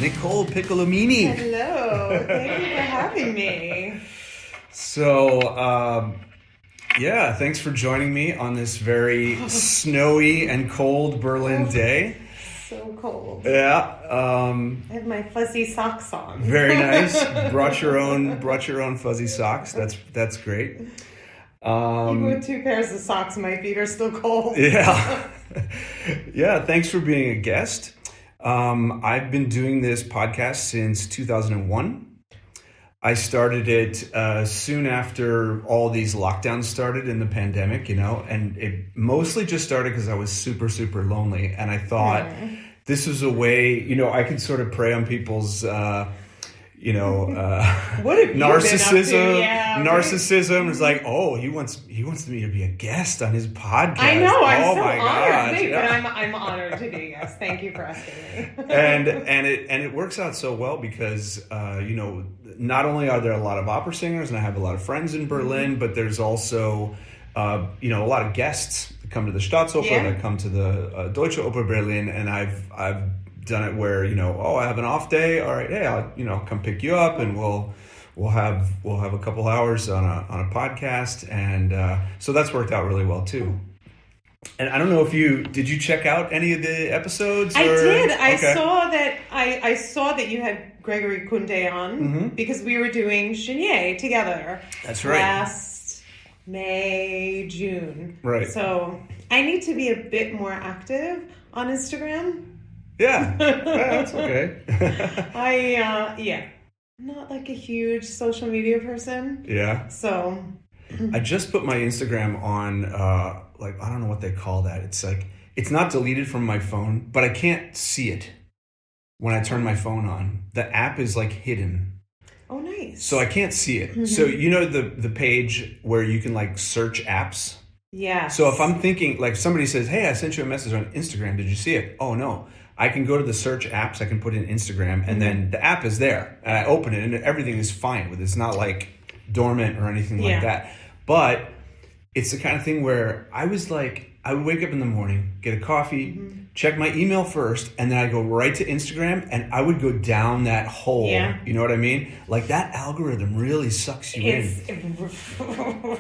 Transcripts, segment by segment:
Nicole Piccolomini. Hello, thank you for having me. So, thanks for joining me on this very snowy and cold Berlin day. So cold. Yeah. I have my fuzzy socks on. Very nice. Brought your own fuzzy socks. That's great. Even with 2 pairs of socks, my feet are still cold. Yeah. Yeah, thanks for being a guest. I've been doing this podcast since 2001. I started it soon after all these lockdowns started in the pandemic, and it mostly just started because I was super, super lonely. And I thought this was a way, I could sort of prey on people's, What have you narcissism. been up to? Yeah, narcissism is like, oh, he wants me to be a guest on his podcast. I know. I'm so my honored. God. Thank, Yeah. but I'm honored to be a guest. Thank you for asking me. and it works out so well because not only are there a lot of opera singers, and I have a lot of friends in Berlin, but there's also a lot of guests that come to the Staatsoper, that come to the Deutsche Oper Berlin, and I've done it where I have an off day. All right, hey, I'll come pick you up, and we'll have a couple hours on a podcast, and so that's worked out really well too. And I don't know if did you check out any of the episodes? I did. Okay. I saw that you had Gregory Kunde on because we were doing Chenier together. That's right. Last May, June. Right. So I need to be a bit more active on Instagram. Yeah, that's okay. I'm not like a huge social media person. Yeah. So I just put my Instagram on, I don't know what they call that. It's like, it's not deleted from my phone, but I can't see it when I turn my phone on. The app is like hidden. Oh, nice. So I can't see it. So the page where you can search apps? Yeah. So if I'm thinking, somebody says, hey, I sent you a message on Instagram. Did you see it? Oh, no. I can go to the search apps. I can put in Instagram, and then the app is there. And I open it, and everything is fine with it. It's not dormant or anything like that. But it's the kind of thing where I would wake up in the morning, get a coffee, check my email first, and then I'd go right to Instagram, and I would go down that hole. Yeah. You know what I mean? That algorithm really sucks you in.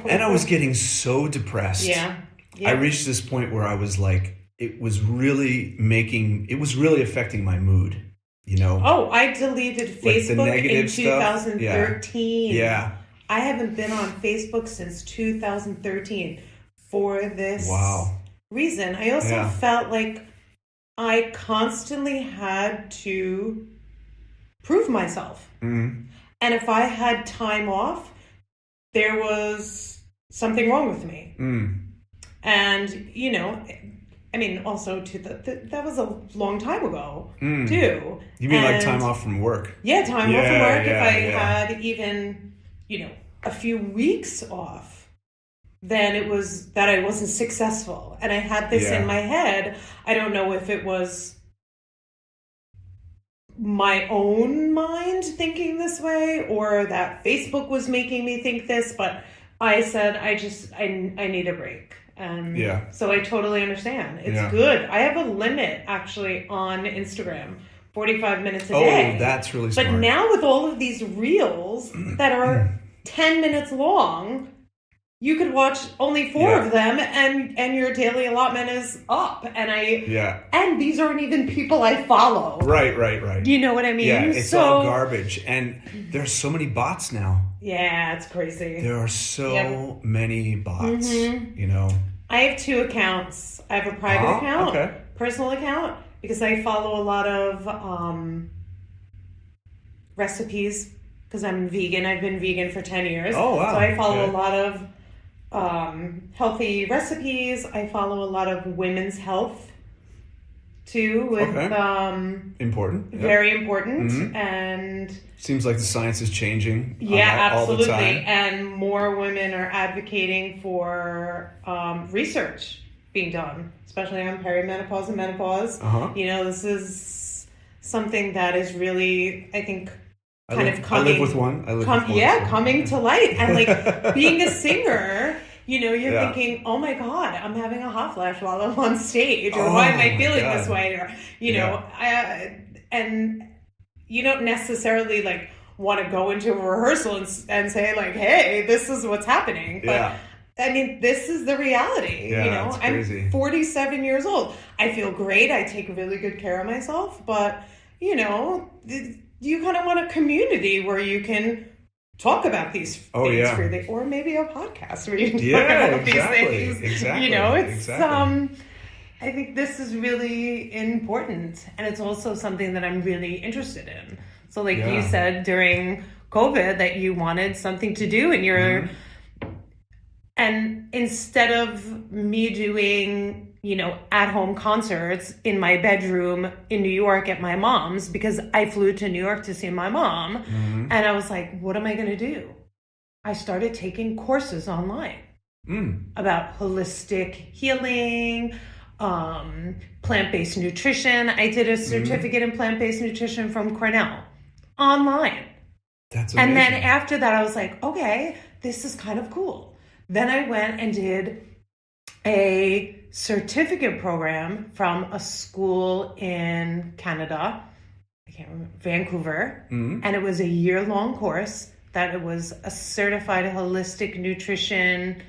And I was getting so depressed. Yeah. I reached this point where I was it was really affecting my mood, Oh, I deleted Facebook in 2013. Yeah. I haven't been on Facebook since 2013 for this reason. I also felt like I constantly had to prove myself. And if I had time off, there was something wrong with me. And, also that was a long time ago, too. You mean time off from work? Yeah, time off from work. If I had even, a few weeks off, then it was that I wasn't successful. And I had this in my head. I don't know if it was my own mind thinking this way or that Facebook was making me think this, but I said, I need a break. And so I totally understand. It's good. I have a limit actually on Instagram, 45 minutes a day. Oh, that's really smart. But now with all of these reels that are 10 minutes long, you could watch only 4 of them and your daily allotment is up. And and these aren't even people I follow. Right. Do you know what I mean? Yeah, it's all garbage. And there's so many bots now. Yeah, it's crazy. There are so many bots, I have 2 accounts. I have a private account, personal account, because I follow a lot of recipes because I'm vegan. I've been vegan for 10 years. Oh, wow. So I follow a lot of healthy recipes. I follow a lot of women's health too, with important. Very important. And seems like the science is changing. Absolutely. All the time. And more women are advocating for research being done, especially on perimenopause and menopause. This is something that is really, I think, coming. I live with one. Coming to light. And being a singer, you're thinking, oh my God, I'm having a hot flash while I'm on stage, or why am I feeling this way? Or, and you don't necessarily like want to go into a rehearsal and say like, hey, this is what's happening. But I mean, this is the reality. Yeah, you know, it's crazy. I'm 47 years old. I feel great. I take really good care of myself. But, you know, you kind of want a community where you can talk about these things freely, or maybe a podcast where you can talk about these things. Exactly. You know, it's I think this is really important, and it's also something that I'm really interested in. So, like you said during COVID, that you wanted something to do, and you're, and instead of me doing, you know, at-home concerts in my bedroom in New York at my mom's, because I flew to New York to see my mom, and I was like, what am I going to do? I started taking courses online about holistic healing, plant-based nutrition. I did a certificate in plant-based nutrition from Cornell online. That's amazing. And then after that, I was like, okay, this is kind of cool. Then I went and did a certificate program from a school in Canada, I can't remember, Vancouver, and it was a year-long course that it was a certified holistic nutrition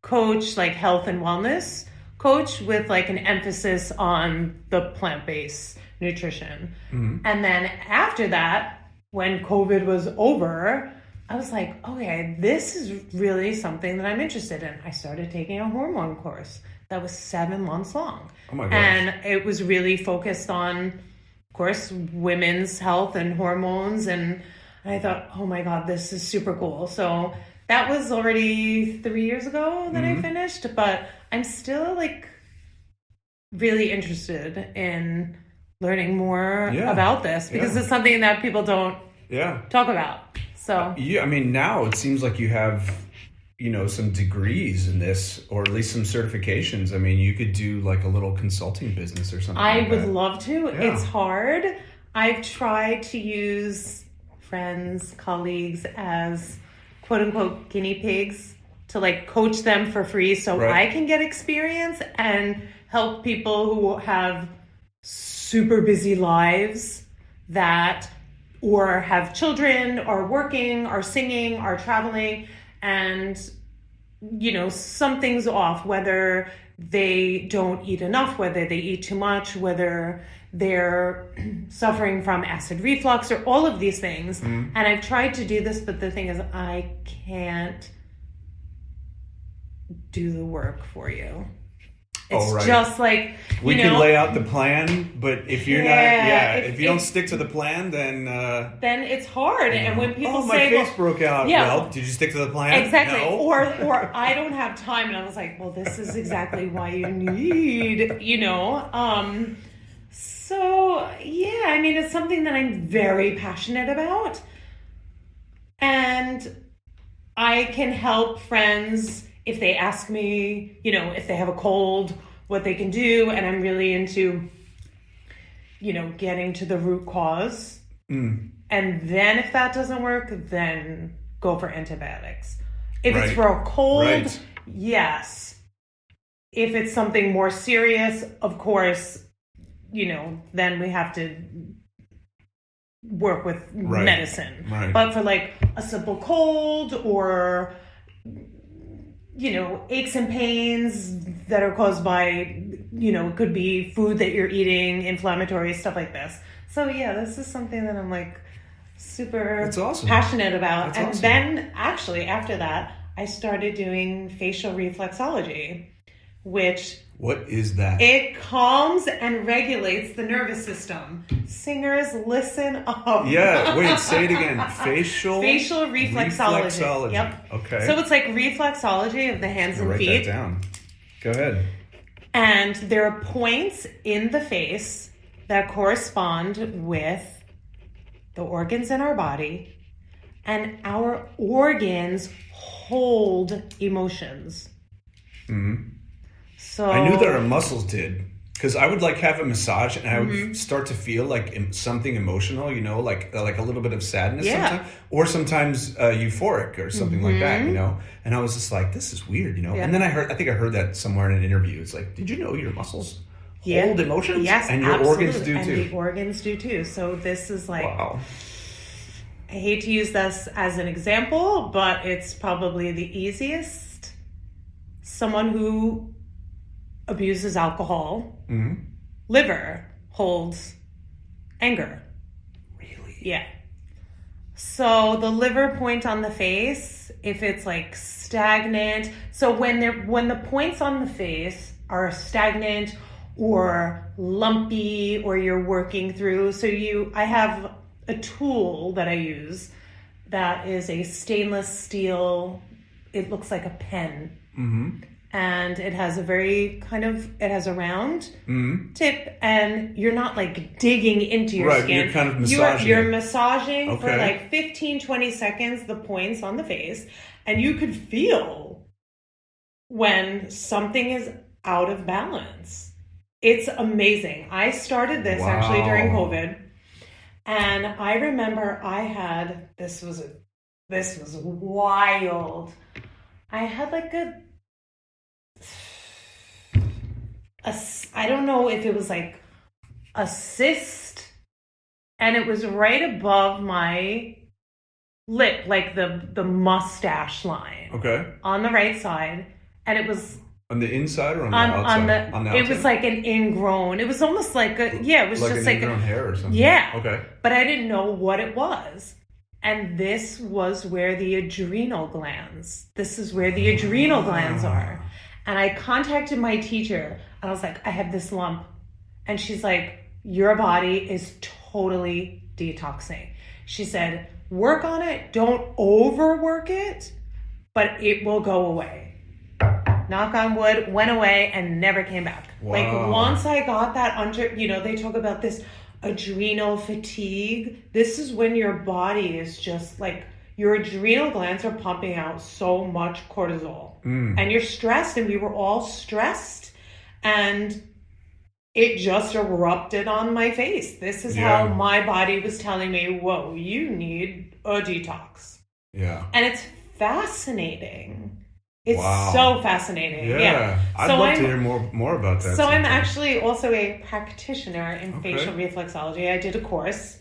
coach, like health and wellness coach, with like an emphasis on the plant-based nutrition. And then after that, when COVID was over, I was like, okay, this is really something that I'm interested in. I started taking a hormone course that was 7 months long. Oh my gosh. And it was really focused on, of course, women's health and hormones. And I thought, oh my God, this is super cool. So that was already 3 years ago that I finished, but I'm still like really interested in learning more about this, because it's something that people don't talk about. So I mean, now it seems like you have, you know, some degrees in this, or at least some certifications. I mean, you could do like a little consulting business or something. I would love to. It's hard. I've tried to use friends, colleagues as quote unquote guinea pigs to like coach them for free so I can get experience and help people who have super busy lives that, or have children, or working, or singing, or traveling, and, you know, something's off, whether they don't eat enough, whether they eat too much, whether they're suffering from acid reflux, or all of these things. And I've tried to do this, but the thing is, I can't do the work for you. It's just like, we can lay out the plan, but if you're not, if you don't stick to the plan, then it's hard. And when people say, my face broke out. Well, did you stick to the plan? Exactly. No. Or I don't have time. And I was like, well, this is exactly why you need, you know. So yeah, I mean, it's something that I'm very passionate about, and I can help friends if they ask me, you know, if they have a cold, what they can do. And I'm really into, you know, getting to the root cause. And then if that doesn't work, then go for antibiotics. If it's for a cold, yes. If it's something more serious, of course, you know, then we have to work with medicine. But for like a simple cold, or, you know, aches and pains that are caused by, you know, it could be food that you're eating, inflammatory stuff like this. So yeah, this is something that I'm like super passionate about. And then actually after that, I started doing facial reflexology, which... What is that? It calms and regulates the nervous system. Singers, listen up. Yeah, wait, say it again. Facial reflexology. Yep. Okay. So it's like reflexology of the hands and feet. Write that down. Go ahead. And there are points in the face that correspond with the organs in our body, and our organs hold emotions. So I knew that our muscles did, because I would like have a massage and I would start to feel like something emotional, you know, like a little bit of sadness sometimes, or sometimes euphoric or something like that, you know. And I was just like, this is weird, you know. And then I think I heard that somewhere in an interview. It's like, did you know your muscles hold emotions? Yes, and your absolutely. organs do and too. And the organs do too. So this is like, wow. I hate to use this as an example, but it's probably the easiest. Someone who abuses alcohol, liver holds anger. Really? Yeah. So the liver point on the face, if it's like stagnant, so when the points on the face are stagnant or lumpy, or you're working through, I have a tool that I use that is a stainless steel, it looks like a pen. And it has it has a round tip, and you're not like digging into your skin. You're kind of massaging. You're massaging for like 15, 20 seconds, the points on the face, and you could feel when something is out of balance. It's amazing. I started this actually during COVID, and I remember this was wild. I had like I don't know if it was like a cyst, and it was right above my lip, like the mustache line. Okay. On the right side, and it was on the inside or on the outside? On the outside? It was like an ingrown. It was almost like it was like just an like ingrown hair or something. Yeah. Okay. But I didn't know what it was. And this was where the adrenal glands. This is where the adrenal glands are. And I contacted my teacher, and I was like, I have this lump. And she's like, your body is totally detoxing. She said, work on it. Don't overwork it, but it will go away. Knock on wood, went away and never came back. Wow. Like once I got that under, they talk about this adrenal fatigue. This is when your body is just like, your adrenal glands are pumping out so much cortisol and you're stressed, and we were all stressed, and it just erupted on my face. This is how my body was telling me, whoa, you need a detox. Yeah. And it's fascinating. It's so fascinating. Yeah. I'd love to hear more about that. So I'm actually also a practitioner in facial reflexology. I did a course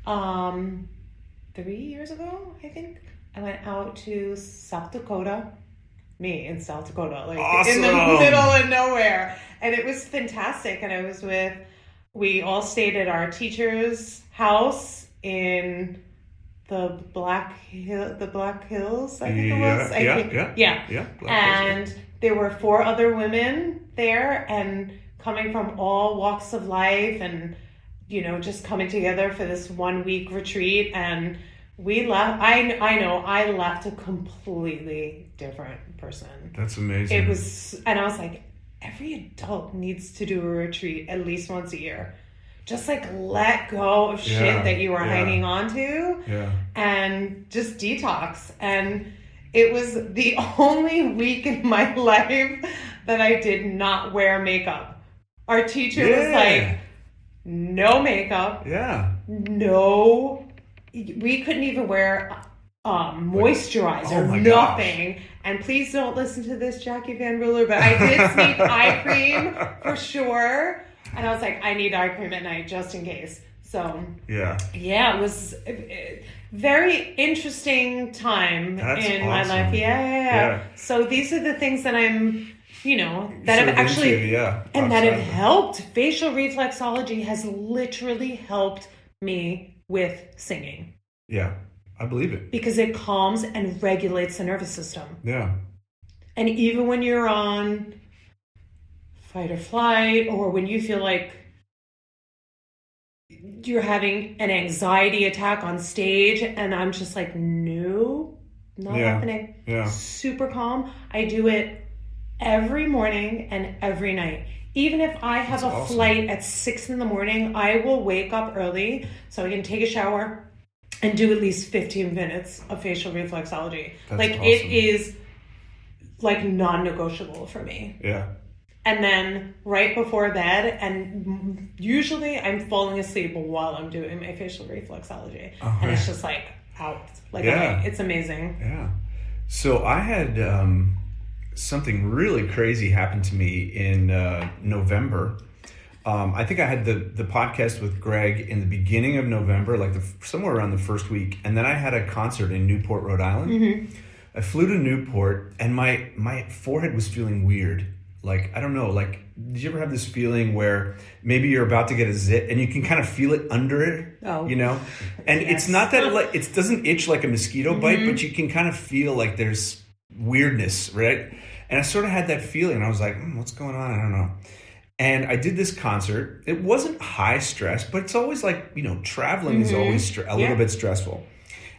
3 years ago, I think. I went out to South Dakota. Me in South Dakota, like in the middle of nowhere. And it was fantastic. And I was we all stayed at our teacher's house in the Black Hills, I think it was. Yeah. And there were 4 other women there, and coming from all walks of life, and just coming together for this 1 week retreat. And we left. I left a completely different person. That's amazing. It was, and I was like, every adult needs to do a retreat at least once a year. Just like let go of shit that you were hanging on to, and just detox. And it was the only week in my life that I did not wear makeup. Our teacher was like, no makeup. Yeah. No. We couldn't even wear moisturizer, nothing. Gosh. And please don't listen to this, Jackie Van Ruler, but I did sneak eye cream for sure. And I was like, I need eye cream at night just in case. So it was a very interesting time in my life. Yeah. So these are the things that I'm, that have actually, and that have helped. Facial reflexology has literally helped me with singing. Yeah, I believe it. Because it calms and regulates the nervous system. Yeah. And even when you're on fight or flight, or when you feel like you're having an anxiety attack on stage, and I'm just like, no, not happening. Yeah. Super calm. I do it every morning and every night. Even if I have a flight at 6 a.m, I will wake up early so I can take a shower and do at least 15 minutes of facial reflexology. It is like non-negotiable for me. Yeah. And then right before bed, and usually I'm falling asleep while I'm doing my facial reflexology. Okay. And it's just like out. It's amazing. Yeah. So I had something really crazy happened to me in November. I think I had the podcast with Greg in the beginning of November, like somewhere around the first week. And then I had a concert in Newport, Rhode Island. Mm-hmm. I flew to Newport and my forehead was feeling weird. Like, I don't know, like, did you ever have this feeling where maybe you're about to get a zit and you can kind of feel it under it, you know? And yes. It's not that, like, it doesn't itch like a mosquito bite, but you can kind of feel like there's weirdness, right? And I sort of had that feeling. I was like, what's going on? I don't know. And I did this concert. It wasn't high stress, but it's always like, you know, traveling is always a little bit stressful.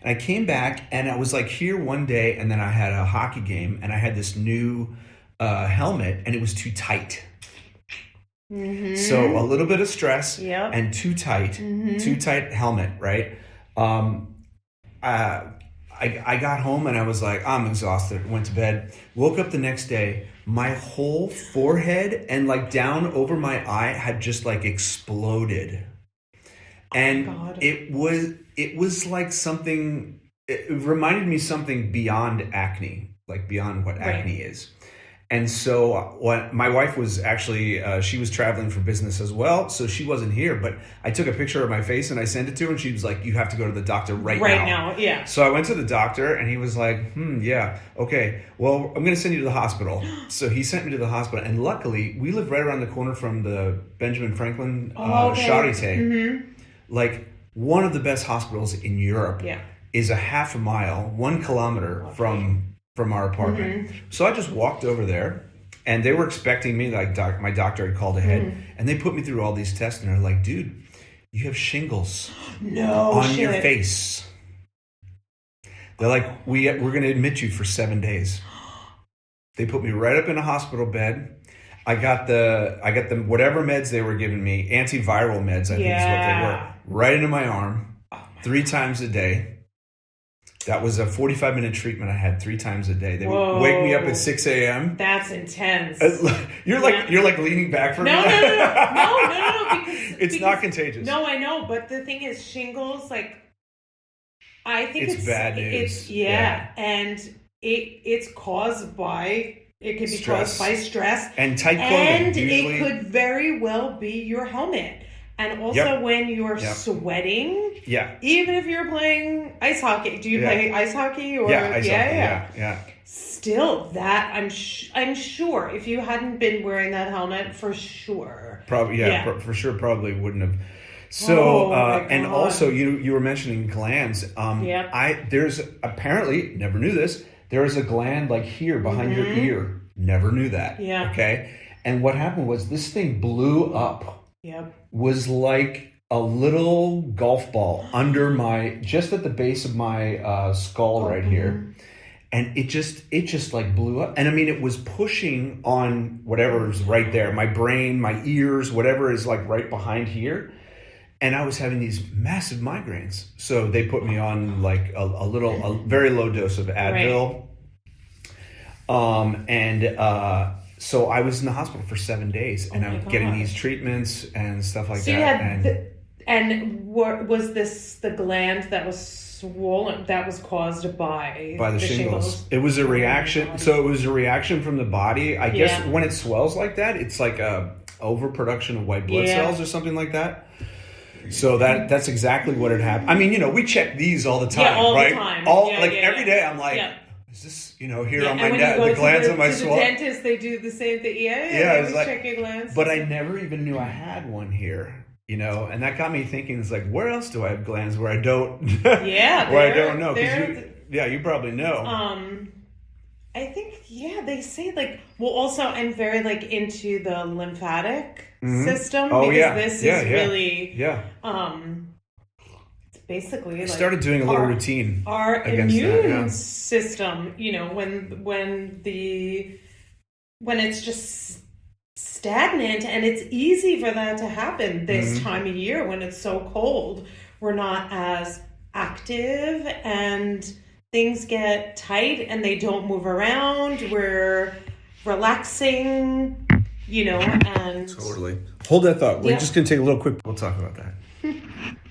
And I came back and I was like here one day, and then I had a hockey game and I had this new helmet and it was too tight. Mm-hmm. So a little bit of stress and too tight helmet, right? I got home and I was like, I'm exhausted. Went to bed, woke up the next day. My whole forehead and like down over my eye had just like exploded. And it was like something, it reminded me something beyond acne, like beyond what acne is. And so my wife was actually, she was traveling for business as well. So she wasn't here, but I took a picture of my face and I sent it to her and she was like, you have to go to the doctor right now. Right now, yeah. So I went to the doctor and he was like, yeah, okay. Well, I'm going to send you to the hospital. So he sent me to the hospital. And luckily, we live right around the corner from the Benjamin Franklin Charité. Mm-hmm. Like one of the best hospitals in Europe is a half a mile, 1 kilometer from our apartment. Mm-hmm. So I just walked over there and they were expecting me, like my doctor had called ahead and they put me through all these tests and they're like, dude, you have shingles on your face. They're like, we're going to admit you for 7 days. They put me right up in a hospital bed. I got the whatever meds they were giving me, antiviral meds, I think is what they were, right into my arm, 3 times a day. That was a 45-minute treatment I had 3 times a day. They would wake me up at 6 a.m. That's intense. You're like leaning back from me. No. Because it's not contagious. No, I know, but the thing is, shingles, like, I think it's bad news. And it's caused by. It can be caused by stress and tight clothing. And it could very well be your helmet. And also when you're sweating, even if you're playing ice hockey, do you play ice hockey? Or ice hockey. Still, that I'm sure if you hadn't been wearing that helmet, for sure, probably for sure, probably wouldn't have. So and also you were mentioning glands. There's apparently, never knew this. There is a gland like here behind your ear. Never knew that. Yeah. Okay. And what happened was this thing blew up. Yep. Was like a little golf ball under just at the base of my skull right here. And it just like blew up. And I mean, it was pushing on whatever is right there. My brain, my ears, whatever is like right behind here. And I was having these massive migraines. So they put me on like a very low dose of Advil. Right. So I was in the hospital for 7 days, and I'm getting these treatments and stuff like that. Was this the gland that was swollen that was caused by the shingles? It was a reaction. So it was a reaction from the body. I guess when it swells like that, it's like a overproduction of white blood cells or something like that. So that's exactly what had happened. I mean, we check these all the time, right? All the time. Every day. I'm like. Is this, here on my neck, the glands on my swell? The dentist, they do the same thing. They check your glands. But I never even knew I had one here, and that got me thinking, it's like, where else do I have glands where I don't, I don't know? You probably know. I think, they say also I'm very into the lymphatic system because this is really, basically I started doing a little routine. Our immune system, when it's just stagnant, and it's easy for that to happen this time of year when it's so cold. We're not as active and things get tight and they don't move around. We're relaxing, and totally. Hold that thought. We're just going to take a little quick. We'll talk about that.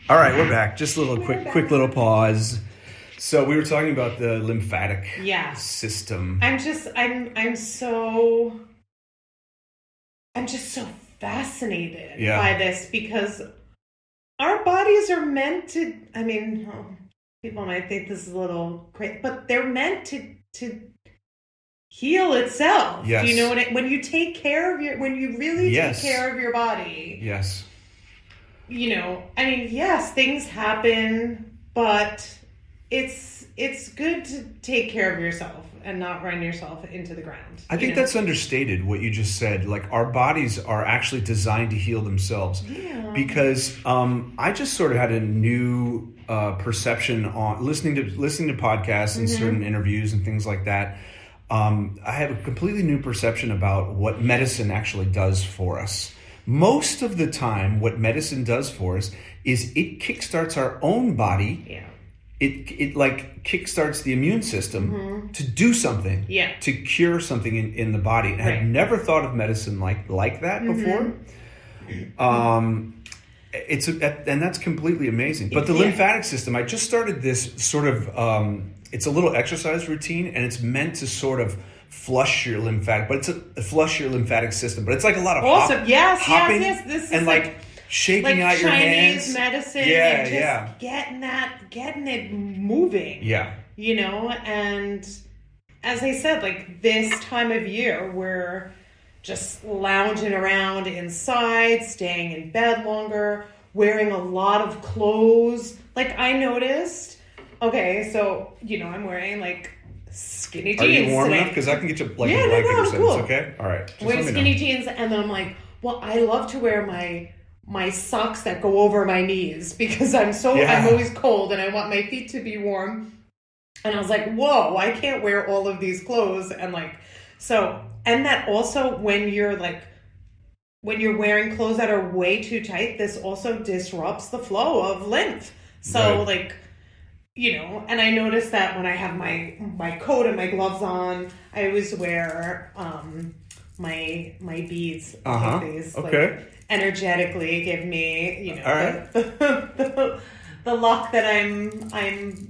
All right, we're back. Just a little quick little pause. So we were talking about the lymphatic system. I'm just so fascinated by this because our bodies are meant to, I mean, people might think this is a little crazy, but they're meant to heal itself. Yes. Do you know what when you take care of when you really take care of your body. Yes. You know, I mean, yes, things happen, but it's good to take care of yourself and not run yourself into the ground. I think that's understated, what you just said. Like, our bodies are actually designed to heal themselves. Yeah. Because I just sort of had a new perception on listening to podcasts and certain interviews and things like that. I have a completely new perception about what medicine actually does for us. Most of the time, what medicine does for us is it kickstarts our own body. Yeah. It like kickstarts the immune system to do something, to cure something in the body. And I've never thought of medicine like that before. And that's completely amazing. But the lymphatic system, I just started this sort of, it's a little exercise routine, and it's meant to sort of flush your lymphatic, but it's flush your lymphatic system. But it's like a lot of hopping, this is and like shaking out your hands. Chinese medicine, and just getting it moving. Yeah. You know, and as I said, like this time of year, we're just lounging around inside, staying in bed longer, wearing a lot of clothes. Like I noticed, so, you know, I'm wearing like skinny jeans. Are you warm today. enough? Because I can get you like a blanket or something. Cool. It's okay? All right. Just wearing skinny jeans, and then I'm like, well, I love to wear my socks that go over my knees because I'm always cold and I want my feet to be warm. And I was like, whoa, I can't wear all of these clothes. And like, so, and that also when you're wearing clothes that are way too tight, this also disrupts the flow of lymph. So like, you know, and I noticed that when I have my coat and my gloves on, I always wear my beads. Like these, like, energetically give me, you know, the luck that I'm,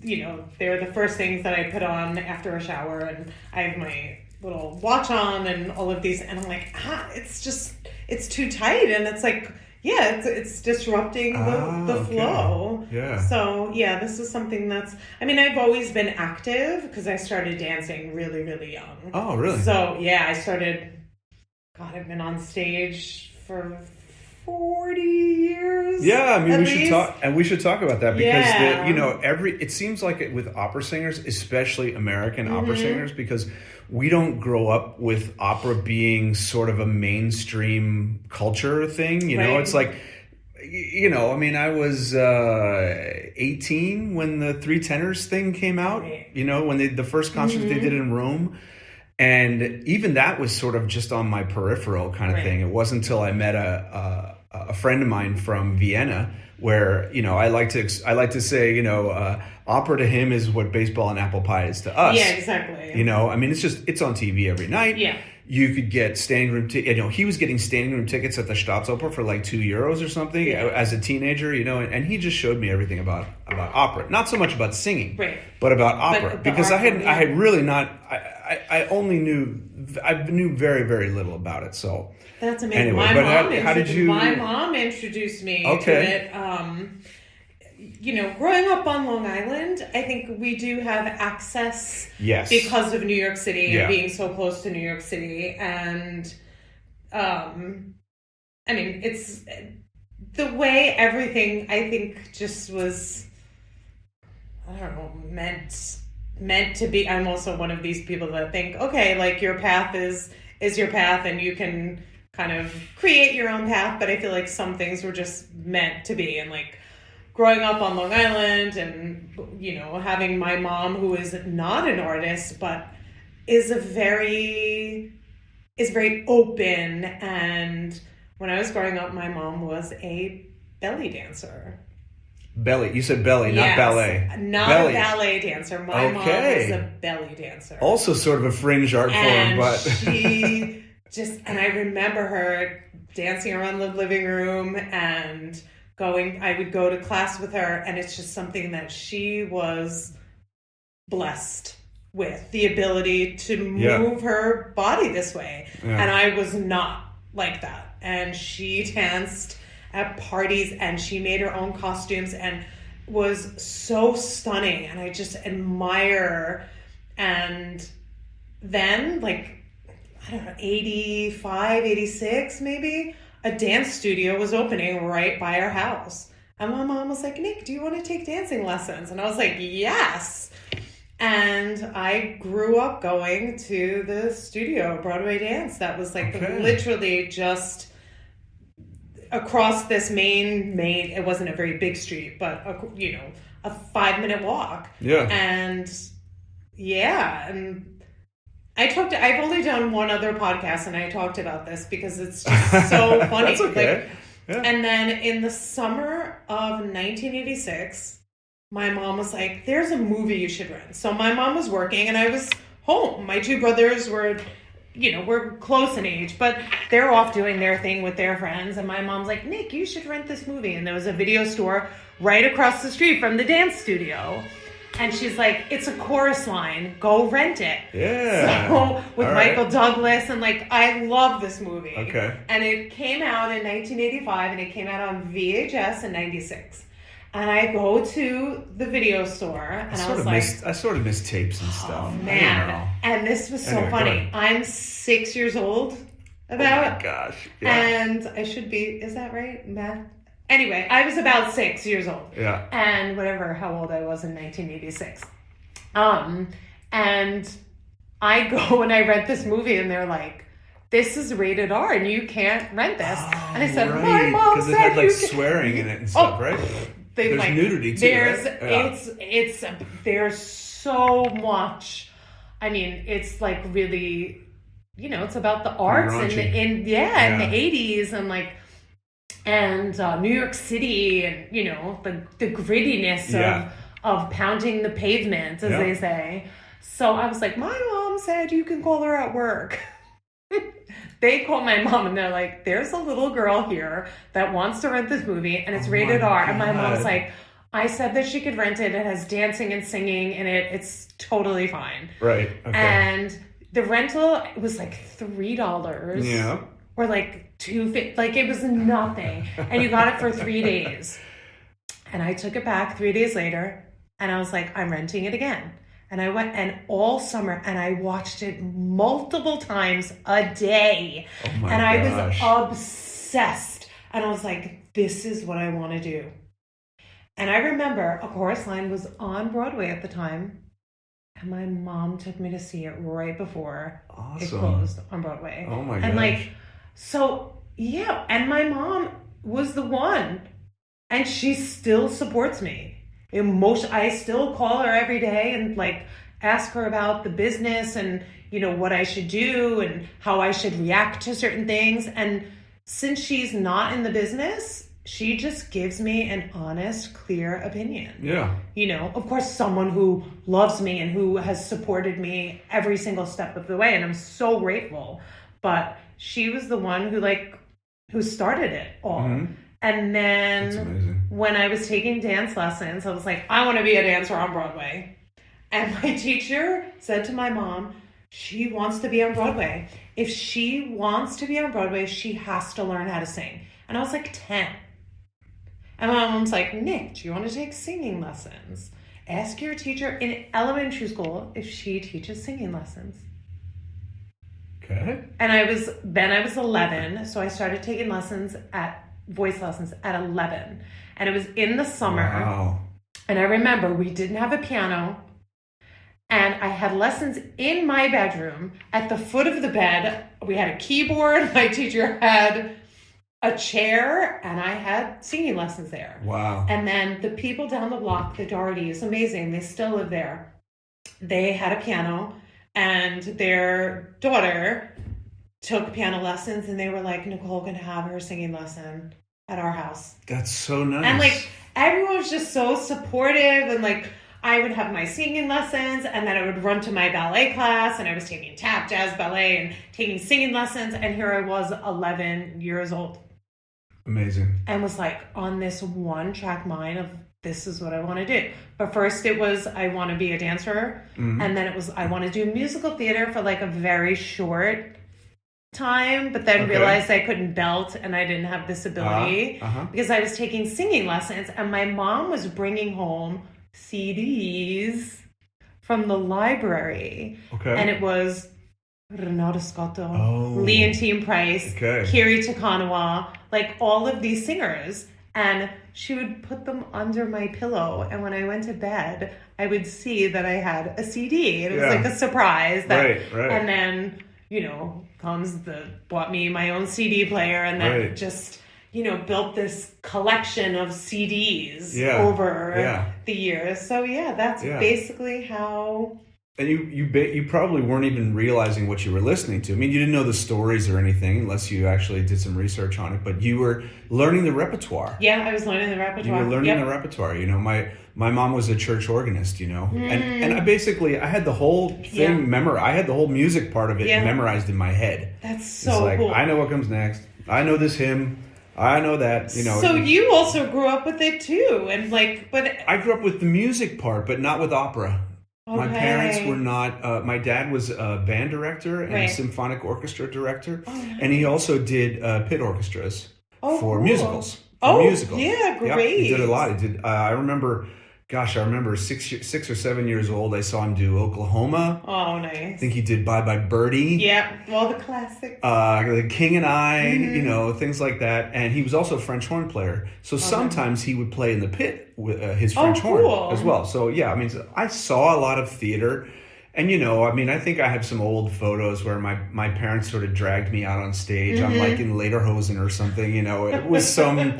you know, they're the first things that I put on after a shower, and I have my little watch on and all of these, and I'm like, it's too tight, and it's like, it's disrupting the flow. Yeah. So, this is something that's, I mean, I've always been active because I started dancing really, really young. Oh, really? So, I started, I've been on stage for 40 years. Yeah, I mean, we should talk about that because you know, it seems like it with opera singers, especially American opera singers, because we don't grow up with opera being sort of a mainstream culture thing. You know, it's like, you know, I mean, I was 18 when the Three Tenors thing came out. You know, when the first concert they did in Rome. And even that was sort of just on my peripheral kind of thing. It wasn't until I met a friend of mine from Vienna, where, you know, I like to say, you know, opera to him is what baseball and apple pie is to us. Yeah, exactly. You know, I mean, it's on TV every night. Yeah. You could get standing room tickets. You know, he was getting standing room tickets at the Staatsoper for like €2 or something as a teenager, you know, and he just showed me everything about opera. Not so much about singing, but about opera. Because I had really not, I knew very, very little about it. So that's amazing. Anyway, my mom introduced me to it. You know, growing up on Long Island, I think we do have access because of New York City and being so close to New York City. And, I mean, it's the way everything, I think, just was, I don't know, meant to be. I'm also one of these people that think, okay, like your path is your path and you can kind of create your own path. But I feel like some things were just meant to be. And like, growing up on Long Island and, you know, having my mom, who is not an artist, but is very open. And when I was growing up, my mom was a belly dancer. Belly. You said belly, not ballet. Not belly. A ballet dancer. My mom was a belly dancer. Also sort of a fringe art form, but she and I remember her dancing around the living room and I would go to class with her, and it's just something that she was blessed with, the ability to move her body this way. Yeah. And I was not. like that. And she danced at parties and she made her own costumes and was so stunning. And I just admire her. And then, like, I don't know, 85, 86 maybe, a dance studio was opening right by our house. And my mom was like, Nick, do you want to take dancing lessons? And I was like, yes. And I grew up going to the studio, Broadway Dance. That was like literally just across this main, it wasn't a very big street, but a 5-minute walk. Yeah. And I've only done one other podcast and I talked about this because it's just so funny. That's okay. Yeah. And then in the summer of 1986, my mom was like, there's a movie you should rent. So my mom was working and I was home. My two brothers were, we're close in age, but they're off doing their thing with their friends. And my mom's like, Nick, you should rent this movie. And there was a video store right across the street from the dance studio. And she's like, it's a chorus line. Go rent it. Yeah. So with Michael Douglas and I love this movie. Okay. And it came out in 1985 and it came out on VHS in 96. And I go to the video store and I sort of miss tapes and stuff. Oh man. And this was so funny. I'm 6 years old about. Oh my gosh. Yeah. And I should be, is that right? Math? Anyway, I was about 6 years old. Yeah. And how old I was in 1986. And I go and I rent this movie and they're like, this is rated R and you can't rent this. Oh, and I said, right. my mom Because said it had you swearing in it and stuff, right? There's nudity too, right? There's so much. I mean, it's like really, it's about the arts in the 80s and New York City and, the grittiness of pounding the pavement, as they say. So I was like, my mom said you can call her at work. They called my mom and they're like, there's a little girl here that wants to rent this movie and it's rated R. And my mom's like, I said that she could rent it. It has dancing and singing in it. It's totally fine. Right. Okay. And the rental was like $3. Yeah. Or like $2.50. Like it was nothing. And you got it for 3 days. And I took it back 3 days later and I was like, I'm renting it again. And I went and all summer and I watched it multiple times a day. Oh my and I gosh. was obsessed. And I was like, this is what I want to do. And I remember A Chorus Line was on Broadway at the time. And my mom took me to see it right before it closed on Broadway. Oh my gosh. And and my mom was the one. And she still supports me. I still call her every day and ask her about the business and what I should do and how I should react to certain things. And since she's not in the business, she just gives me an honest, clear opinion. Yeah. Of course, someone who loves me and who has supported me every single step of the way, and I'm so grateful. But she was the one who started it all. Mm-hmm. And then when I was taking dance lessons, I was like, I want to be a dancer on Broadway. And my teacher said to my mom, she wants to be on Broadway. If she wants to be on Broadway, she has to learn how to sing. And I was like 10. And my mom's like, Nick, do you want to take singing lessons? Ask your teacher in elementary school if she teaches singing lessons. Okay. And I was 11, so I started taking voice lessons at 11. And it was in the summer. Wow. And I remember we didn't have a piano. And I had lessons in my bedroom. At the foot of the bed, we had a keyboard. My teacher had a chair, and I had singing lessons there. Wow. And then the people down the block, the Dohertys, amazing. They still live there. They had a piano, and their daughter took piano lessons, and they were like, Nicole can have her singing lesson at our house. That's so nice. And everyone was just so supportive, and I would have my singing lessons, and then I would run to my ballet class, and I was taking tap, jazz, ballet, and taking singing lessons, and here I was 11 years old. Amazing. And was on this one track mind of this is what I want to do. But first it was I want to be a dancer, and then it was I want to do musical theater for a very short time, but then realized I couldn't belt and I didn't have this ability because I was taking singing lessons, and my mom was bringing home CDs from the library. And it was Renato Scotto, Leontine Price, Kiri Takanawa, like all of these singers. And she would put them under my pillow. And when I went to bed, I would see that I had a CD. It was like a surprise. And then, bought me my own CD player, and then just, built this collection of CDs over the years. So that's basically how. And you probably weren't even realizing what you were listening to. I mean, you didn't know the stories or anything unless you actually did some research on it. But you were learning the repertoire. Yeah, I was learning the repertoire. You were learning the repertoire. My mom was a church organist. And I had the whole thing memorized. I had the whole music part of it memorized in my head. That's so cool. I know what comes next. I know this hymn. I know that. So you also grew up with it too, and but I grew up with the music part, but not with opera. My parents were not. My dad was a band director and a symphonic orchestra director, and he also did pit orchestras for musicals. Yeah, great. He did a lot. He did. I remember 6 or 7 years old. I saw him do Oklahoma. Oh, nice. I think he did Bye Bye Birdie. Yeah, all the classics. The King and I, things like that. And he was also a French horn player. So sometimes he would play in the pit with his French horn as well. So I saw a lot of theater. And I think I have some old photos where my parents sort of dragged me out on stage. I'm like in Lederhosen or something. It was some.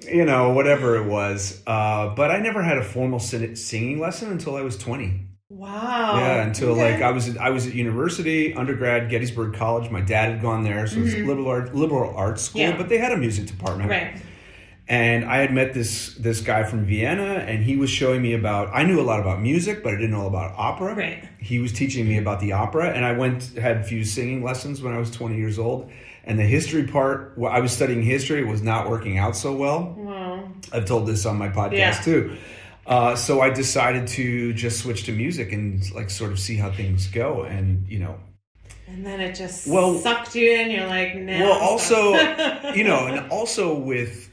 Whatever it was. But I never had a formal singing lesson until I was 20. Wow. Yeah, until I was at university, undergrad, Gettysburg College. My dad had gone there, so it was a liberal arts school, but they had a music department. Right. And I had met this guy from Vienna, and he was showing me I knew a lot about music, but I didn't know about opera. Right. He was teaching me about the opera, and I had a few singing lessons when I was 20 years old. And the history part, I was studying history, was not working out so well. Wow. I've told this on my podcast too. So I decided to just switch to music and sort of see how things go. And, And then it just sucked you in. You're like, no. Well, also, and also with,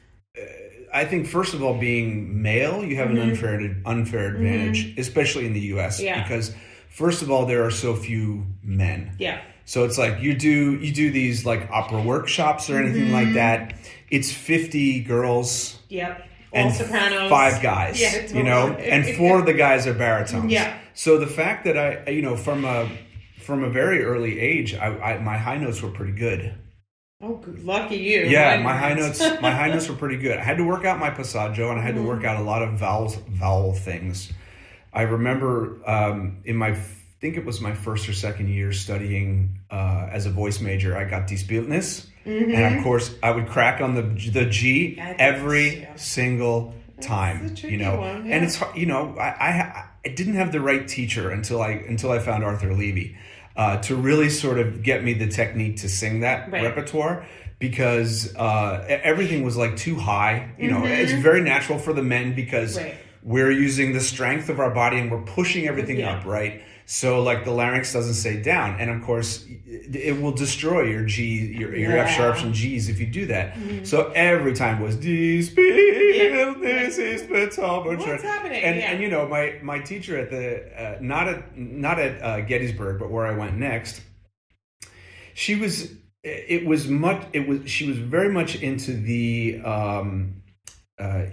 I think, first of all, being male, you have an unfair advantage, especially in the U.S. Because, first of all, there are so few men. Yeah. So it's like you do these opera workshops or anything like that. It's 50 girls. Yep. And all sopranos. 5 guys. Yeah, totally. And 4 of the guys are baritones. Yeah. So the fact that I from a very early age, my high notes were pretty good. Oh, good. Lucky you. Yeah, my high notes were pretty good. I had to work out my passaggio, and I had to work out a lot of vowel things. I remember I think it was my first or second year studying as a voice major. I got Diespiltnis, and of course I would crack on the G every single time. That's a tricky one, and it's I didn't have the right teacher until I found Arthur Levy to really sort of get me the technique to sing that repertoire. Because everything was too high. It's very natural for the men because we're using the strength of our body and we're pushing everything up, right? So the larynx doesn't stay down. And of course, it will destroy your G, your F sharps and Gs if you do that. So every time was this is What's happening? And my teacher at the not at Gettysburg, but where I went next, she was very much into the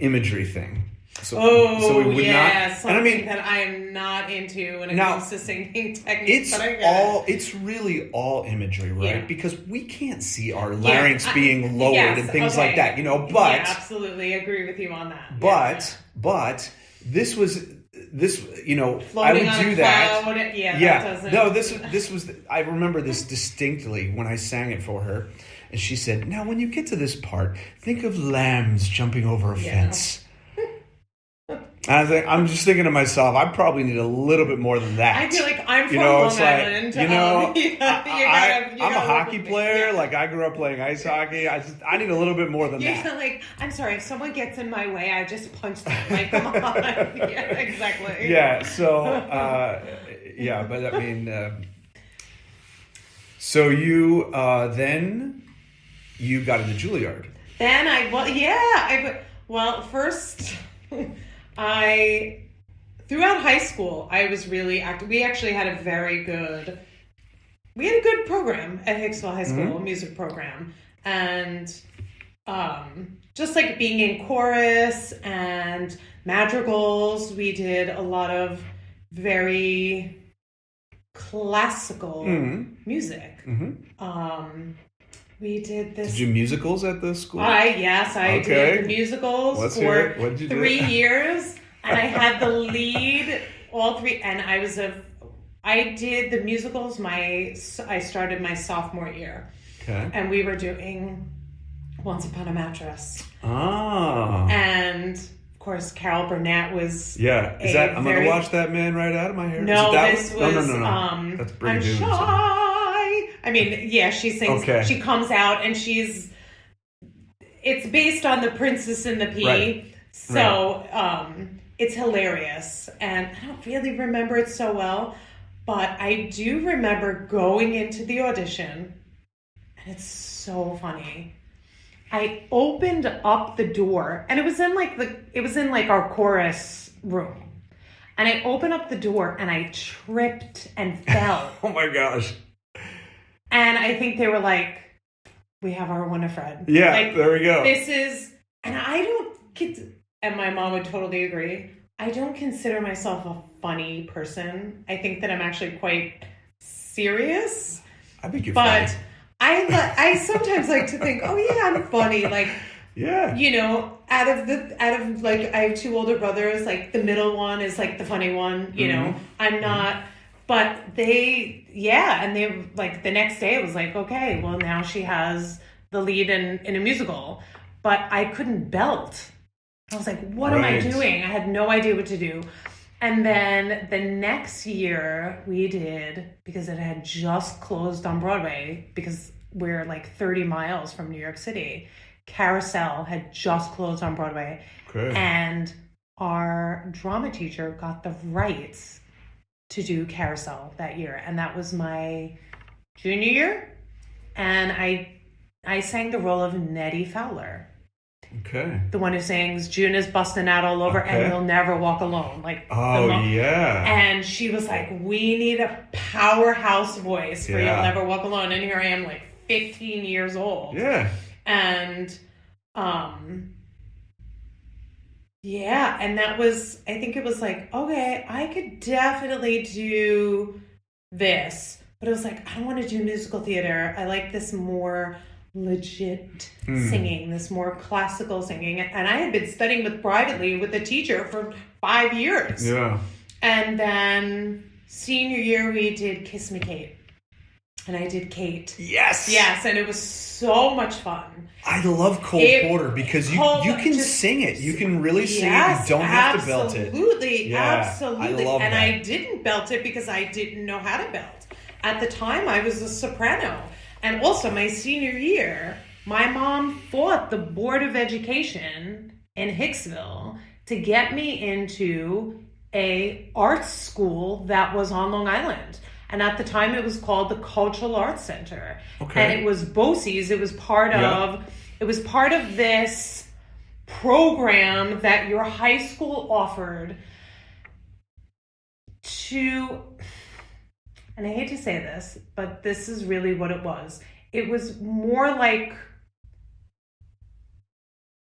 imagery thing. So we would not. Something that I am not into when it comes to singing techniques. It's really all imagery, right? Yeah. Because we can't see our larynx being lowered and things like that, But absolutely agree with you on that. But this was. Floating I would on do a that. Cloud. This was. I remember this distinctly when I sang it for her, and she said, "Now, when you get to this part, think of lambs jumping over a fence." I'm just thinking to myself, I probably need a little bit more than that. I feel like I'm from Long Island. I'm a hockey player. Yeah. I grew up playing ice hockey. I need a little bit more than that. You're I'm sorry, if someone gets in my way, I just punch them. Come on. Yeah, exactly. Yeah. So, but I mean, So you then you got into Juilliard. Then first throughout high school, I was really active. We actually had a good program at Hicksville High School, a music program. And just like being in chorus and madrigals, we did a lot of very classical music. We did this. Did you musicals at the school? I did the musicals for 3 years, and I had the lead all three. And I did the musicals. I started my sophomore year, and we were doing Once Upon a Mattress. And of course, Carol Burnett was. Yeah, I'm going to watch that man right out of my hair. No, this was. No. That's I'm shy. I mean, yeah, she sings. Okay. She comes out and it's based on The Princess and the Pea. Right. So it's hilarious. And I don't really remember it so well, but I do remember going into the audition, and it's so funny. I opened up the door, and it was in like our chorus room. And I opened up the door and I tripped and fell. Oh my gosh. And I think they were like, we have our Winifred. Yeah, like, there we go. And my mom would totally agree. I don't consider myself a funny person. I think that I'm actually quite serious. I think you're funny. But I sometimes like to think, oh yeah, I'm funny. Like, yeah. You know, out of like, I have 2 older brothers, like the middle one is like the funny one, you know. I'm not, but and they like the next day it was like, okay, well now she has the lead in a musical, but I couldn't belt. I was like, what am I doing? I had no idea what to do. And then the next year we did, because it had just closed on Broadway, because we're like 30 miles from New York City. Carousel had just closed on Broadway. Okay. And our drama teacher got the rights to do Carousel that year. And that was my junior year. And I sang the role of Nettie Fowler. Okay. The one who sings June is busting out all over and you'll never walk alone. Like, yeah. And she was like, we need a powerhouse voice for You'll Never Walk Alone. And here I am, like 15 years old. Yeah. And and that was, I think it was like, okay, I could definitely do this. But it was like, I don't want to do musical theater. I like this more legit singing, this more classical singing. And I had been studying privately with a teacher for 5 years. Yeah. And then senior year, we did Kiss Me Kate. And I did Kate. Yes. Yes, and it was so much fun. I love Cole Porter because you can sing it. You can really sing it. You don't have to belt it. Absolutely. I love that. I didn't belt it because I didn't know how to belt. At the time, I was a soprano. And also, my senior year, my mom fought the Board of Education in Hicksville to get me into a arts school that was on Long Island. And at the time, it was called the Cultural Arts Center. Okay. And it was BOCES. It was part of this program that your high school offered to, and I hate to say this, but this is really what it was. It was more like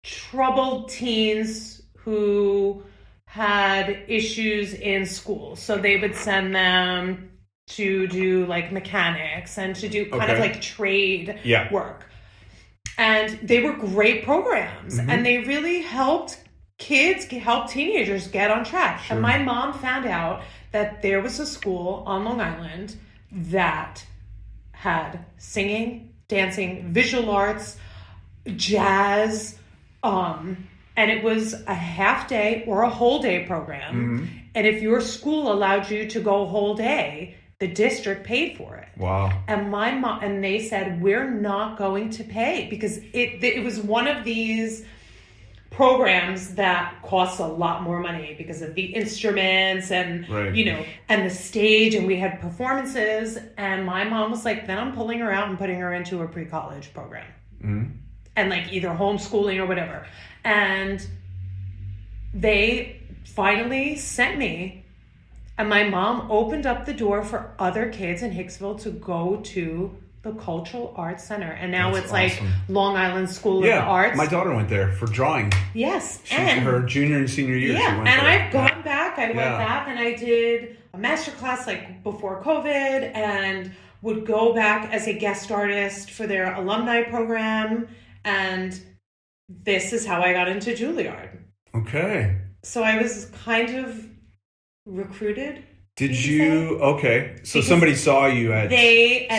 troubled teens who had issues in school. So they would send them to do like mechanics and to do kind of like trade work. And they were great programs and they really helped teenagers get on track. Sure. And my mom found out that there was a school on Long Island that had singing, dancing, visual arts, jazz, and it was a half day or a whole day program. And if your school allowed you to go a whole day, the district paid for it. Wow. And my mom, and they said, we're not going to pay, because it was one of these programs that cost a lot more money because of the instruments and, you know, and the stage, and we had performances. And my mom was like, then I'm pulling her out and putting her into a pre-college program. And like either homeschooling or whatever. And they finally sent me, and my mom opened up the door for other kids in Hicksville to go to the Cultural Arts Center. And now it's awesome. Like Long Island School of the Arts. My daughter went there for drawing. Yes. And her junior and senior year, she went and there. I've gone back. I went back and I did a master class like before COVID, and would go back as a guest artist for their alumni program. And this is how I got into Juilliard. Okay. So I was kind of recruited. Did you? Okay. So because somebody saw you at.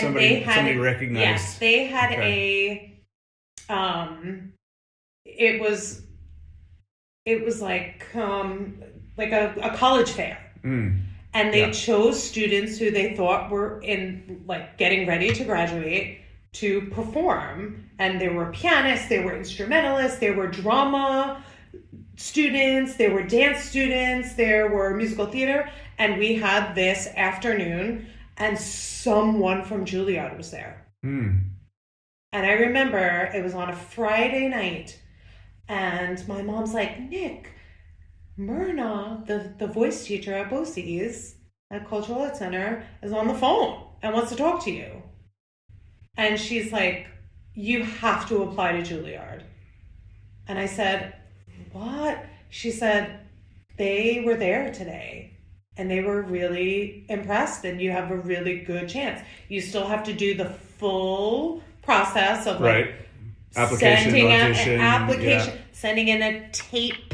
Somebody recognized. Yes, they had it was like a college fair. And they chose students who they thought were in like getting ready to graduate to perform. And there were pianists, there were instrumentalists, there were drama students, there were dance students, there were musical theater. And we had this afternoon, and someone from Juilliard was there. And I remember it was on a Friday night, and my mom's like, Nick, Myrna, the voice teacher at BOCES at Cultural Arts Center, is on the phone and wants to talk to you. And she's like, you have to apply to Juilliard. And I said, what? She said, they were there today. And they were really impressed, and you have a really good chance. You still have to do the full process of like application, audition, sending in a tape.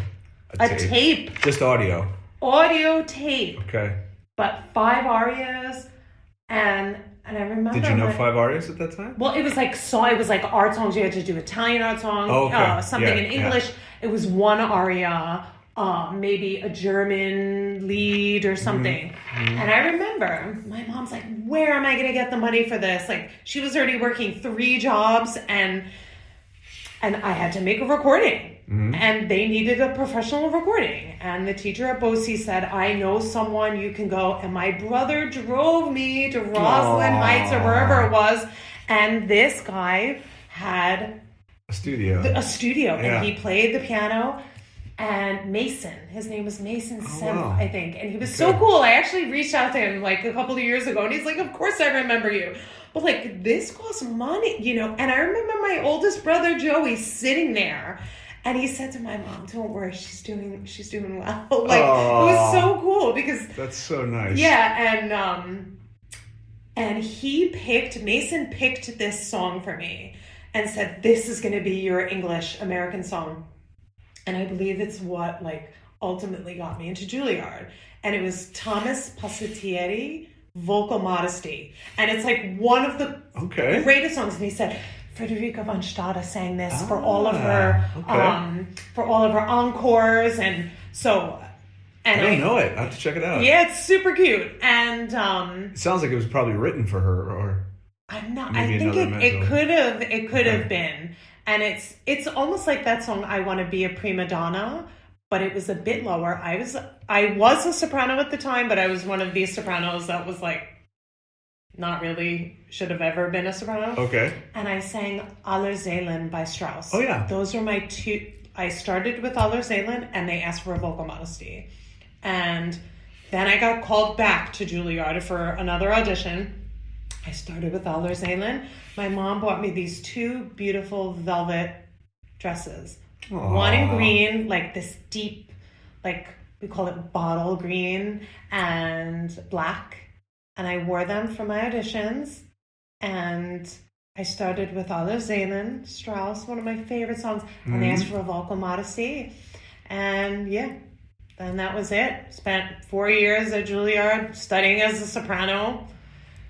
A tape. Just audio. Audio tape. Okay. But 5 arias, and I remember. Did you know 5 arias at that time? Well, it was like art songs. You had to do Italian art song, something in English. Yeah. It was 1 aria. Maybe a German lead or something. And I remember my mom's like, where am I going to get the money for this? Like, she was already working 3 jobs, and I had to make a recording. And they needed a professional recording. And the teacher at BOCES said, I know someone you can go. And my brother drove me to Roslyn Heights or wherever it was. And this guy had a studio. And he played the piano. And Mason, his name was Mason Semp, I think. And he was so cool. I actually reached out to him like a couple of years ago, and he's like, of course I remember you. But like, this costs money, you know. And I remember my oldest brother, Joey, sitting there. And he said to my mom, don't worry, she's doing well. Like, it was so cool because... That's so nice. Yeah, and Mason picked this song for me and said, this is going to be your English American song. And I believe it's what like ultimately got me into Juilliard. And it was Thomas Passettieri, Vocal Modesty. And it's like one of the greatest songs. And he said, Frederica von Stade sang this for all of her encores. And so... And I don't know it. I have to check it out. Yeah, it's super cute. And it sounds like it was probably written for her, or I'm not. I think it could have been. And it's almost like that song, I Want to Be a Prima Donna, but it was a bit lower. I was a soprano at the time, but I was one of these sopranos that was like not really should have ever been a soprano. Okay. And I sang Allerseelen by Strauss. Oh yeah. Those were my 2. I started with Allerseelen, and they asked for a Vocal Modesty. And then I got called back to Juilliard for another audition. I started with Allerseelen. My mom bought me these 2 beautiful velvet dresses. Aww. One in green, like this deep, like we call it bottle green, and black. And I wore them for my auditions. And I started with Allerseelen, Strauss, one of my favorite songs. And they asked for a Vocal Modesty. And yeah, then that was it. Spent 4 years at Juilliard studying as a soprano.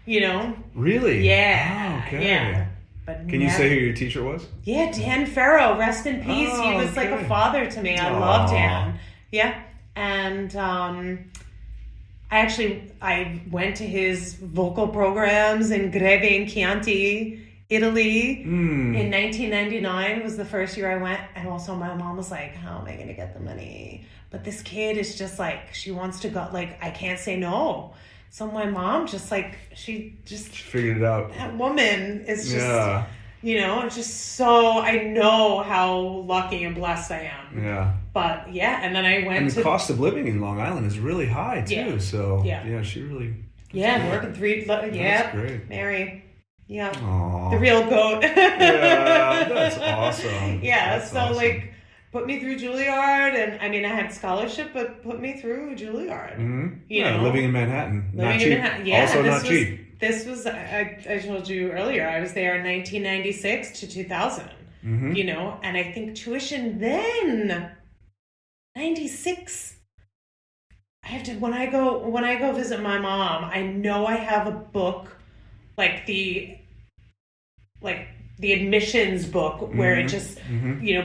You know? Really? Yeah. Oh, okay. Yeah. But can you say who your teacher was? Yeah, Dan Farrow. Rest in peace. He was like a father to me. I love Dan. Yeah. And I went to his vocal programs in Greve and Chianti Italy in 1999 was the first year I went. And also my mom was like, how am I going to get the money? But this kid is just like, she wants to go, like, I can't say no. So my mom just like, she figured it out. That woman is just, just so, I know how lucky and blessed I am. Yeah. But and then I went and the cost of living in Long Island is really high too. Yeah. So she really. Working 3, That's great. Mary. Yeah. Aww. The real goat. Yeah, that's awesome. Yeah, that's so awesome. like put me through Juilliard, and I mean I had scholarship, but put me through Juilliard. Mm-hmm. Living in Manhattan. Not cheap. Yeah, also not cheap. This was I told you earlier, I was there in 1996 to 2000. And I think tuition then 96. I have to when I go visit my mom, I know I have a book like the admissions book where it just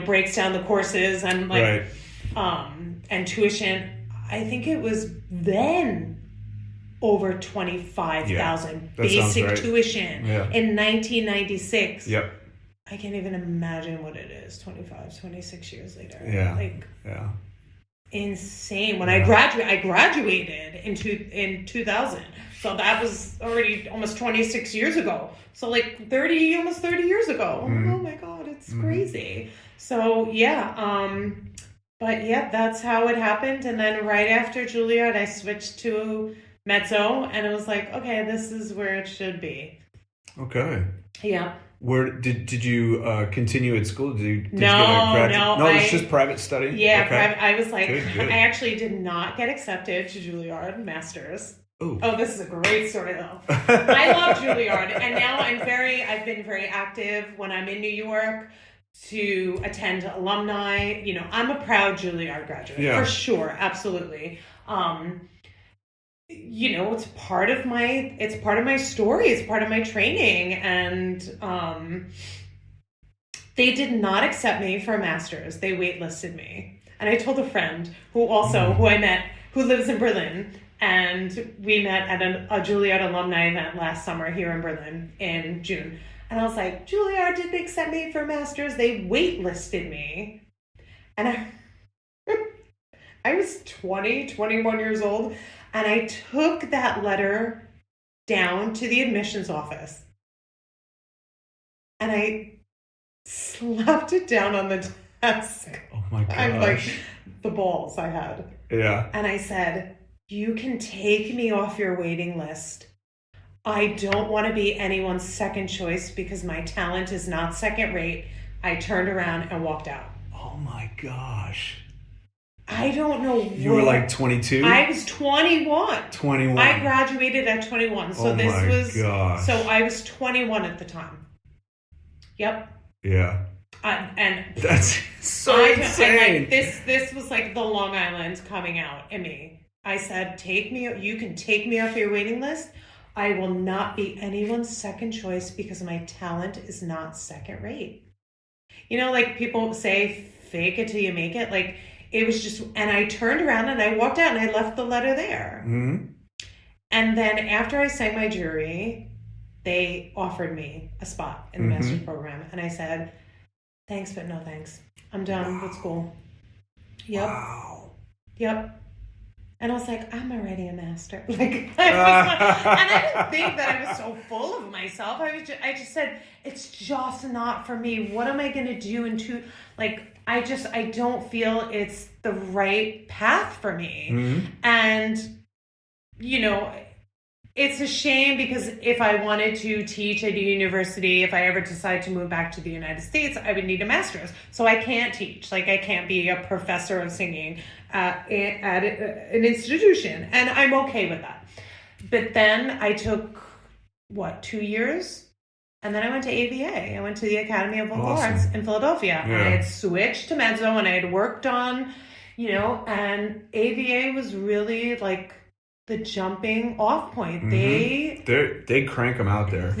breaks down the courses and and tuition. I think it was then over 25,000 basic tuition in 1996. Yep. I can't even imagine what it is 26 years later. Yeah. Insane. When I graduated in 2000. So that was already almost 26 years ago. So like almost 30 years ago. Oh my God, it's crazy. So that's how it happened. And then right after Juilliard, I switched to mezzo, and it was like, okay, this is where it should be. Okay. Yeah. Where did you continue at school? Did you get a No. No, it's just private study? Yeah, okay. private. I was like, Good. I actually did not get accepted to Juilliard Masters. Ooh. Oh, this is a great story though. I love Juilliard, and now I've been very active when I'm in New York to attend alumni. I'm a proud Juilliard graduate for sure, absolutely. It's part of my story, it's part of my training, and they did not accept me for a master's. They waitlisted me. And I told a friend who I met, who lives in Berlin, and we met at a Juilliard alumni event last summer here in Berlin in June. And I was like, Juilliard didn't accept me for a master's. They waitlisted me. And I was 21 years old. And I took that letter down to the admissions office. And I slapped it down on the desk. Oh my gosh. I'm like, the balls I had. Yeah. And I said, you can take me off your waiting list. I don't want to be anyone's second choice because my talent is not second rate. I turned around and walked out. Oh my gosh. I don't know. You were like 22? I was 21. 21. I graduated at 21. So gosh. So I was 21 at the time. Yep. Yeah. And that's so insane. This was like the Long Island coming out in me. I said, you can take me off your waiting list. I will not be anyone's second choice because my talent is not second rate. Like people say, fake it till you make it. Like, it was just, and I turned around and I walked out and I left the letter there. Mm-hmm. And then after I sang my jury, they offered me a spot in the master's program. And I said, thanks, but no thanks. I'm done with school. Yep. Wow. Yep. And I was like, I'm already a master. And I didn't think that I was so full of myself. I just said, it's just not for me. What am I going to do I don't feel it's the right path for me. Mm-hmm. And, it's a shame because if I wanted to teach at a university, if I ever decide to move back to the United States, I would need a master's. So I can't teach. I can't be a professor of singing at an institution. And I'm okay with that. But then I took, 2 years? And then I went to AVA. I went to the Academy of Vocal Arts in Philadelphia. Yeah. And I had switched to mezzo and I had worked on, and AVA was really the jumping off point. Mm-hmm. They crank them out there.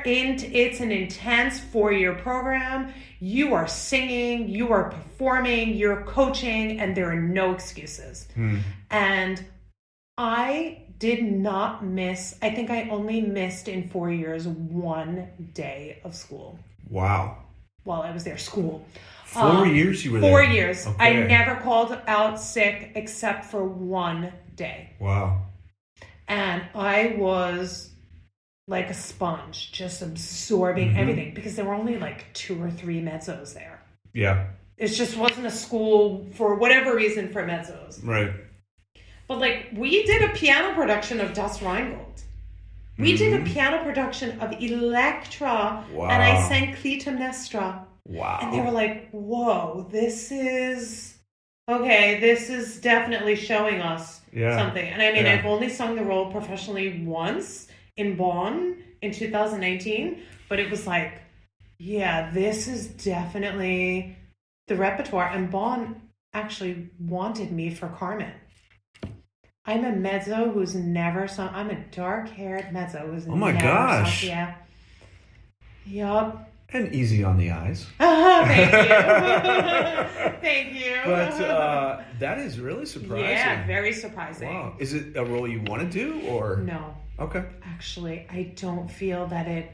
It's an intense 4-year program. You are singing, you are performing, you're coaching, and there are no excuses. And I did not miss, I think I only missed in 4 years 1 day of school. Wow. While I was there, school. 4 years you were there? 4 years. Okay. I never called out sick except for 1 day. Wow. And I was like a sponge, just absorbing everything, because there were only like 2 or 3 mezzos there. Yeah. It just wasn't a school, for whatever reason, for mezzos. Right. But like, we did a piano production of Das Rheingold. We did a piano production of Electra. Wow. And I sang Clytemnestra. Wow. And they were like, whoa, this is definitely showing us something. And I mean, I've only sung the role professionally once in Bonn in 2019, but it was like, yeah, this is definitely the repertoire. And Bonn actually wanted me for Carmen. I'm a mezzo who's never sung. I'm a dark-haired mezzo who's never sung. Oh my gosh. Yeah. Yup. And easy on the eyes. Thank you. Thank you. But that is really surprising. Yeah, very surprising. Wow. Is it a role you want to do, or? No. Okay. Actually, I don't feel that it...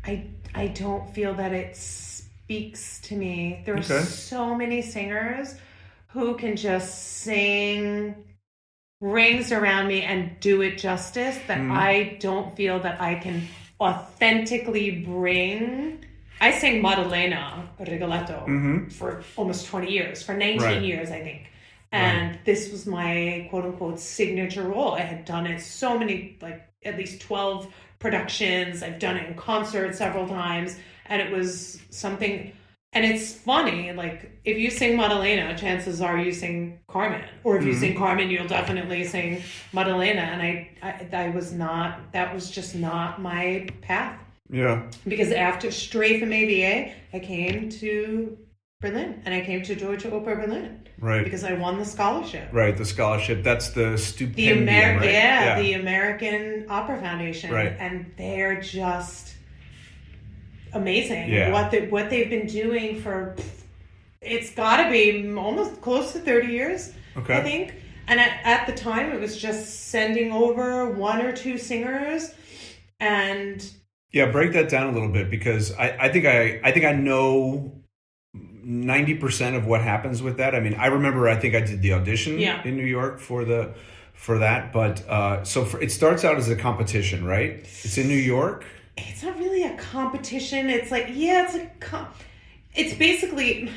I don't feel that it speaks to me. There are so many singers who can just sing Rings Around Me and do it justice that I don't feel that I can authentically bring. I sang Maddalena Rigoletto for almost 20 years, for 19 years, I think. And this was my quote unquote signature role. I had done it so many, like at least 12 productions. I've done it in concert several times. And it was something, and it's funny, like if you sing Maddalena, chances are you sing Carmen. Or if you sing Carmen, you'll definitely sing Maddalena. And I was not, that was just not my path. Yeah. Because after, straight from AVA, I came to Berlin, and I came to Deutsche Oper Berlin. Right. Because I won the scholarship. Right, the scholarship. That's the stipendium, right? The American Opera Foundation. Right. And they're just amazing. Yeah. What they've been doing for, it's got to be almost close to 30 years, I think. And at the time, it was just sending over 1 or 2 singers, and... Yeah, break that down a little bit, because I think I know 90% of what happens with that. I mean, I remember, I think I did the audition in New York for that, but it starts out as a competition, right? It's in New York. It's not really a competition. It's like, it's basically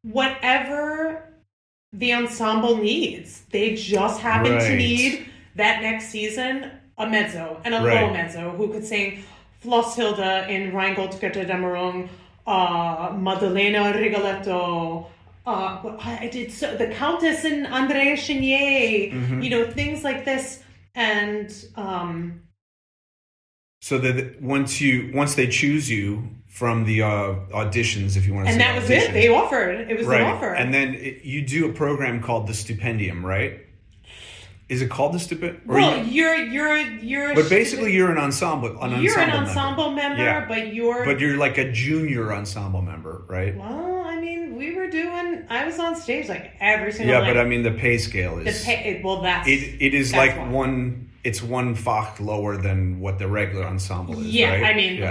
whatever the ensemble needs. They just happen to need that next season a mezzo and a low mezzo who could sing Flosshilde in Rheingold Götterdämmerung, Maddalena Rigoletto, I did the Countess in Andrea Chenier, things like this. And so that once they choose you from the auditions, if you want to, and say that was auditions, it. They offered. It was an offer, and then you do a program called the Stipendium, right? Is it called the Stipendium? Well, you're. But basically, you're an ensemble. You're an ensemble member, but you're like a junior ensemble member, right? Well, I mean, I was on stage like every single night. But I mean, the pay scale is. It is like one. It's one Fach lower than what the regular ensemble is. Yeah, right? I mean,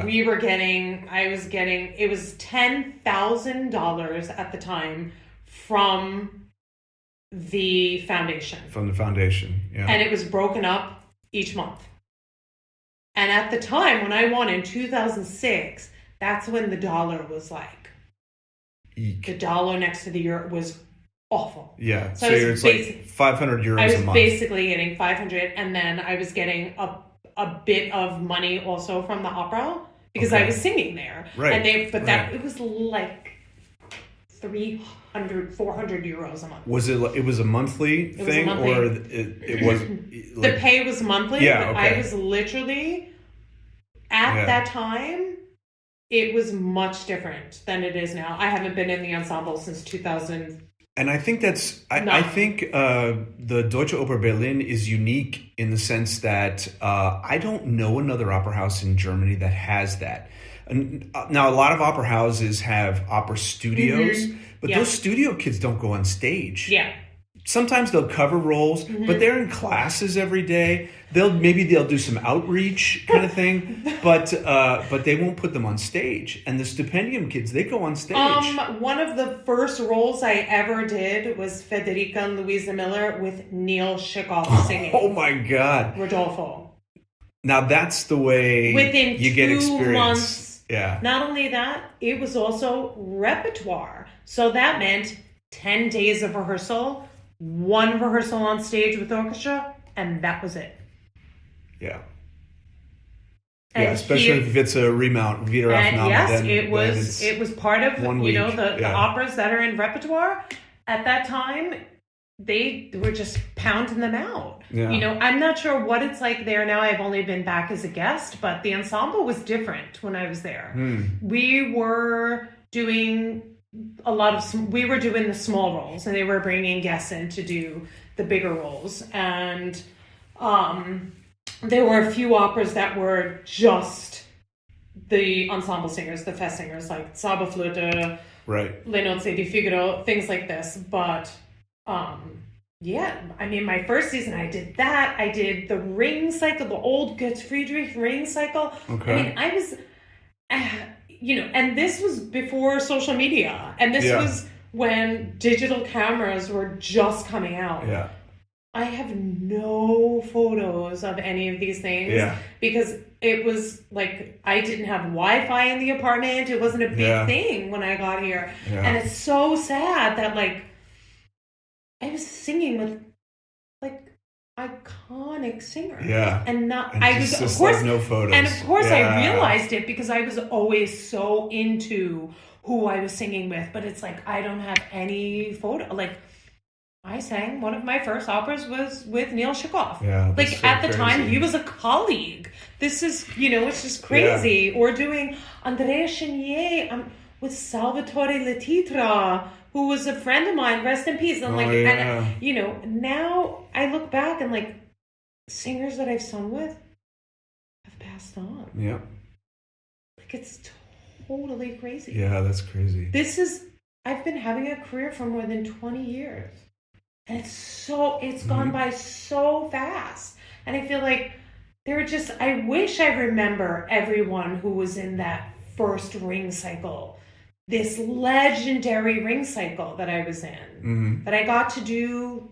I was getting. It was $10,000 at the time from the foundation. From the foundation, yeah. And it was broken up each month. And at the time when I won in 2006, that's when the dollar was like, eek. The dollar next to the euro was awful. Yeah, so it's like 500 euros a month. I was basically getting 500, and then I was getting a bit of money also from the opera because I was singing there. Right. And it was like 400 euros a month. Was it? It was a monthly thing, or it was? The pay was monthly. Yeah, but I was literally at that time. It was much different than it is now. I haven't been in the ensemble since 2000. And I think that's. I think the Deutsche Oper Berlin is unique in the sense that I don't know another opera house in Germany that has that. And now, a lot of opera houses have opera studios, but those studio kids don't go on stage. Yeah. sometimes they'll cover roles, but they're in classes every day. They'll do some outreach kind of thing, but they won't put them on stage. And the stipendium kids, they go on stage. One of the first roles I ever did was Federica and Louisa Miller with Neil Shikoff singing. Oh my God, Rodolfo. Now that's the way Within you get 2 experience. months. Yeah. Not only that, it was also repertoire. So that meant 10 days of rehearsal, 1 rehearsal on stage with orchestra, and that was it. Yeah. And yeah, especially if it's a remount, Vita Rafnama. Yes, then it was part of, the operas that are in repertoire. At that time, they were just pounding them out. Yeah. I'm not sure what it's like there now. I've only been back as a guest, but the ensemble was different when I was there. We were doing we were doing the small roles, and they were bringing guests in to do the bigger roles. And there were a few operas that were just the ensemble singers, the fest singers, like Sabaflute, right, Le Nozze di Figaro, things like this. But my first season I did that. I did the ring cycle, the old Gottfriedrich ring cycle. Okay. I was, and this was before social media, and this was when digital cameras were just coming out. Yeah. I have no photos of any of these things because it was like I didn't have Wi-Fi in the apartment. It wasn't a big thing when I got here. Yeah. And it's so sad that I was singing with iconic singers. Yeah. And no photos. And of course I realized it because I was always so into who I was singing with, but it's I don't have any photo. I sang one of my first operas was with Neil Shikoff. Yeah, at the time, he was a colleague. This is, it's just crazy. Yeah. Or doing Andrea Chenier with Salvatore Letitra, who was a friend of mine. Rest in peace. And now I look back and singers that I've sung with have passed on. Yeah. It's totally crazy. Yeah, that's crazy. I've been having a career for more than 20 years. And it's gone by so fast. And I feel I wish I remember everyone who was in that first ring cycle, this legendary ring cycle that I was in, that I got to do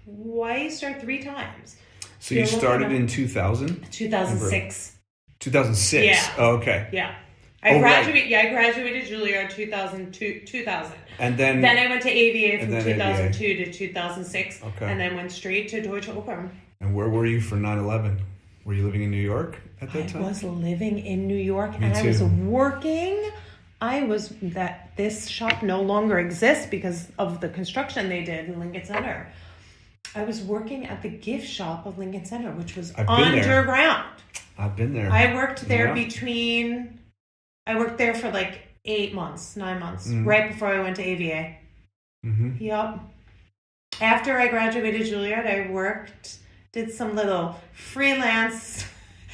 twice or 3 times. So you started in 2000? 2006. 2006? Yeah. Oh, okay. Yeah. I graduated Juilliard 2000. And then I went to AVA from 2002 to 2006. Okay. And then went straight to Deutsche Oper. And where were you for 9/11? Were you living in New York at that time? I was living in New York. Me and too. I was working. This shop no longer exists because of the construction they did in Lincoln Center. I was working at the gift shop of Lincoln Center, which was underground. I've been there. I worked there I worked there for 9 months, right before I went to AVA. Mm-hmm. Yep. After I graduated Juilliard, I did some little freelance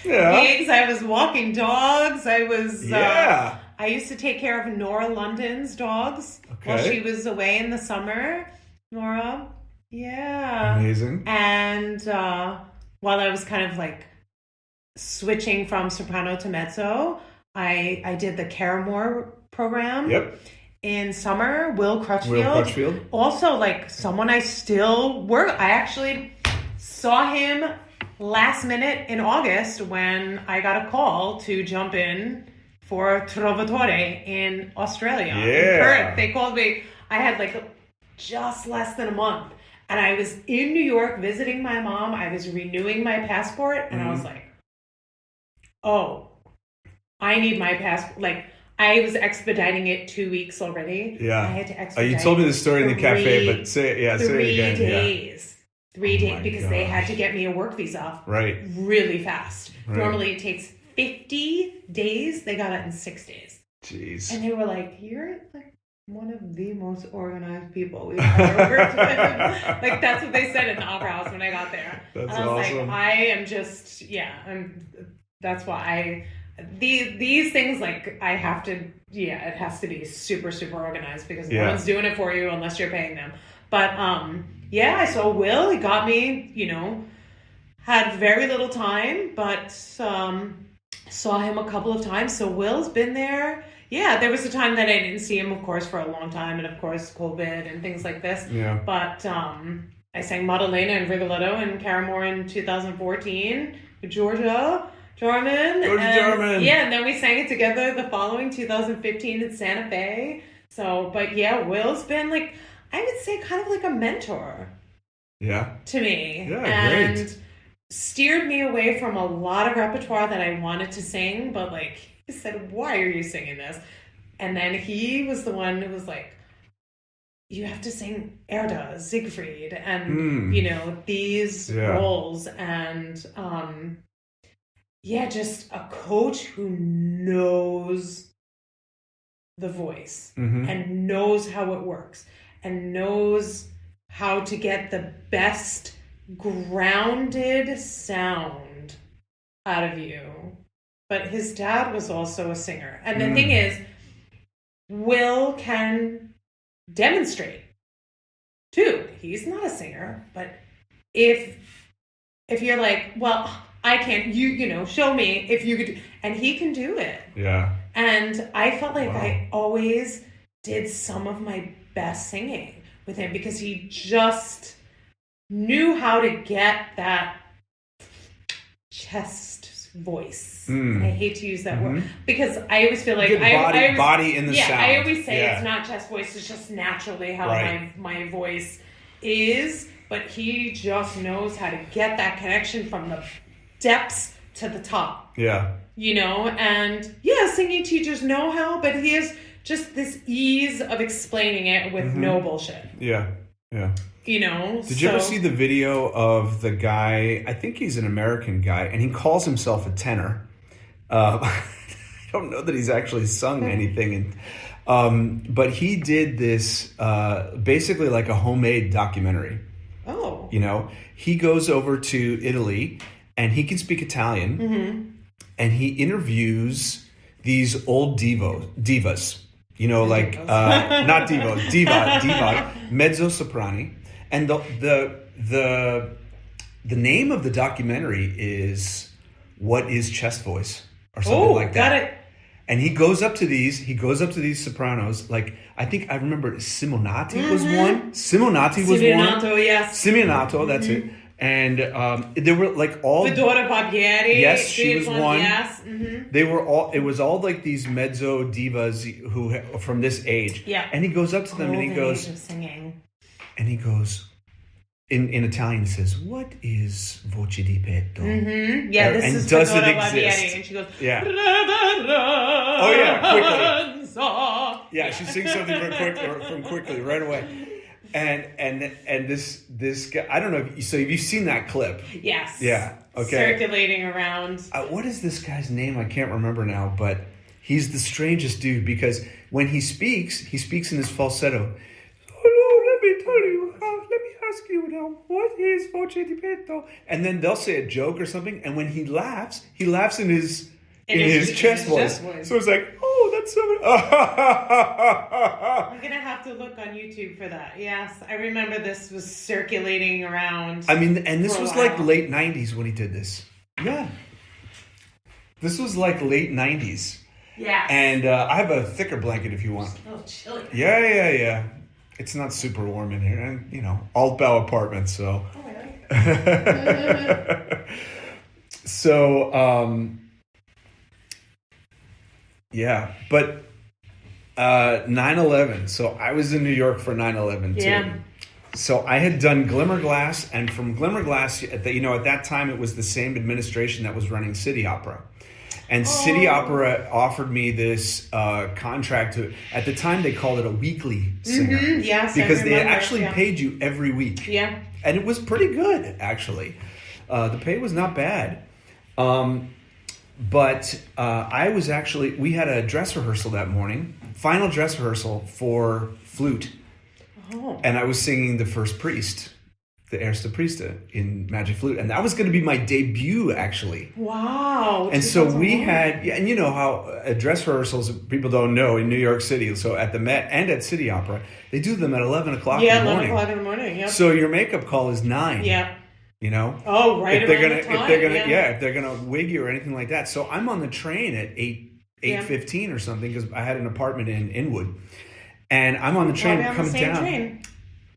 gigs. I was walking dogs. I was, I used to take care of Nora London's dogs while she was away in the summer. Nora. Yeah. Amazing. And while I was kind of switching from soprano to mezzo, I did the Caramore program in summer. Will Crutchfield. Also, someone I still work. I actually saw him last minute in August when I got a call to jump in for Trovatore in Australia. Yeah. In Perth. They called me. I had just less than a month. And I was in New York visiting my mom. I was renewing my passport. And I was I need my passport. I was expediting it 2 weeks already. Yeah. I had to expedite you told me the story in the cafe, but say it again. 3 days. 3 days, because they had to get me a work visa. Right. Really fast. Right. Normally it takes 50 days. They got it in 6 days. Jeez. And they were you're one of the most organized people we've ever worked with. That's what they said in the opera house when I got there. That's and I was awesome. I am just, that's why these things, like, I have to, it has to be super, super organized because no one's doing it for you unless you're paying them. But, so Will, he got me, had very little time, but saw him a couple of times. So Will's been there. Yeah, there was a time that I didn't see him, of course, for a long time. And, of course, COVID and things like this. Yeah. But I sang Maddalena and Rigoletto and Caramore in 2014 with Georgia Jarman. Yeah, and then we sang it together the following 2015 in Santa Fe. So, but yeah, Will's been, like, I would say kind of like a mentor. Yeah. To me. Yeah, and great. Steered me away from a lot of repertoire that I wanted to sing, but, like, he said, why are you singing this? And then he was the one who was like, you have to sing Erda, Siegfried, and, these roles. And, just a coach who knows the voice and knows how it works and knows how to get the best grounded sound out of you. But his dad was also a singer. And the thing is, Will can demonstrate too. He's not a singer, but if you're like, well, I can't, show me if you could, and he can do it. Yeah. And I felt like I always did some of my best singing with him because he just knew how to get that chest voice. And I hate to use that word because I always feel like body in the sound. I always say it's not chest voice, it's just naturally how my voice is, but he just knows how to get that connection from the depths to the top. Yeah. And singing teachers know how, but he has just this ease of explaining it with no bullshit. Yeah. Yeah. Did you ever see the video of the guy? I think he's an American guy, and he calls himself a tenor. I don't know that he's actually sung anything, but he did this basically like a homemade documentary. Oh. He goes over to Italy, and he can speak Italian, and he interviews these old divas. Not divas, diva, mezzo soprani. And the name of the documentary is What is Chest Voice? Or something like that. Got it. And he goes up to these sopranos, like I think I remember Simonati was one. Simonati was one. Simeonato, yes. Simeonato, that's it. And they were like all Fedora Barbieri. Yes, she was one. Yes. They were all. It was all like these mezzo divas who from this age. Yeah. And he goes up to them and he goes, age of singing. And he goes, in Italian, he says, "What is voce di petto?" Yeah, this is does Fedora it exist? Barbieri, and she goes, yeah. Oh yeah, quickly. Yeah, she sings something from quickly right away. And this guy, I don't know. So have you seen that clip? Yes. Yeah. Okay. Circulating around. What is this guy's name? I can't remember now, but he's the strangest dude because when he speaks in his falsetto. Hello, let me tell you. Let me ask you now. What is voce di petto? And then they'll say a joke or something, and when he laughs in his chest voice. So it's like, oh, that's so. I'm gonna have to look on YouTube for that. Yes, I remember this was circulating around. I mean, and this was like late 90s when he did this. Yeah, this was like late 90s. Yeah. And I have a thicker blanket if you want. It's a little chilly. Yeah. It's not super warm in here, and Altbau apartment, so. Oh, really? So. Yeah, but 9/11. So I was in New York for 9/11 too. Yeah. So I had done Glimmerglass, and from Glimmerglass, at that time it was the same administration that was running City Opera, and City Opera offered me this contract. At the time, they called it a weekly singer, yes, because they actually paid you every week. Yeah, and it was pretty good actually. The pay was not bad. But we had a dress rehearsal that morning, final dress rehearsal for flute. Oh. And I was singing The First Priest. the Aristocrista in Magic Flute, and that was going to be my debut, actually. Wow! And so we had, and you know how dress rehearsals, people don't know, in New York City. So at the Met and at City Opera, they do them at 11 o'clock in the morning. 11 o'clock in the morning. Yep. So your makeup call is 9. Yeah. You know? Oh, right. If they're gonna wig you or anything like that. So I'm on the train at 8:15 or something, because I had an apartment in Inwood, and I'm on the train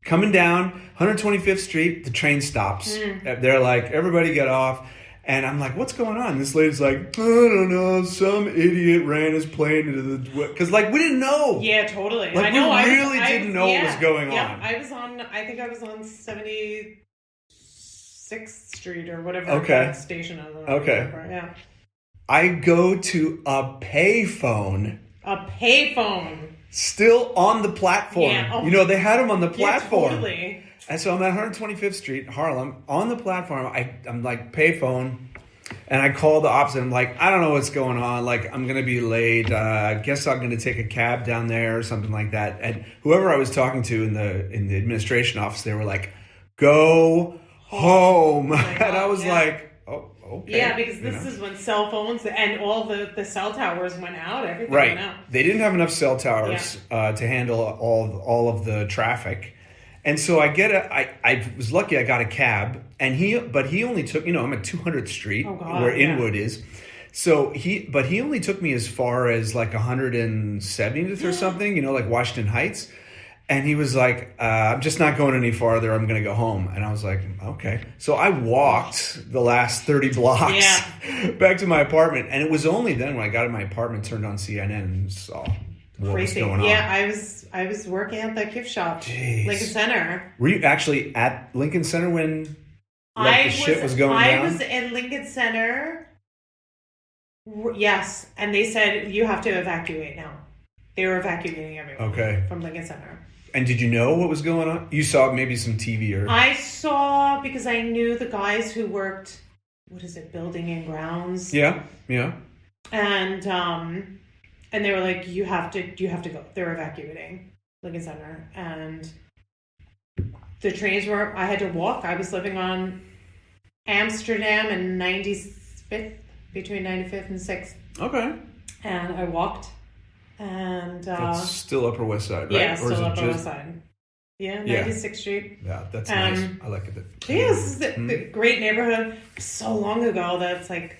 coming down 125th Street. The train stops. They're like, everybody get off. And I'm like, what's going on? This lady's like, I don't know, some idiot ran his plane into the... Because, like, we didn't know. Yeah, totally. Like, I know. We really didn't know what was going on. Yeah, I was on 76th Street or whatever that station is. Okay. Yeah. I go to a payphone. A payphone. Still on the platform. Yeah. Oh. You know, they had them on the platform. Yeah, totally. And so I'm at 125th Street, Harlem, on the platform. I'm like, payphone. And I call the office, and I'm like, I don't know what's going on. Like, I'm going to be late. I guess I'm going to take a cab down there or something like that. And whoever I was talking to in the administration office, they were like, go home. And I was like, oh, okay. Yeah, because this is when cell phones and all the cell towers went out. Everything right. went out. They didn't have enough cell towers to handle all of the traffic. And so I was lucky I got a cab, and he only took, I'm at 200th Street where Inwood is. So he only took me as far as like 170th or something, like Washington Heights. And he was like, I'm just not going any farther. I'm going to go home. And I was like, okay. So I walked the last 30 blocks back to my apartment. And it was only then when I got in my apartment, turned on CNN and saw what was going on. Yeah, I was working at that gift shop, Lincoln Center. Were you actually at Lincoln Center when the shit was going down? I was in Lincoln Center. Yes. And they said, you have to evacuate now. They were evacuating everyone from Lincoln Center. And did you know what was going on? You saw maybe some TV or... I saw, because I knew the guys who worked, building and grounds. Yeah. And they were like, you have to go. They're evacuating Lincoln Center. And the trains I had to walk. I was living on Amsterdam and 95th, between 95th and 6th. Okay. And I walked. And that's still Upper West Side, right? Yeah, still Upper West Side. Yeah, 96th Street. Yeah, that's nice. I like it. Yeah, this is a great neighborhood. So long ago that it's like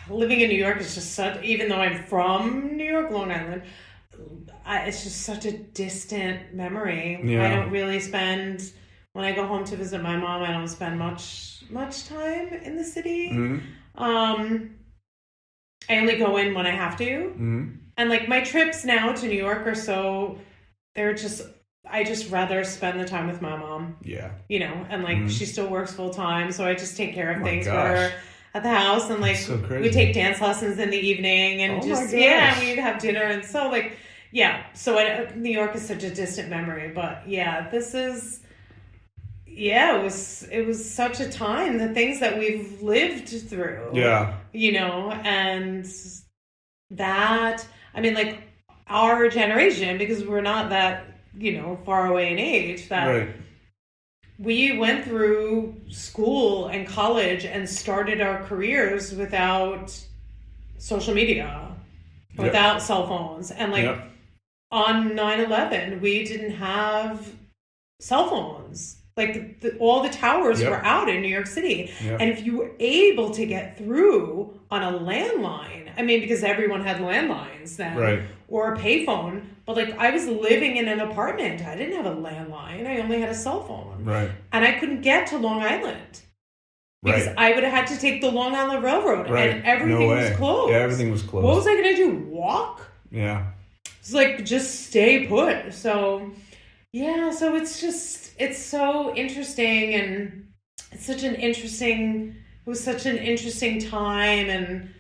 living in New York is just such. Even though I'm from New York, Long Island, it's just such a distant memory. Yeah. I don't really spend when I go home to visit my mom. I don't spend much time in the city. Mm-hmm. I only go in when I have to. Mm-hmm. And like my trips now to New York I just rather spend the time with my mom. Yeah. And like she still works full time, so I just take care of things for her at the house, and like we take dance lessons in the evening, and we'd have dinner, and so like New York is such a distant memory, but this is it was such a time, the things that we've lived through. Yeah. And that, I mean, like our generation, because we're not that, far away in age, that we went through school and college and started our careers without social media, without cell phones. And like on 9/11, we didn't have cell phones. Like all the towers were out in New York City. Yep. And if you were able to get through on a landline, I mean, because everyone had landlines then, or a payphone. But like I was living in an apartment. I didn't have a landline. I only had a cell phone. Right. And I couldn't get to Long Island. Because I would have had to take the Long Island Railroad. Right. And everything was closed. Yeah, everything was closed. What was I going to do? Walk? Yeah. It's like, just stay put. So... yeah, so it's so interesting, and it was such an interesting time, and,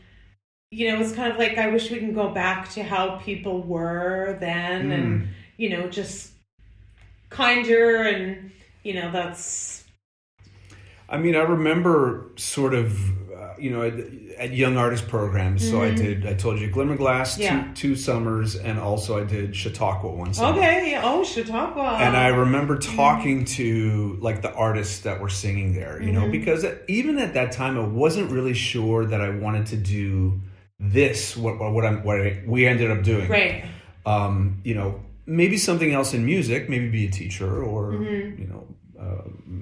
it's kind of like, I wish we can go back to how people were then, and, just kinder, and, that's... I mean, I remember sort of, at young artist programs. So I told you Glimmerglass two summers, and also I did Chautauqua one summer. Okay, Chautauqua. And I remember talking to like the artists that were singing there, you know, because even at that time, I wasn't really sure that I wanted to do this, what we ended up doing. Right. Maybe something else in music, maybe be a teacher or,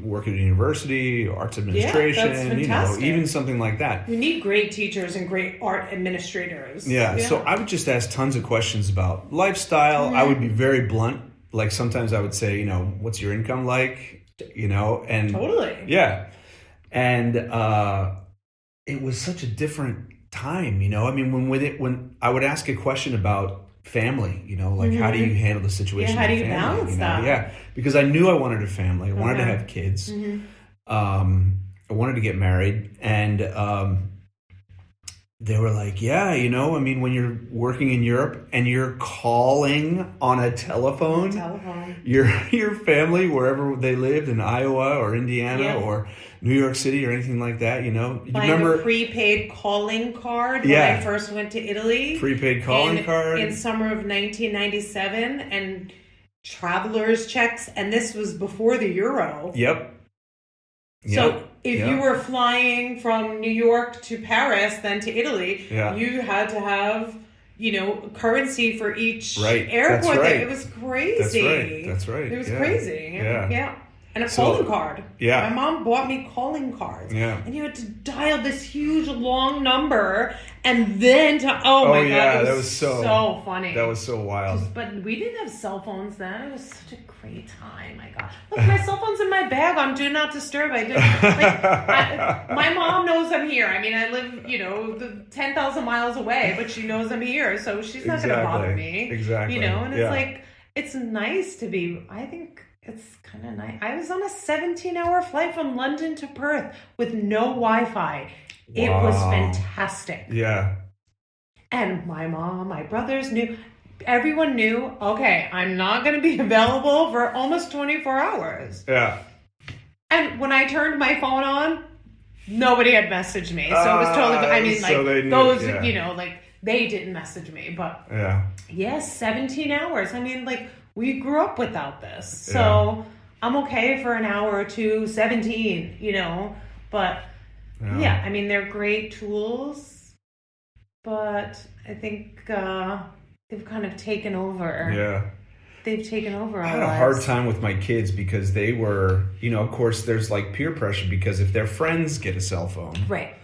work at a university, arts administration, even something like that. We need great teachers and great art administrators. Yeah. So I would just ask tons of questions about lifestyle. I would be very blunt. Like sometimes I would say, what's your income like? And totally. Yeah. And it was such a different time, I mean, when I would ask a question about family, like how do you handle the situation? Yeah, how do you balance that? Yeah, because I knew I wanted a family. I wanted to have kids. I wanted to get married, and they were like, I mean, when you're working in Europe and you're calling on a telephone, your family wherever they lived in Iowa or Indiana or New York City or anything like that, you remember a prepaid calling card when I first went to Italy. Prepaid calling card in summer of 1997, and traveler's checks, and this was before the euro. Yep. So if you were flying from New York to Paris, then to Italy, you had to have, currency for each airport. That's right. It was crazy. That's right. It was crazy. Yeah. And a calling card. Yeah. My mom bought me calling cards. Yeah. And you had to dial this huge long number and then to my God, it was so funny. That was so wild. But we didn't have cell phones then. It was such a great time. My God. Look, my cell phone's in my bag on Do Not Disturb. My mom knows I'm here. I mean, I live, 10,000 miles away, but she knows I'm here. So she's not going to bother me. Exactly. And it's it's nice to be, I think, it's kind of nice. I was on a 17-hour flight from London to Perth with no Wi-Fi. It was fantastic. Yeah. And my mom, my brothers knew. Everyone knew, okay, I'm not going to be available for almost 24 hours. Yeah. And when I turned my phone on, nobody had messaged me. So it was totally, I mean, so they knew, they didn't message me. But yes, 17 hours. I mean, we grew up without this. So I'm okay for an hour or two, 17, but I mean, they're great tools, but I think they've kind of taken over. Yeah. They've taken over our lives. I had a hard time with my kids because they were, of course, there's peer pressure because if their friends get a cell phone, right,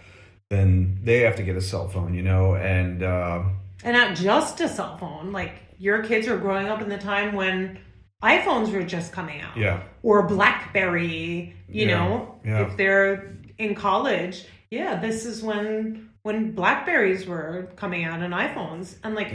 then they have to get a cell phone, and not just a cell phone. Your kids are growing up in the time when iPhones were just coming out. Yeah. Or BlackBerry, if they're in college. Yeah, this is when BlackBerries were coming out and iPhones. And that's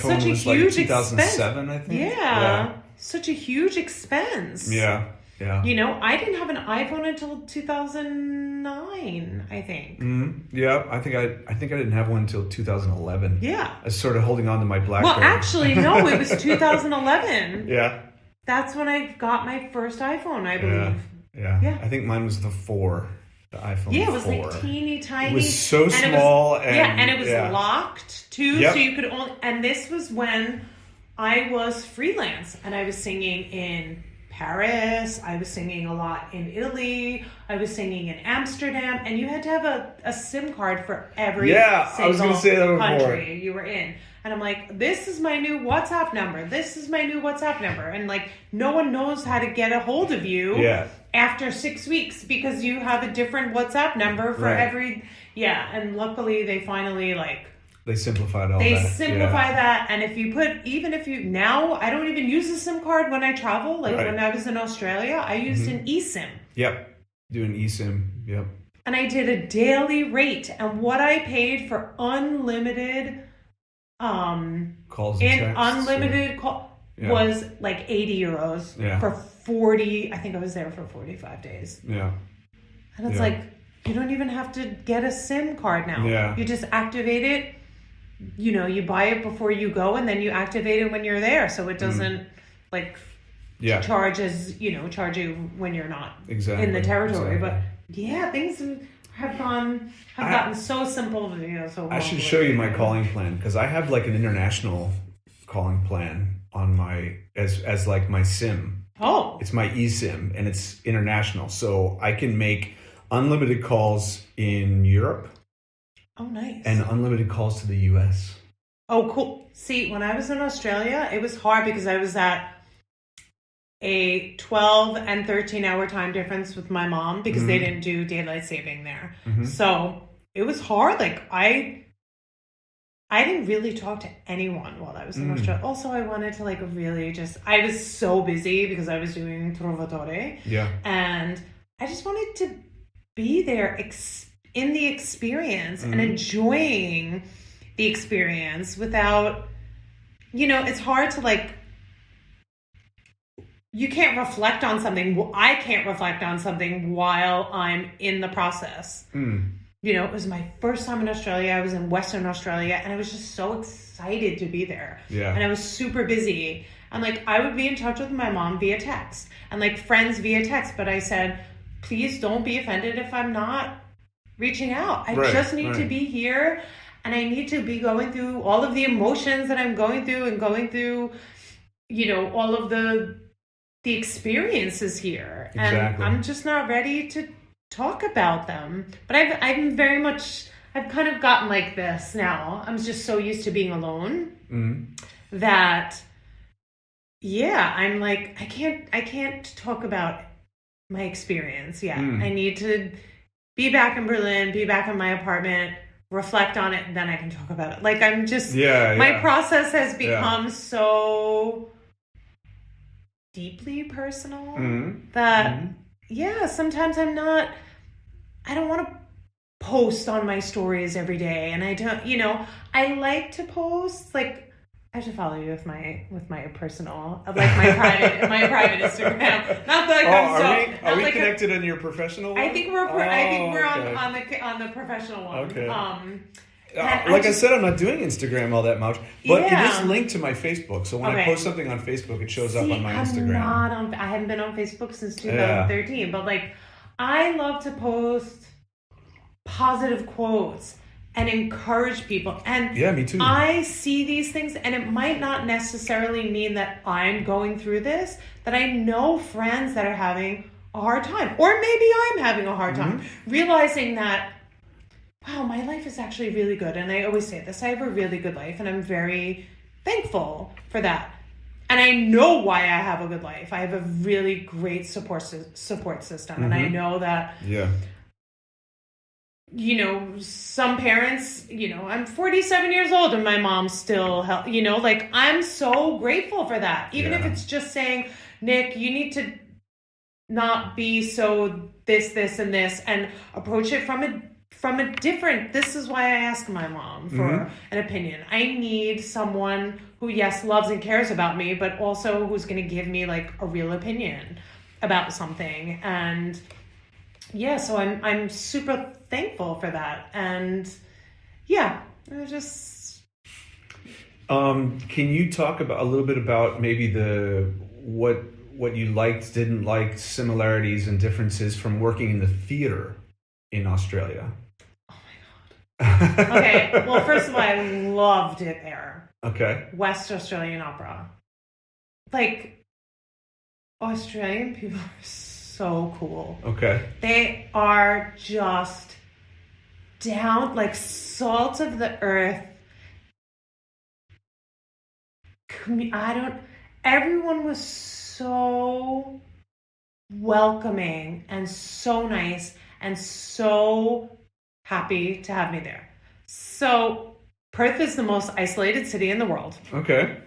iPhone such a was huge 2007, expense. I think. Yeah. Such a huge expense. Yeah. Yeah. I didn't have an iPhone until 2009, I think. Mm-hmm. Yeah, I think I didn't have one until 2011. Yeah. I was sort of holding on to my BlackBerry. Well, actually, no, it was 2011. Yeah. That's when I got my first iPhone, I believe. Yeah. I think mine was the 4, the iPhone 4. Yeah, it was teeny tiny. It was so small. And it was locked too, so you could only. And this was when I was freelance, and I was singing in Paris, I was singing a lot in Italy, I was singing in Amsterdam, and you had to have a SIM card for every single country you were in. And I'm like, this is my new WhatsApp number. This is my new WhatsApp number. And no one knows how to get a hold of you after 6 weeks because you have a different WhatsApp number for every. Yeah. And luckily they finally they simplified all that. They simplify that. And if you now I don't even use a SIM card when I travel. When I was in Australia, I used an eSIM. Yep. Do an eSIM. Yep. And I did a daily rate. And what I paid for unlimited calls and texts, unlimited call was 80 euros for 40. I think I was there for 45 days. Yeah. And it's you don't even have to get a SIM card now. Yeah. You just activate it. You buy it before you go, and then you activate it when you're there, so it doesn't charge you when you're not in the territory. But yeah, things have gotten so simple. I should show you my calling plan, because I have like an international calling plan on my as like my SIM. Oh, it's my eSIM, and it's international, so I can make unlimited calls in Europe. Oh, nice. And unlimited calls to the US. Oh, cool. See, when I was in Australia, it was hard because I was at a 12 and 13 hour time difference with my mom, because they didn't do daylight saving there. So it was hard. Like I didn't really talk to anyone while I was in Australia. Also, I wanted to I was so busy because I was doing Trovatore. Yeah. And I just wanted to be there in the experience and enjoying the experience without, it's hard to you can't reflect on something. I can't reflect on something while I'm in the process. It was my first time in Australia. I was in Western Australia, and I was just so excited to be there. Yeah. And I was super busy. And I would be in touch with my mom via text and friends via text. But I said, please don't be offended if I'm not reaching out. I just need to be here, and I need to be going through all of the emotions that I'm going through, and going through, all of the experiences here. Exactly. And I'm just not ready to talk about them. But I've kind of gotten like this now. I'm just so used to being alone that, I'm I can't talk about my experience yet. I need to be back in Berlin, be back in my apartment, reflect on it, and then I can talk about it. I'm just, my process has become so deeply personal that, sometimes I don't want to post on my stories every day. And I don't, I like to post, I should follow you with my personal, my private Instagram. Not that are we connected on your professional one? I think we're on the professional one. Okay. I said, I'm not doing Instagram all that much, but it is linked to my Facebook. So when I post something on Facebook, it shows up on my Instagram. I haven't been on Facebook since 2013, but I love to post positive quotes and encourage people. And me too. I see these things, and it might not necessarily mean that I'm going through this, that I know friends that are having a hard time, or maybe I'm having a hard time, realizing that, wow, my life is actually really good. And I always say this, I have a really good life, and I'm very thankful for that. And I know why I have a good life. I have a really great support system. And I know that, some parents, I'm 47 years old and my mom still help, I'm so grateful for that. Even if it's just saying, Nick, you need to not be so this, and this, and approach it from a different, this is why I ask my mom for an opinion. I need someone who, yes, loves and cares about me, but also who's going to give me a real opinion about something. And so I'm super thankful for that. And I just... can you talk a little bit about maybe what you liked, didn't like, similarities and differences from working in the theater in Australia? Oh my God. Okay, well, first of all, I loved it there. Okay. West Australian Opera. Australian people are so cool. Okay. They are just down, salt of the earth. Everyone was so welcoming and so nice and so happy to have me there. So Perth is the most isolated city in the world. Okay.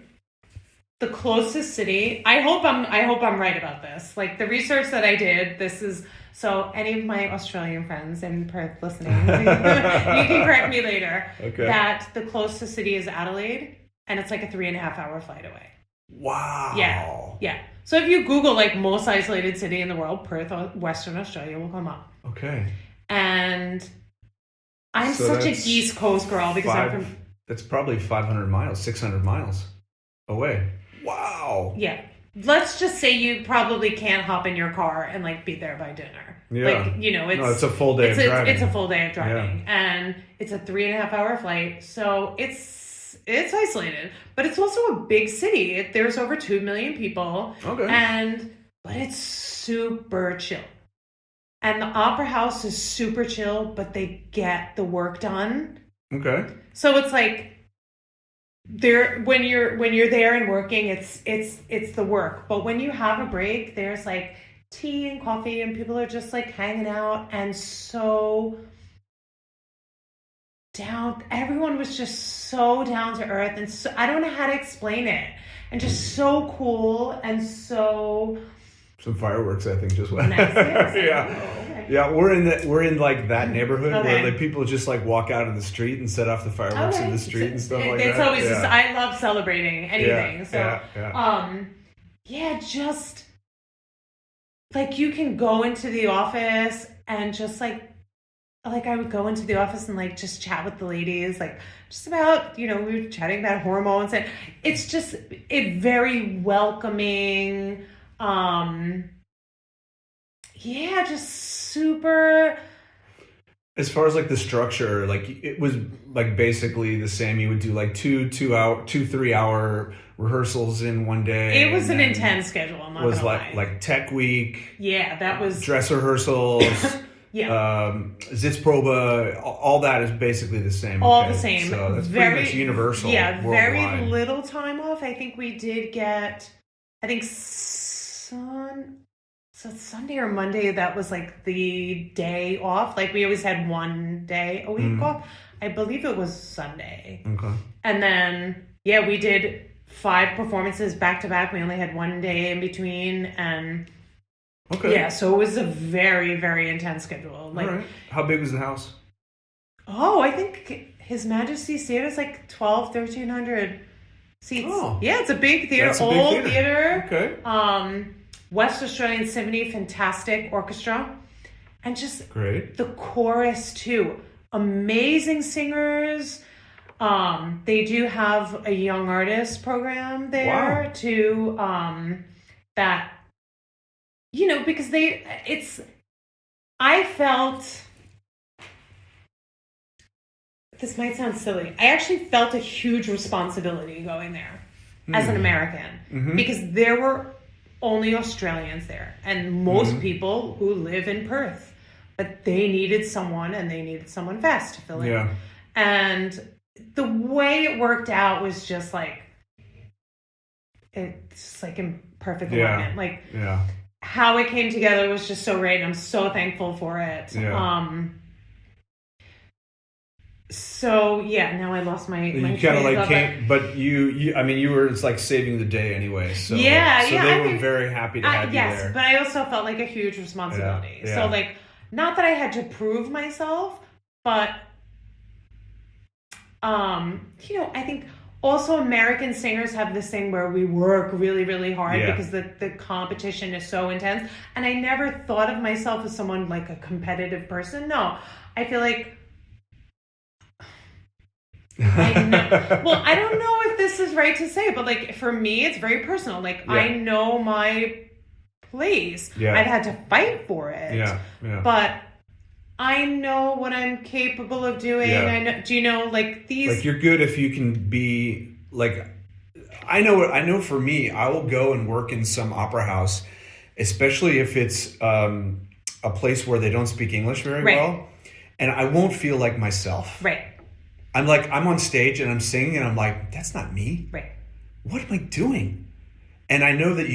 The closest city, I hope I'm right about this. The research that I did, this is, so any of my Australian friends in Perth listening, you can correct me later, that the closest city is Adelaide, and it's a 3.5 hour flight away. Wow. Yeah. So if you Google most isolated city in the world, Perth, Western Australia will come up. Okay. And I'm such an East Coast girl because I'm from... That's probably 500 miles, 600 miles away. Wow. Yeah. let's just say you probably can't hop in your car and like be there by dinner. Yeah. Like, you know, it's a full day of driving. It's a full day of driving. Yeah. And it's a 3.5 hour flight. So it's isolated, but it's also a big city. There's over 2 million people. Okay. But it's super chill. And the Opera House is super chill, but they get the work done. Okay. So it's like, when you're there and working, it's the work. But when you have a break, there's like tea and coffee and people are just like hanging out and so everyone was just so down to earth and so, I don't know how to explain it, and just so cool and so. Some fireworks, I think, just went. Nice. Yeah. Oh, okay. Yeah, we're in like that neighborhood where like people just like walk out in the street and set off the fireworks in the street and stuff like that. It's always just, I love celebrating anything. Just like you can go into the office and just like I would go into the office and like just chat with the ladies, like just about, we were chatting about hormones, and it's just very welcoming. Just super. As far as like the structure, like it was like basically the same. You would do like 3 hour rehearsals in one day. It was an intense schedule. I'm not gonna lie. Like tech week. Yeah, that was dress rehearsals. Sitzprobe, all that is basically the same. All the same. So that's pretty much universal. Yeah, worldwide. Very little time off. I think we did get, Sunday or Monday, that was like the day off. Like we always had one day a week off. I believe it was Sunday. Okay. And then, we did 5 performances back to back. We only had one day in between, and so it was a very, very intense schedule. Like, all right. How big was the house? Oh, I think His Majesty's Theater is like 1,300 seats. Oh. Yeah, it's a big theater. That's a big theater. Okay. West Australian Symphony, fantastic orchestra. And just great. The chorus too. Amazing singers. They do have a young artist program there too. That, because I felt, this might sound silly, I actually felt a huge responsibility going there as an American, because there were only Australians there and most people who live in Perth, but they needed someone fast to fill in. Yeah. And the way it worked out was just like, it's like in perfect alignment. Like, how it came together was just so great, and I'm so thankful for it. Yeah. Now I lost my. You kind of like came, but you were it's like saving the day anyway. So they were very happy to have you there. Yes, but I also felt like a huge responsibility. Yeah. So like, not that I had to prove myself, but I think also American singers have this thing where we work really, really hard because the competition is so intense. And I never thought of myself as someone like a competitive person. No, I feel like. I don't know if this is right to say, but like for me, it's very personal. Like I know my place. Yeah. I've had to fight for it. Yeah. But I know what I'm capable of doing. Yeah. I know. Do you know like these? Like you're good if you can be like. I know. For me, I will go and work in some opera house, especially if it's a place where they don't speak English very well, and I won't feel like myself. Right. I'm on stage and I'm singing and I'm like, that's not me. Right. What am I doing? And I know that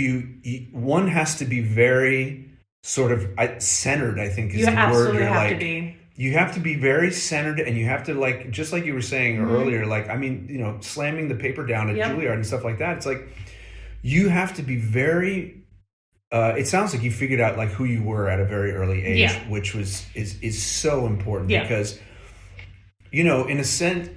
one has to be very sort of centered, I think is the word. You absolutely have to be. You have to be very centered, and you have to like, just like you were saying earlier, like, slamming the paper down at Juilliard and stuff like that. It's like, you have to be very, it sounds like you figured out like who you were at a very early age, which is so important because, in a sense,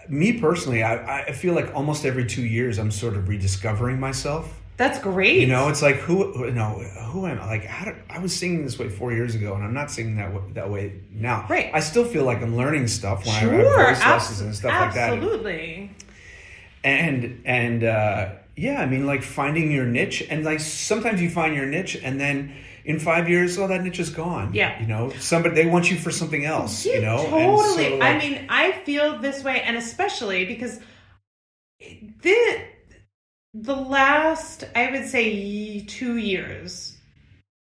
me personally, I feel like almost every 2 years I'm sort of rediscovering myself. That's great. It's like who am I? Like I was singing this way 4 years ago, and I'm not singing that way now. Right. I still feel like I'm learning stuff when I have voice lessons and stuff like that. Absolutely. Yeah, I mean, like finding your niche, and like sometimes you find your niche, and then in 5 years, that niche is gone. Yeah, you know, they want you for something else. Yeah, you know, totally. And so, I mean, I feel this way, and especially because the last, I would say, 2 years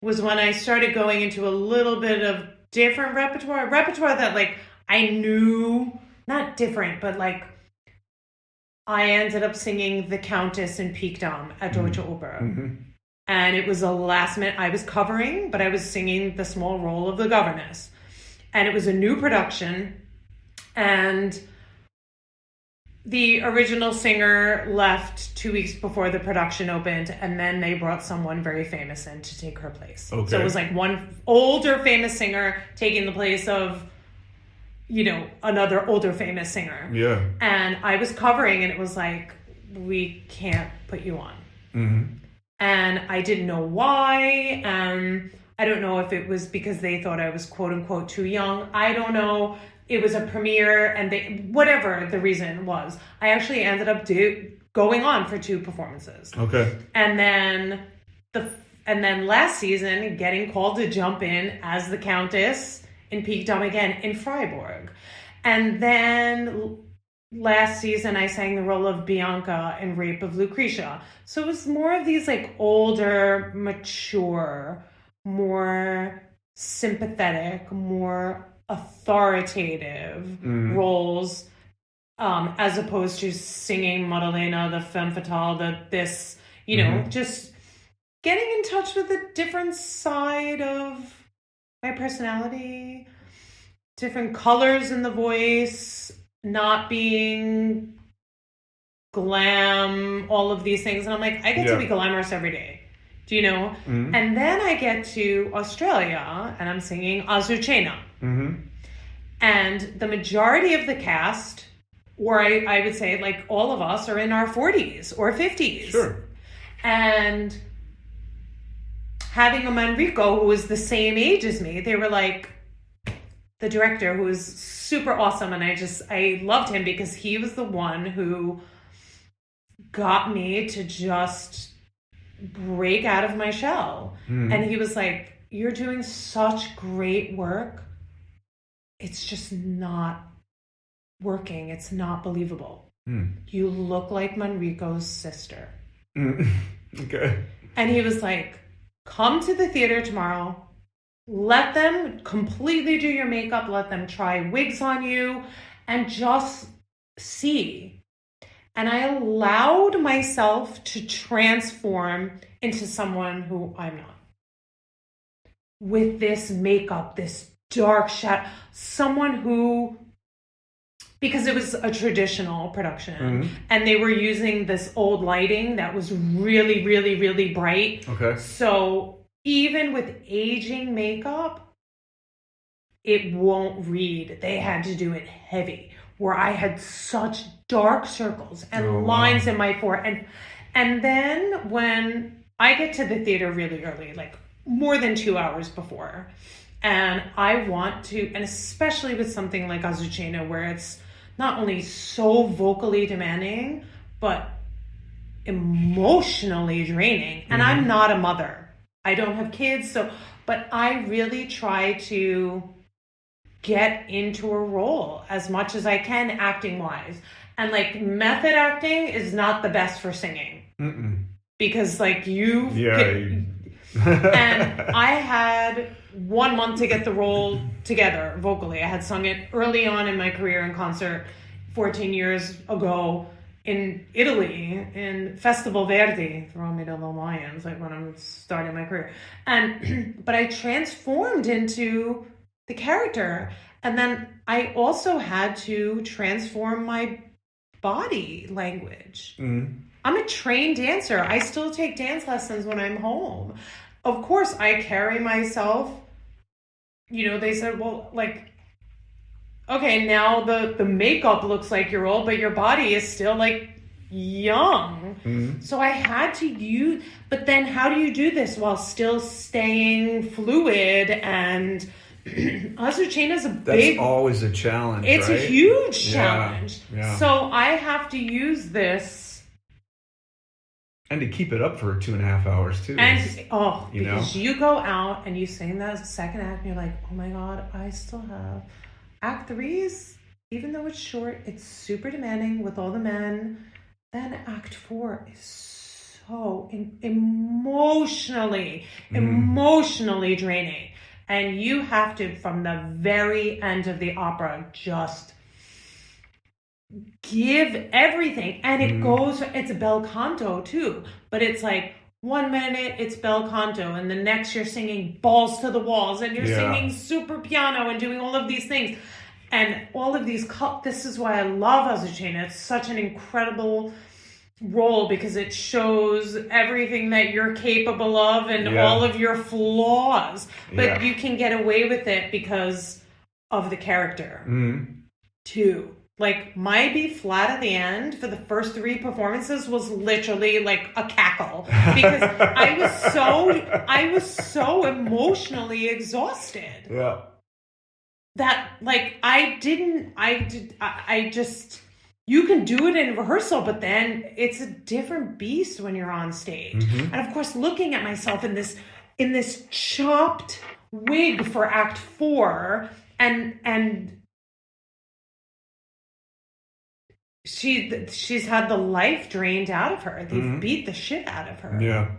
was when I started going into a little bit of different repertoire that like I knew, not different, but like I ended up singing the Countess in Piccolomini at Deutsche Oper. Mm-hmm. And it was a last minute, I was covering, but I was singing the small role of the governess. And it was a new production, and the original singer left 2 weeks before the production opened, and then they brought someone very famous in to take her place. Okay. So it was like one older famous singer taking the place of, you know, another older famous singer. Yeah. And I was covering, and it was like, we can't put you on. Mm-hmm. And I didn't know why. I don't know if it was because they thought I was quote unquote too young. I don't know. It was a premiere, and whatever the reason was, I actually ended up going on for 2 performances. Okay. And then last season, getting called to jump in as the Countess in Piccolomini again in Freiburg. And then last season, I sang the role of Bianca in Rape of Lucretia. So it was more of these like older, mature, more sympathetic, more authoritative roles, as opposed to singing Madalena, the femme fatale, this, you know, just getting in touch with a different side of my personality, different colors in the voice, not being glam, all of these things. And I'm like, I get to be glamorous every day. Do you know? Mm-hmm. And then I get to Australia, and I'm singing Azucena. Mm-hmm. And the majority of the cast, or I would say like all of us, are in our 40s or 50s. Sure. And having a Manrico who was the same age as me, they were like, the director, who was super awesome, and I loved him because he was the one who got me to just break out of my shell. And he was like, you're doing such great work. It's just not working. It's not believable. You look like Manrico's sister. Okay. And he was like, come to the theater tomorrow. Let them completely do your makeup. Let them try wigs on you and just see. And I allowed myself to transform into someone who I'm not. With this makeup, this dark shadow, someone who, because it was a traditional production, and they were using this old lighting that was really, really, really bright. Okay. So even with aging makeup, it won't read. They had to do it heavy, where I had such dark circles and lines in my forehead. And then when I get to the theater really early, like more than 2 hours before, and I want to, and especially with something like Azucena, where it's not only so vocally demanding, but emotionally draining. And I'm not a mother. I don't have kids, but I really try to get into a role as much as I can, acting wise. And like method acting is not the best for singing. Because like and I had 1 month to get the role together vocally. I had sung it early on in my career in concert 14 years ago in Italy, in Festival Verdi, throwing me to the lions, like when I'm starting my career. And but I transformed into the character. And then I also had to transform my body language. I'm a trained dancer. I still take dance lessons when I'm home. Of course, I carry myself, you know, they said, well, like, okay, now the makeup looks like you're old, but your body is still like young. So I had to but then how do you do this while still staying fluid and Azucena is That's always a challenge, it's right? a huge challenge. Yeah. So I have to use this. And to keep it up for 2.5 hours, too. And, because you go out and you sing that second act and you're like, oh my God, I still have... Act 3's, even though it's short, it's super demanding with all the men. Then Act 4 is so emotionally draining. And you have to, from the very end of the opera, just give everything. And it goes, it's a bel canto too, but it's like 1 minute it's bel canto and the next you're singing balls to the walls and you're singing super piano and doing all of these things. And all of these, this is why I love Azucena. It's such an incredible role because it shows everything that you're capable of and all of your flaws. But you can get away with it because of the character too. Like my B flat at the end for the first 3 performances was literally like a cackle because I was so emotionally exhausted. Yeah. That like you can do it in rehearsal, but then it's a different beast when you're on stage. And of course, looking at myself in this chopped wig for Act 4 and she's had the life drained out of her. They've beat the shit out of her. Yeah.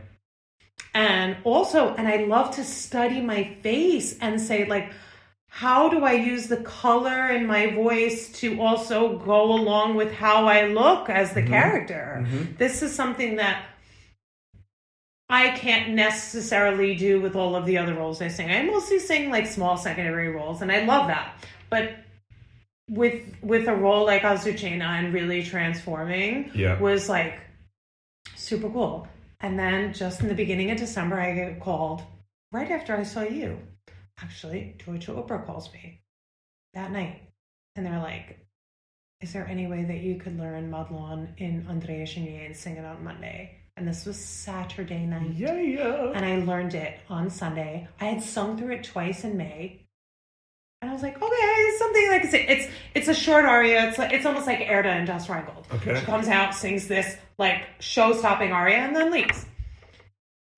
And I love to study my face and say like, how do I use the color in my voice to also go along with how I look as the character? This is something that I can't necessarily do with all of the other roles I sing. I mostly sing like small secondary roles, and I love that. But with a role like Azucena and really transforming was like super cool. And then just in the beginning of December, I get called right after I saw you. Actually, Deutsche Oper calls me that night. And they're like, is there any way that you could learn Madelon in Andrea Chenier and sing it on Monday? And this was Saturday night. Yeah. And I learned it on Sunday. I had sung through it twice in May. And I was like, okay, something like it's a short aria. It's almost like Erda in Das Rheingold. Okay. She comes out, sings this like show-stopping aria, and then leaves.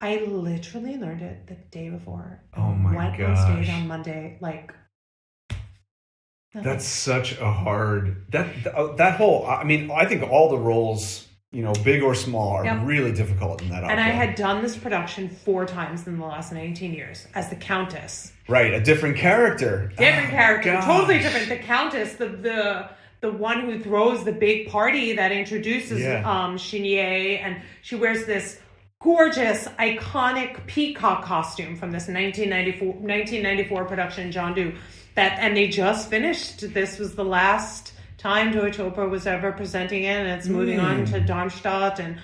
I literally learned it the day before. Oh my gosh. Went on stage on Monday, like. Nothing. That's such a hard that whole. I mean, I think all the roles, big or small, are really difficult in that opera. And I had done this production 4 times in the last 19 years as the Countess. Right, a different character. Totally different. The Countess, the one who throws the big party that introduces Chenier, and she wears this gorgeous, iconic peacock costume from this 1994 production, John Du. And they just finished. This was the last time Deutsche Oper was ever presenting it, and it's moving on to Darmstadt, and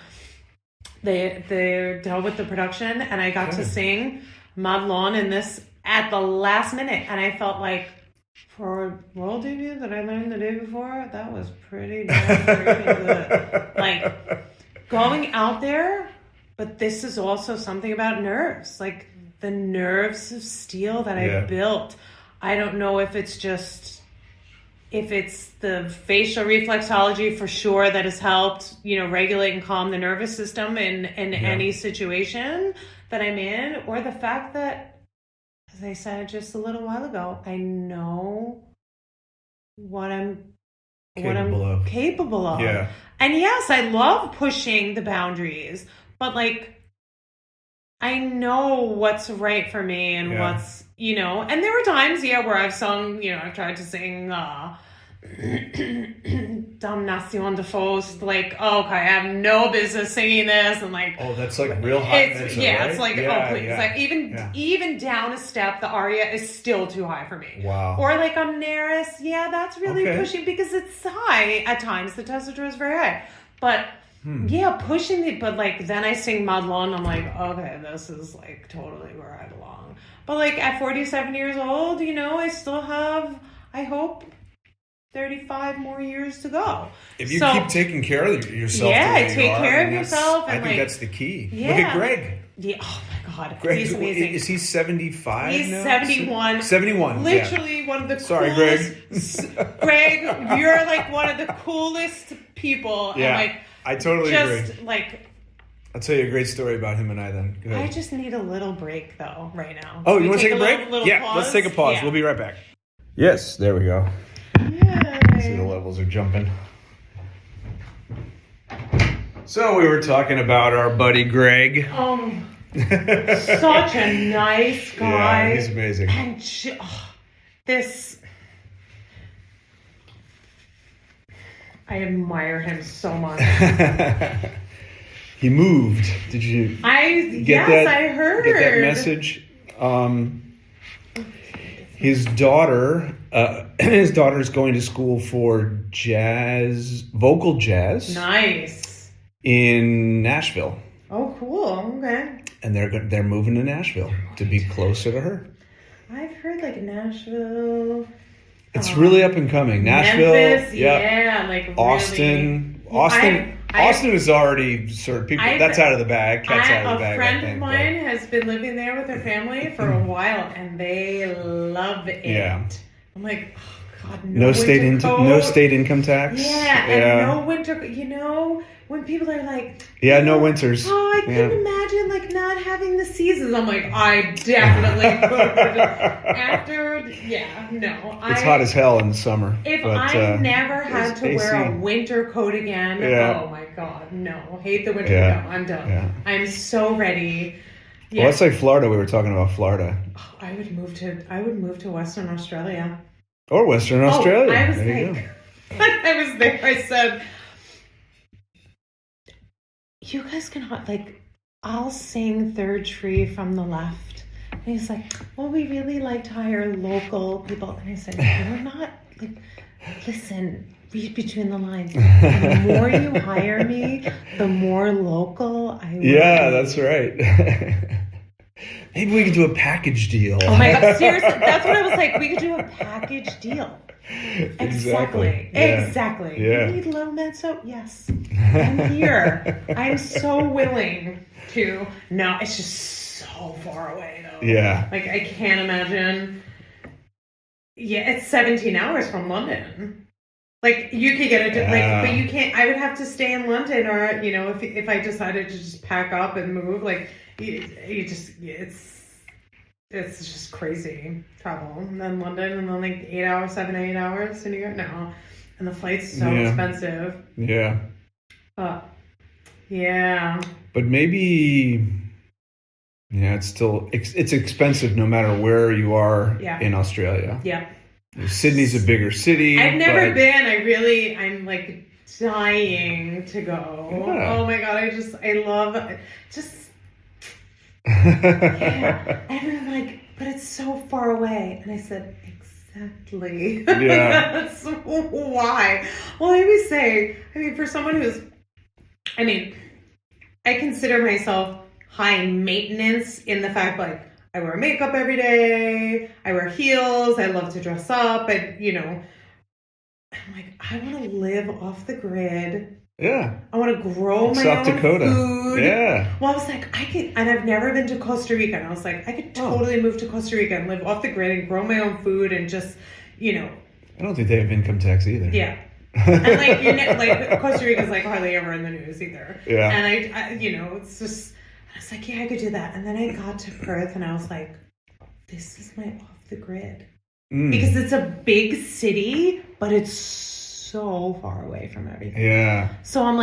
they're done with the production, and I got to sing Madelon in this at the last minute, and I felt like for a world debut that I learned the day before, that was pretty damn good. Like going out there. But this is also something about nerves, like the nerves of steel that I built. I don't know if it's the facial reflexology for sure that has helped, regulate and calm the nervous system in any situation that I'm in, or the fact that, as I said just a little while ago, I know what I'm capable of. Yeah. And yes, I love pushing the boundaries. But like, I know what's right for me and what's, and there were times, where I've sung, I've tried to sing Damnation de Faust, like, okay, I have no business singing this, and like, oh, that's like real high. It's like, oh please, like even down a step, the aria is still too high for me. Wow. Or like on Neris, that's really pushing because it's high at times. The tessitura is very high, but. Pushing it, but like then I sing Madelon, I'm like, okay, this is like totally where I belong. But like at 47 years old, I still have, I hope, 35 more years to go. If you keep taking care of yourself, take care of yourself. I think that's the key. Yeah. Look at Greg. Yeah. Oh my God. Greg, He's amazing. Is he 75 He's now? 71. 71. Literally one of the Sorry, coolest. Greg, you're like one of the coolest people. Yeah. And like, I totally agree. just like, I'll tell you a great story about him and I then. Go ahead. I just need a little break though right now. Oh, you want to take a break? Little Yeah, pause? let's take a pause. Yeah. We'll be right back. Yes, there we go. Yay. See, the levels are jumping. So we were talking about our buddy Greg. Such a nice guy. Yeah, he's amazing. And this, I admire him so much. He moved. Did you get that? I heard. Get that message? His daughter is going to school for vocal jazz. Nice. In Nashville. Oh, cool. Okay. And they're moving to Nashville to be closer to her. I've heard like Nashville. It's really up and coming. Nashville, Memphis, yeah, like Austin. Really, Austin is already sort of people. That's out of the bag. Cat's out of the bag. A friend of mine has been living there with her family for a while, and they love it. Yeah. I'm like, oh God, no state income tax. Yeah, and no winter. You know, when people are like, no winters. Oh, I couldn't imagine like not having the seasons. I'm like, I definitely could. It's hot as hell in the summer. If I never had to wear a winter coat again, oh my God, no. Hate the winter. No, I'm done. Yeah. I'm so ready. Yeah. Well, that's like Florida. We were talking about Florida. Oh, I would move to Western Australia. Or Western Australia. I was I was there. I said, you guys can I'll sing Third Tree from the Left. And he's like, well, we really like to hire local people. And I said, you're not, listen, read between the lines. The more you hire me, the more local I will. Yeah, that's right. Maybe we could do a package deal. Oh my God, seriously, that's what I was like. We could do a package deal. Exactly. Yeah. You need low med soap? Yes. I'm here. I'm so willing to. No, it's just so far away though. Yeah. I can't imagine. Yeah, it's 17 hours from London. You could get it, but you can't. I would have to stay in London, or if I decided to just pack up and move, it's just crazy travel. And then London, and then 7 8 hours to New York. No, and the flight's so expensive. Yeah. Yeah. But maybe. Yeah, it's expensive no matter where you are in Australia. Yeah. Sydney's a bigger city. I've never been. I'm dying to go. Yeah. Oh my God, I love yeah. Everyone's but it's so far away. And I said, exactly. Yeah. That's why. Well, I always say, for someone I consider myself high maintenance in the fact I wear makeup every day, I wear heels, I love to dress up, and I want to live off the grid. Yeah. I want to grow my South own Dakota. food. Yeah. Well, I was I could, and I've never been to Costa Rica, and I was I could totally move to Costa Rica and live off the grid and grow my own food and just, I don't think they have income tax either. Yeah. And Costa Rica's hardly ever in the news either. Yeah. And I it's just, I was I could do that. And then I got to Perth and I was this is my off the grid. Because it's a big city, but it's so far away from everything. Yeah. So I'm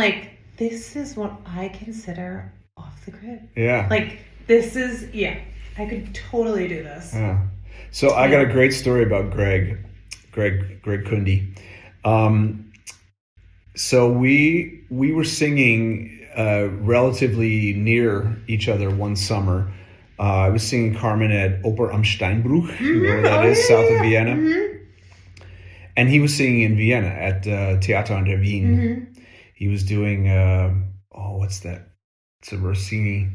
this is what I consider off the grid. Yeah. This is, I could totally do this. Yeah. So I got a great story about Greg Kundi. So we were singing relatively near each other one summer. I was singing Carmen at Oper am Steinbruch, you know where that is, south of Vienna. Mm-hmm. And he was singing in Vienna at Theater an der Wien. Mm-hmm. He was doing, what's that? It's a Rossini.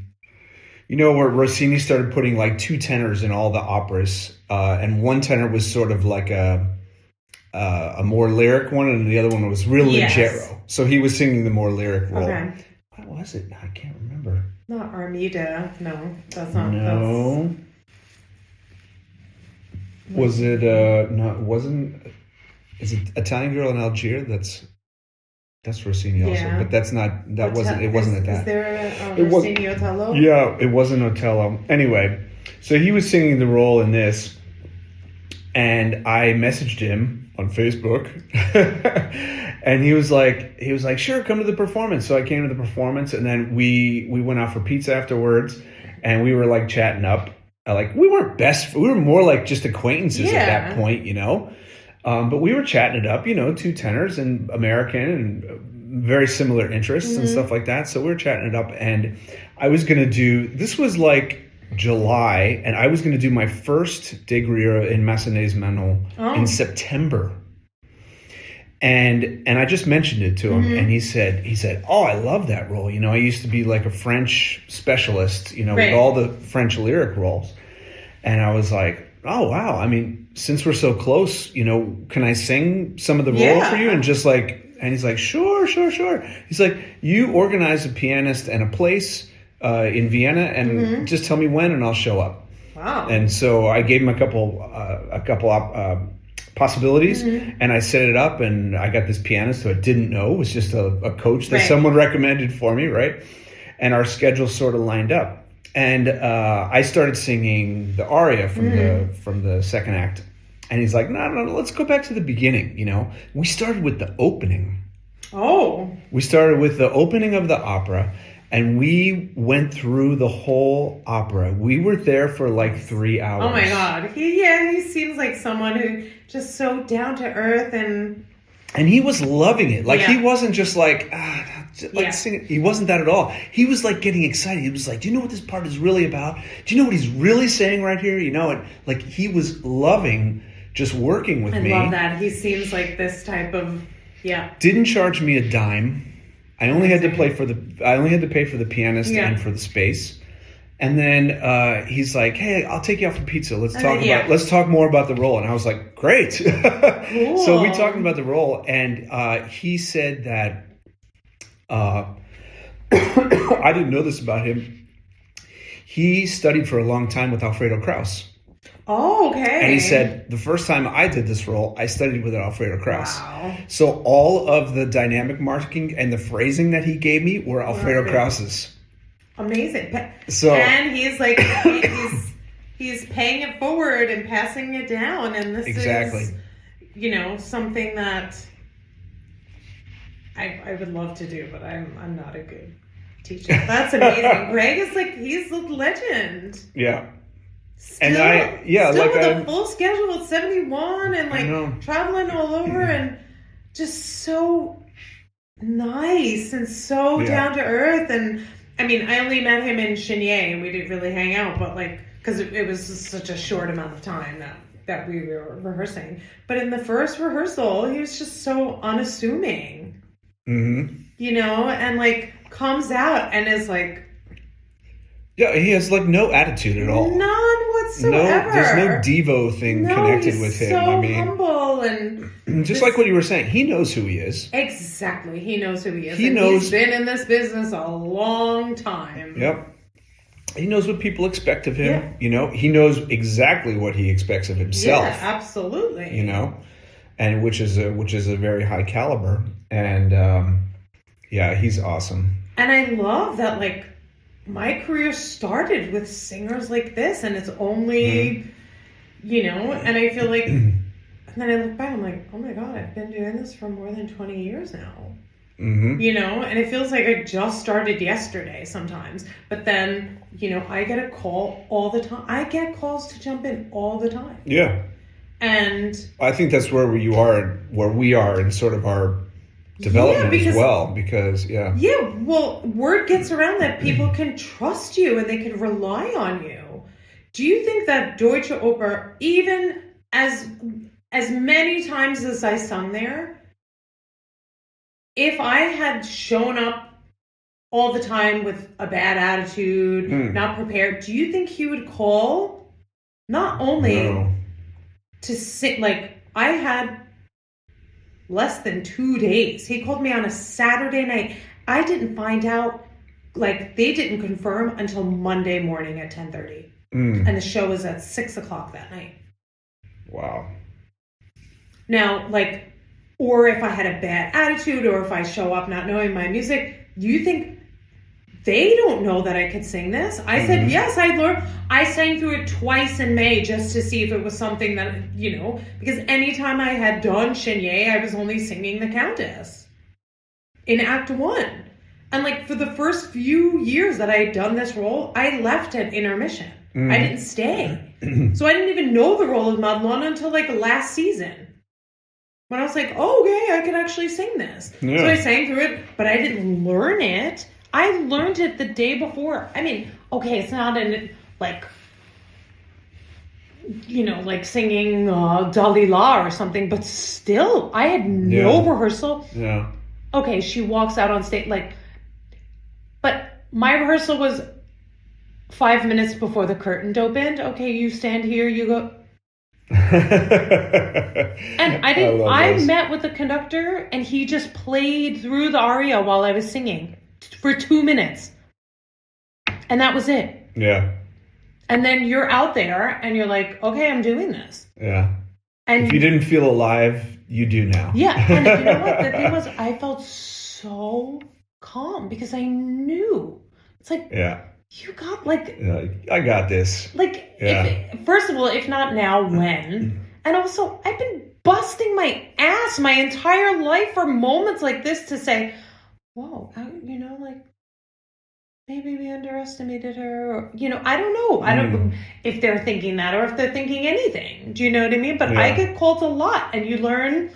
Where Rossini started putting two tenors in all the operas, and one tenor was sort of a more lyric one, and the other one was real leggero. So he was singing the more lyric role. Okay. What was it? I can't remember. Not Armida. No, that's not. No. Was it no, wasn't is it Italian Girl in Algiers? That's Rossini also, but that's not that wasn't it wasn't at that. Is there a Rossini Otello? Yeah, it wasn't Otello. Anyway, so he was singing the role in this, and I messaged him on Facebook, and he was like, sure, come to the performance. So I came to the performance, and then we went out for pizza afterwards, and we were like chatting up. Like we weren't we were more like just acquaintances at that point, you know. But we were chatting it up, you know, two tenors and American and very similar interests and stuff like that. So we were chatting it up, and I was going to this was like July, and I was going to do my first De Griera in Massenet's Manon in September. And I just mentioned it to him, and he said, oh, I love that role. You know, I used to be like a French specialist, you know, with all the French lyric roles. And I was like, oh, wow. I mean, since we're so close, you know, can I sing some of the role for you? And just like, and he's like, sure. He's like, you organize a pianist and a place in Vienna, and just tell me when, and I'll show up. Wow. And so I gave him a couple possibilities, and I set it up, and I got this pianist who I didn't know, was just a coach that someone recommended for me, right? And our schedules sort of lined up. And I started singing the aria from the second act. And he's like, no, let's go back to the beginning, you know? We started with the opening. Oh. We started with the opening of the opera, and we went through the whole opera. We were there for like 3 hours. Oh my God. He seems like someone who just so down to earth and he was loving it. Like he wasn't just like, sing it. He wasn't that at all. He was like getting excited. He was like, do you know what this part is really about? Do you know what he's really saying right here? You know, and like he was loving just working with me. I love that. He seems like this type of, Didn't charge me a dime. I only had to pay for the pianist and for the space. And then he's like, "Hey, I'll take you out for pizza. Let's talk more about the role." And I was like, "Great!" Cool. So we talked about the role, and he said that I didn't know this about him. He studied for a long time with Alfredo Kraus. Oh, okay. And he said, the first time I did this role, I studied with Alfredo Kraus. Wow. So all of the dynamic marking and the phrasing that he gave me were Alfredo Kraus's. Amazing. And he's like, he's paying it forward and passing it down. And this is, you know, something that I would love to do, but I'm not a good teacher. That's amazing. Greg is like, he's a legend. Yeah. Still with a full schedule at 71 and like traveling all over and just so nice and so down to earth. And I mean, I only met him in Chenier and we didn't really hang out, but like, because it was just such a short amount of time that we were rehearsing. But in the first rehearsal, he was just so unassuming, you know, and like comes out and is like, yeah, he has like no attitude at all. None whatsoever. There's no Devo thing connected with him. So I mean, humble and just like what you were saying, he knows who he is. Exactly, he knows who he is. He's been in this business a long time. Yep. He knows what people expect of him. Yeah. You know, he knows exactly what he expects of himself. Yeah, absolutely. You know, and which is a very high caliber. And he's awesome. And I love that, like, my career started with singers like this, and it's only, you know, and I feel like, and then I look back, I'm like, oh my God, I've been doing this for more than 20 years now. You know, and it feels like I just started yesterday sometimes. But then, you know, I get a call all the time. I get calls to jump in all the time. Yeah. And I think that's where we are in sort of our development as well, because well, word gets around that people can trust you and they can rely on you. Do you think that Deutsche Oper, even as many times as I sung there, if I had shown up all the time with a bad attitude, not prepared, do you think he would call not only to sit, like, I had less than 2 days. He called me on a Saturday night. I didn't find out like, they didn't confirm until Monday morning at 10:30. And the show was at 6:00 that night. Wow. Now, like, or if I had a bad attitude, or if I show up not knowing my music, you think they don't know that I could sing this? I said, yes, I learned. I sang through it twice in May just to see if it was something that, you know, because anytime I had done Chenier, I was only singing the Countess in Act 1. And like for the first few years that I had done this role, I left at intermission. I didn't stay. So I didn't even know the role of Madelon until like last season. When I was like, oh, okay, I can actually sing this. Yeah. So I sang through it, but I didn't learn it. I learned it the day before. I mean, okay, it's not in like, you know, like singing Dalila or something, but still, I had no rehearsal. Yeah. Okay, she walks out on stage, like, but my rehearsal was 5 minutes before the curtain opened. Okay, you stand here, you go. And I met with the conductor and he just played through the aria while I was singing for 2 minutes. And that was it. Yeah. And then you're out there and you're like, okay, I'm doing this. Yeah. And if you didn't feel alive, you do now. Yeah. And you know what? The thing was, I felt so calm because I knew. It's like, you got like... I got this. Like, first of all, if not now, when? And also, I've been busting my ass my entire life for moments like this to say, whoa, you know, like, maybe we underestimated her. Or, you know, I don't know. I don't know if they're thinking that or if they're thinking anything. Do you know what I mean? But I get called a lot. And you learn,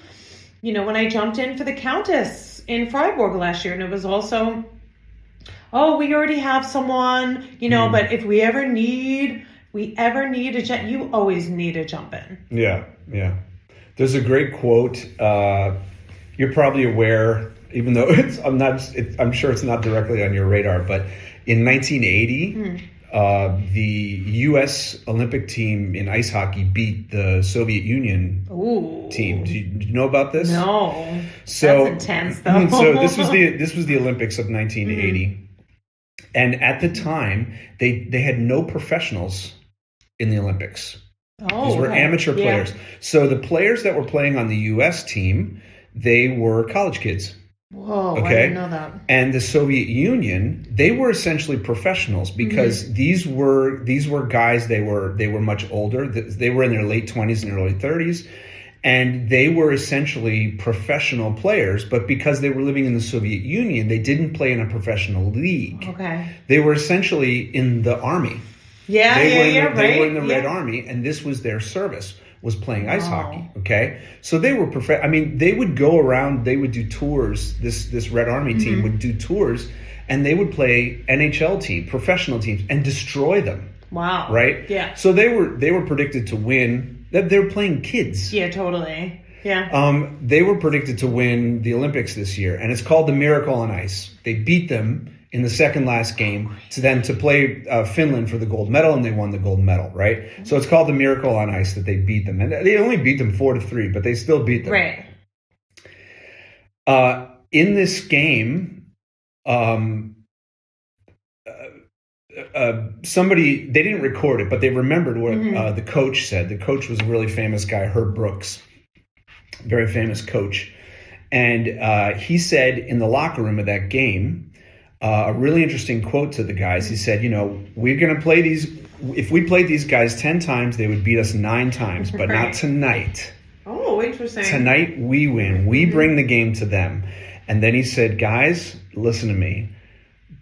you know, when I jumped in for the Countess in Freiburg last year, and it was also... oh, we already have someone, you know, but if we ever need a jump, you always need a jump in. Yeah, yeah. There's a great quote. You're probably aware, even though I'm sure it's not directly on your radar, but in 1980, the U.S. Olympic team in ice hockey beat the Soviet Union team. Did you know about this? No. So that's intense, though. So this was the Olympics of 1980. And at the time, they had no professionals in the Olympics. These were amateur players. So the players that were playing on the U.S. team, they were college kids. Whoa, I didn't know that. And the Soviet Union, they were essentially professionals because these were guys, they were much older. They were in their late 20s and early 30s. And they were essentially professional players, but because they were living in the Soviet Union, they didn't play in a professional league. Okay. They were essentially in the army. They were in the Red Army, and this was their service, was playing ice hockey. Okay. So they were they would go around, they would do tours. This Red Army team would do tours, and they would play NHL teams, professional teams, and destroy them. Wow. Right? Yeah. So they were predicted to win. They were playing kids. Yeah, totally. Yeah. They were predicted to win the Olympics this year, and it's called the Miracle on Ice. They beat them in the second last game to play Finland for the gold medal, and they won the gold medal, right? So it's called the Miracle on Ice that they beat them, and they only beat them 4-3, but they still beat them. Right. In this game, somebody, they didn't record it, but they remembered what the coach said. The coach was a really famous guy, Herb Brooks, very famous coach. And he said in the locker room of that game, a really interesting quote to the guys. He said, you know, we're going to play these, if we played these guys 10 times, they would beat us 9 times, but not tonight. Oh, interesting. Tonight we win. We bring the game to them. And then he said, guys, listen to me.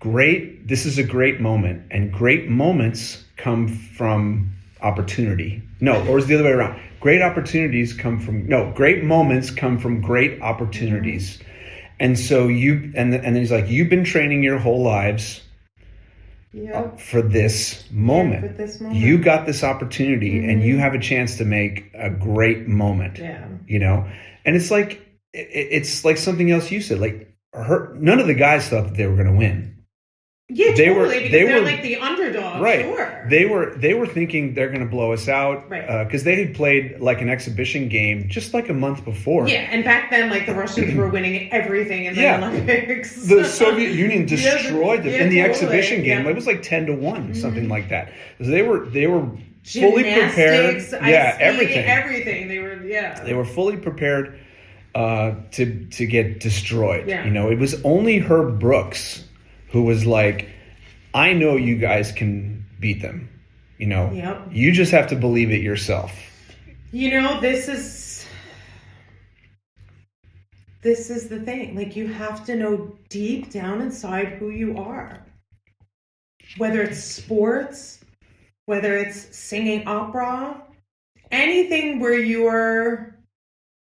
This is a great moment, and great moments come from opportunity. No, or it's the other way around. Great moments come from great opportunities. And so and then he's like, you've been training your whole lives for this moment. Yeah, for this moment. You got this opportunity, and you have a chance to make a great moment. Yeah. You know, and it's like something else you said. Like, none of the guys thought that they were going to win. Yeah, totally, because they're like the underdog. Right. Sure. They were thinking they're going to blow us out. Right. Because they had played like an exhibition game just like a month before. Yeah, and back then, like, the Russians were winning everything in the Olympics. The Soviet Union destroyed them in the exhibition game. Yeah. It was like 10-1, something like that. So they were fully prepared. Everything. They were fully prepared to get destroyed. Yeah. You know, it was only Herb Brooks who was like, I know you guys can beat them. You know, you just have to believe it yourself. You know, this is the thing. Like, you have to know deep down inside who you are. Whether it's sports, whether it's singing opera, anything where you're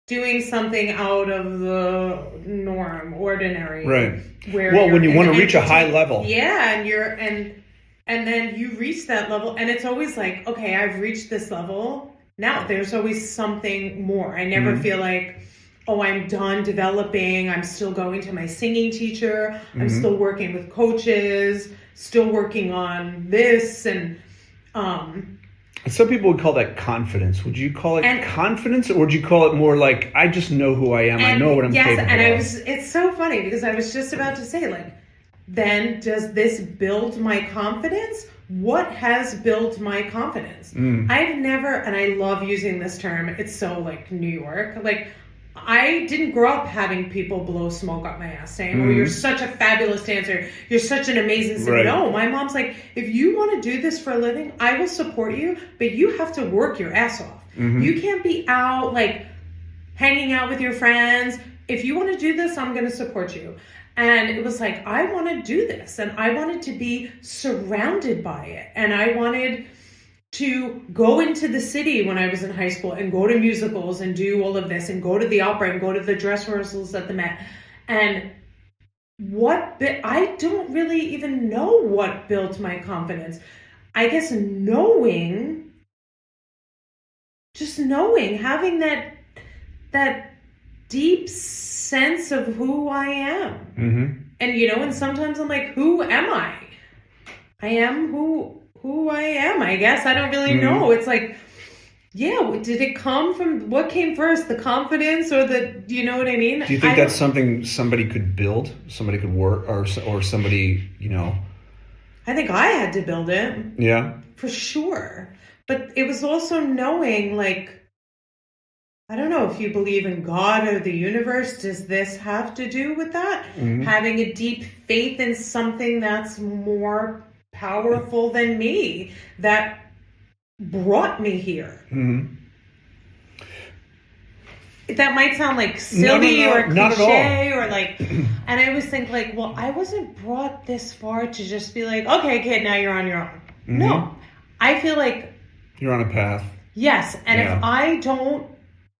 doing something out of the norm, ordinary. Right. Where when you want to reach a high level. Yeah, and then you reach that level, and it's always like, okay, I've reached this level. Now there's always something more. I never feel like, oh, I'm done developing. I'm still going to my singing teacher. I'm still working with coaches, still working on this, and some people would call that confidence. Would you call it confidence, or would you call it more like, I just know who I am, I know what I'm capable of? It's so funny because I was just about to say, like, then does this build my confidence? What has built my confidence? I've never, and I love using this term, it's so like New York, like, I didn't grow up having people blow smoke up my ass saying, oh, you're such a fabulous dancer. You're such an amazing singer. Right. No, my mom's like, if you want to do this for a living, I will support you, but you have to work your ass off. You can't be out, like, hanging out with your friends. If you want to do this, I'm going to support you. And it was like, I want to do this. And I wanted to be surrounded by it. And I wanted to go into the city when I was in high school and go to musicals and do all of this and go to the opera and go to the dress rehearsals at the Met. And I don't really even know what built my confidence. I guess having that deep sense of who I am. And, you know, and sometimes I'm like, who am I? I am who I am, I guess. I don't really know. It's like, did it come from, what came first, the confidence or the, you know what I mean? Do you think that's something somebody could build, somebody could work, or somebody, you know? I think I had to build it. Yeah. For sure. But it was also knowing, like, I don't know if you believe in God or the universe. Does this have to do with that? Having a deep faith in something that's more powerful than me, that brought me here. That might sound like silly or cliche or like, and I always think like, well, I wasn't brought this far to just be like, okay, kid, now you're on your own. No, I feel like you're on a path. Yes. And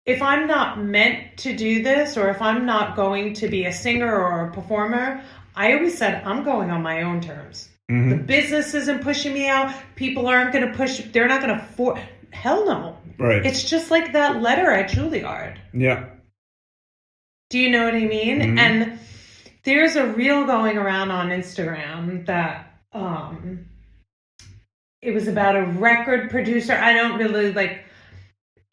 if I'm not meant to do this, or if I'm not going to be a singer or a performer, I always said, I'm going on my own terms. The business isn't pushing me out. People aren't going to push. They're not going to hell no. Right. It's just like that letter at Juilliard. Yeah. Do you know what I mean? And there's a reel going around on Instagram that it was about a record producer. I don't really like,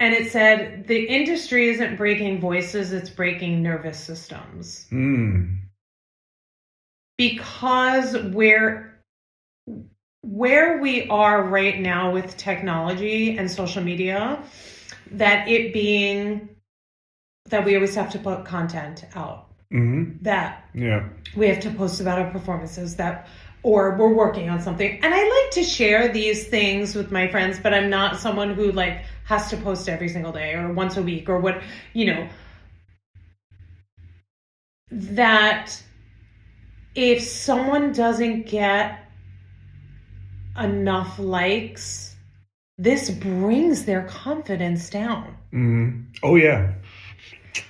and it said the industry isn't breaking voices, it's breaking nervous systems. Because where we are right now with technology and social media, that we always have to put content out. That we have to post about our performances, or we're working on something. And I like to share these things with my friends, but I'm not someone who like has to post every single day or once a week or what, you know, that if someone doesn't get enough likes, this brings their confidence down. Oh yeah.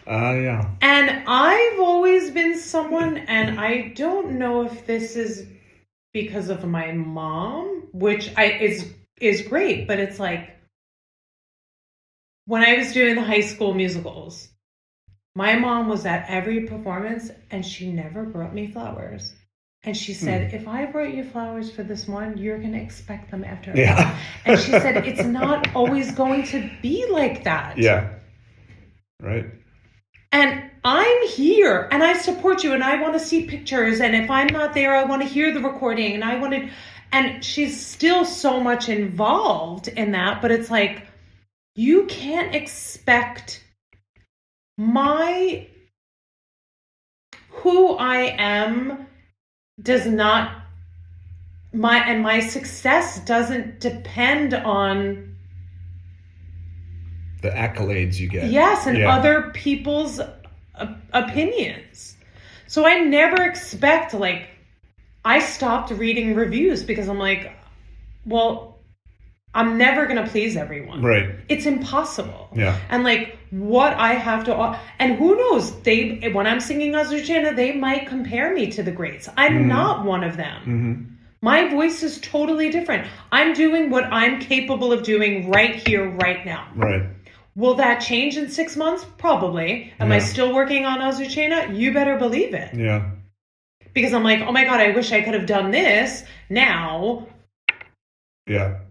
Yeah. And I've always been someone, and I don't know if this is because of my mom, which is great, but it's like when I was doing the high school musicals, my mom was at every performance and she never brought me flowers. And she said, if I brought you flowers for this one, you're going to expect them after. Yeah. And she said, it's not always going to be like that. Yeah. Right. And I'm here and I support you and I want to see pictures. And if I'm not there, I want to hear the recording and she's still so much involved in that. But it's like, you can't expect who I am my success doesn't depend on the accolades you get. Yes, and other people's opinions. So I never expect, like, I stopped reading reviews because I'm like, well, I'm never going to please everyone. Right. It's impossible. Yeah. And like what I have to, and who knows, when I'm singing Azucena, they might compare me to the greats. I'm not one of them. Mm-hmm. My voice is totally different. I'm doing what I'm capable of doing right here, right now. Right. Will that change in 6 months? Probably. Am I still working on Azucena? You better believe it. Yeah. Because I'm like, oh my God, I wish I could have done this. Now,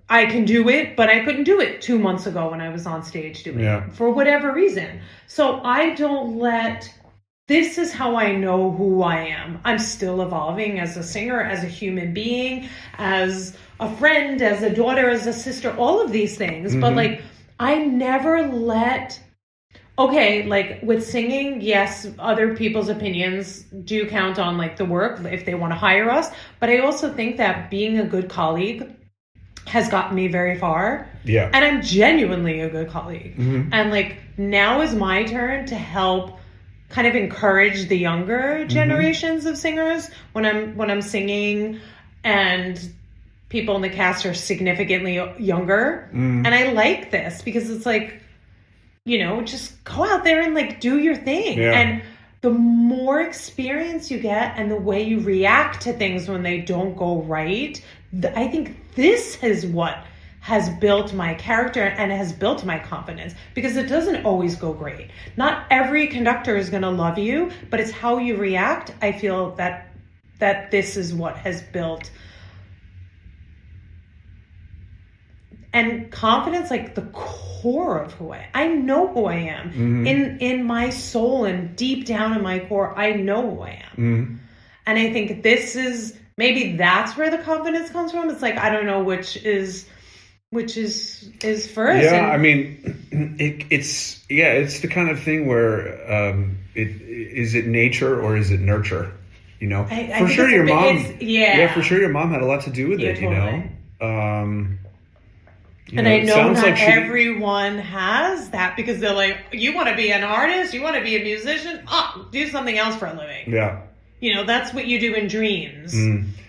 I can do it, but I couldn't do it 2 months ago when I was on stage doing it for whatever reason. So I don't this is how I know who I am. I'm still evolving as a singer, as a human being, as a friend, as a daughter, as a sister, all of these things. Mm-hmm. But like, I never like with singing, yes, other people's opinions do count on like the work if they want to hire us. But I also think that being a good colleague has gotten me very far. Yeah. And I'm genuinely a good colleague. Mm-hmm. And like, now is my turn to help kind of encourage the younger generations of singers when I'm singing, and people in the cast are significantly younger. And I like this because it's like, just go out there and like do your thing. Yeah. And the more experience you get and the way you react to things when they don't go right, I think this is what has built my character and has built my confidence, because it doesn't always go great. Not every conductor is going to love you, but it's how you react. I feel that this is what has built. And confidence, like the core of who I know who I am. In my soul and deep down in my core, I know who I am. And I think maybe that's where the confidence comes from. It's like, I don't know which is first. Yeah, I mean, it's the kind of thing where is it nature or is it nurture? For sure your mom had a lot to do with it. Totally. And I know not everyone has that, because they're like, you want to be an artist, you want to be a musician, do something else for a living. Yeah. That's what you do in dreams.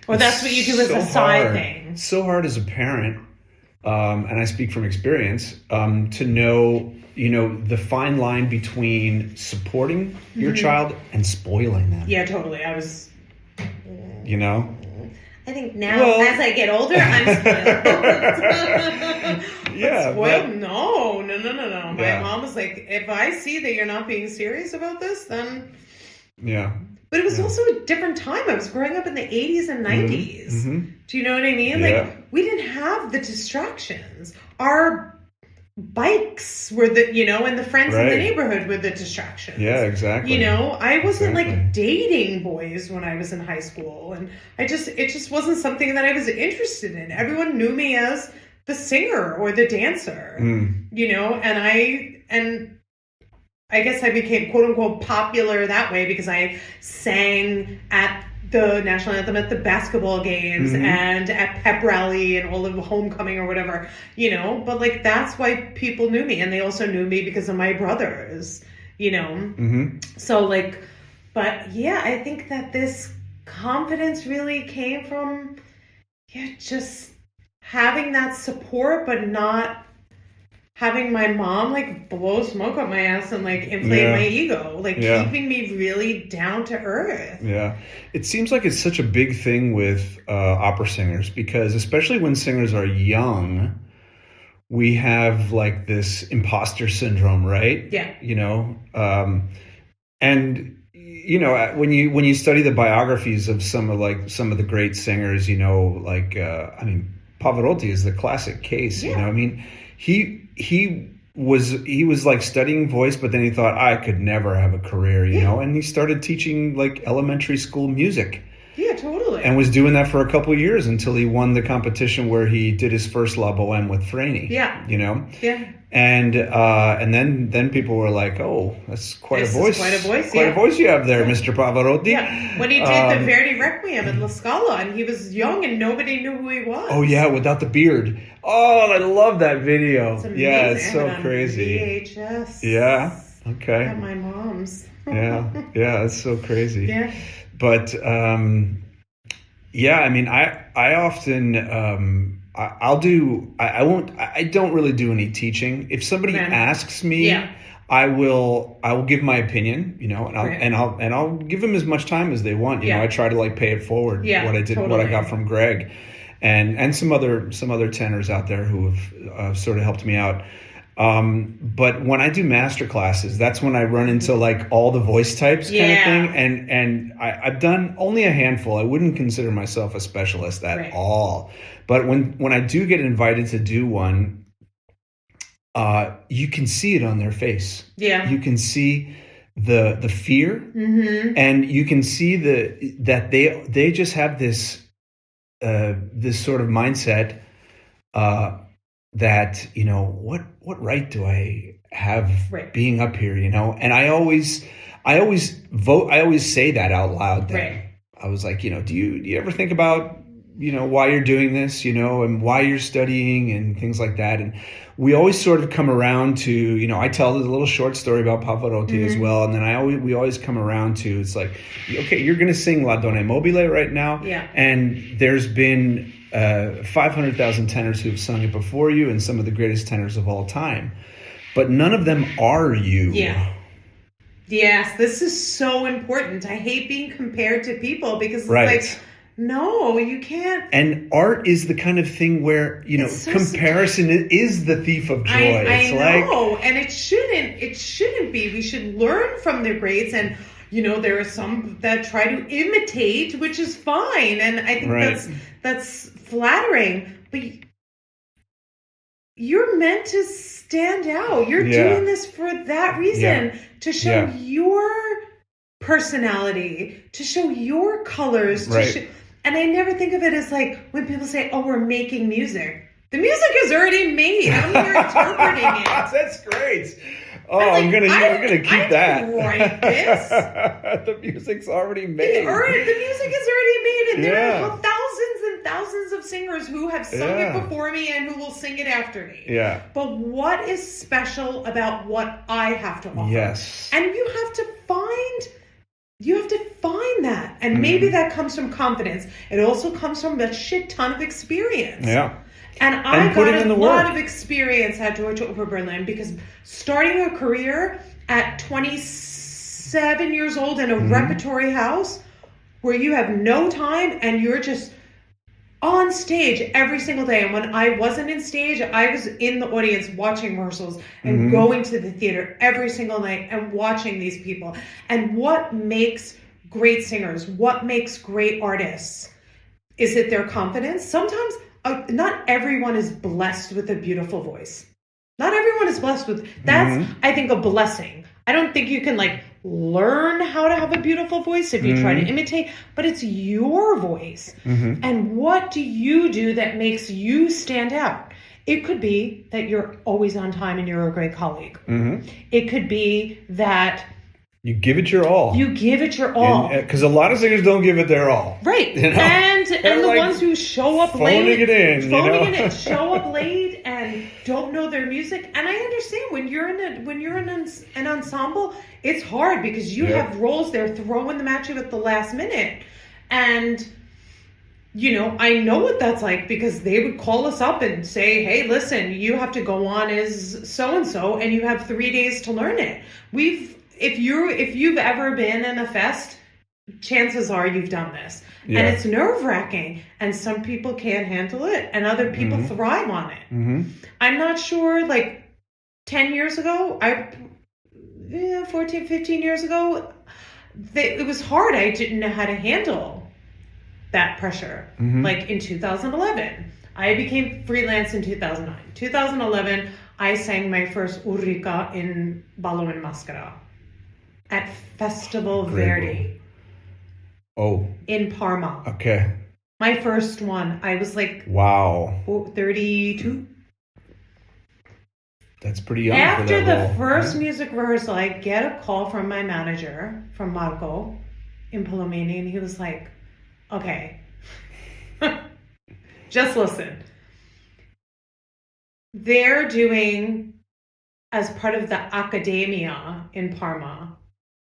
Or that's what you do as a side thing. It's so hard as a parent, and I speak from experience, to know, the fine line between supporting your child and spoiling them. Yeah, totally. I think now, as I get older, I'm spoiled. Spoiled? No. My mom was like, if I see that you're not being serious about this, then... Yeah. But it was also a different time. I was growing up in the 80s and 90s. Mm-hmm. Do you know what I mean? Yeah. Like, we didn't have the distractions. Our bikes were and the friends in the neighborhood were the distractions. Yeah, exactly. I wasn't like dating boys when I was in high school, and it just wasn't something that I was interested in. Everyone knew me as the singer or the dancer, and I guess I became quote unquote popular that way because I sang at the national anthem at the basketball games and at pep rally and all of homecoming or whatever, but like, that's why people knew me. And they also knew me because of my brothers, so like, but yeah, I think that this confidence really came from just having that support, but not having my mom like blow smoke up my ass and like inflate my ego, like keeping me really down to earth. Yeah. It seems like it's such a big thing with opera singers, because especially when singers are young, we have like this imposter syndrome, right? Yeah. And when you study the biographies of some of the great singers, Pavarotti is the classic case. Yeah. He was like studying voice, but then he thought, I could never have a career, and he started teaching like elementary school music. Yeah, totally. And was doing that for a couple of years until he won the competition where he did his first La Boheme with Franny. Yeah. Yeah. And then people were like, oh, that's quite a voice. Quite a voice, Quite a voice you have there, Mr. Pavarotti. Yeah. When he did the Verdi Requiem in La Scala, and he was young and nobody knew who he was. Oh, yeah, without the beard. Oh, I love that video. It's amazing. Yeah, it's so crazy. VHS. Yeah, okay. At my mom's. Yeah, it's so crazy. Yeah. But, I often... I don't really do any teaching. If somebody asks me, I will give my opinion, and I'll give them as much time as they want. I try to like pay it forward what I did, what I got from Greg and some other tenors out there who have sort of helped me out. But when I do master classes, that's when I run into like all the voice types kind of thing. And I've done only a handful. I wouldn't consider myself a specialist at all. But when I do get invited to do one, you can see it on their face. Yeah. You can see the fear, and you can see that they just have this sort of mindset that what right do I have being up here, and I always say that out loud then. I was like, do you ever think about why you're doing this, and why you're studying and things like that. And we always sort of come around to, I tell a little short story about Pavarotti as well. And then we always come around to, it's like, okay, you're going to sing La Donna Mobile right now. Yeah. And there's been 500,000 tenors who've sung it before you, and some of the greatest tenors of all time. But none of them are you. Yeah. Yes, this is so important. I hate being compared to people because it's like, no, you can't. And art is the kind of thing where, so comparison is the thief of joy. I know, and it shouldn't be. We should learn from the greats, and there are some that try to imitate, which is fine, and I think that's flattering. But you're meant to stand out. You're doing this for that reason, to show your personality, to show your colors, and I never think of it as like when people say, oh, we're making music. The music is already made. I'm here interpreting it. That's great. Oh, I'm gonna keep that. Write this. The music's already made. The music is already made, and there are thousands and thousands of singers who have sung it before me and who will sing it after me. Yeah. But what is special about what I have to offer? Yes. And you have to find that. And maybe that comes from confidence. It also comes from a shit ton of experience. Yeah. And I got a lot of experience at Deutsche Oper Berlin, because starting a career at 27 years old in a repertory house where you have no time and you're just on stage every single day. And when I wasn't in stage, I was in the audience watching rehearsals and going to the theater every single night and watching these people. And what makes great singers, what makes great artists, is it their confidence? Sometimes not everyone is blessed with a beautiful voice. Not everyone is blessed with, that's, I think, a blessing. I don't think you can learn how to have a beautiful voice if you try to imitate, but it's your voice. And what do you do that makes you stand out? It could be that you're always on time and you're a great colleague. It could be that you give it your all. Because a lot of singers don't give it their all. Right. And the ones who show up late. Phoning it in. Show up late and don't know their music. And I understand when you're in an ensemble, it's hard because you have roles they're throwing them at you at the last minute. And I know what that's like, because they would call us up and say, hey, listen, you have to go on as so-and-so and you have 3 days to learn it. If you've ever been in a fest, chances are you've done this. Yeah. And it's nerve-wracking. And some people can't handle it and other people thrive on it. I'm not sure, 10 years ago, 14, 15 years ago, it was hard. I didn't know how to handle that pressure. Like in 2011, I became freelance in 2009. 2011, I sang my first Ulrika in Ballo and Maschera at Festival Verdi. Oh. In Parma. Okay. My first one. I was like... Wow. 32. That's pretty young After for that the first music rehearsal, I get a call from my manager, from Marco, in Piccolomini, and he was like, okay, just listen. They're doing, as part of the Accademia in Parma,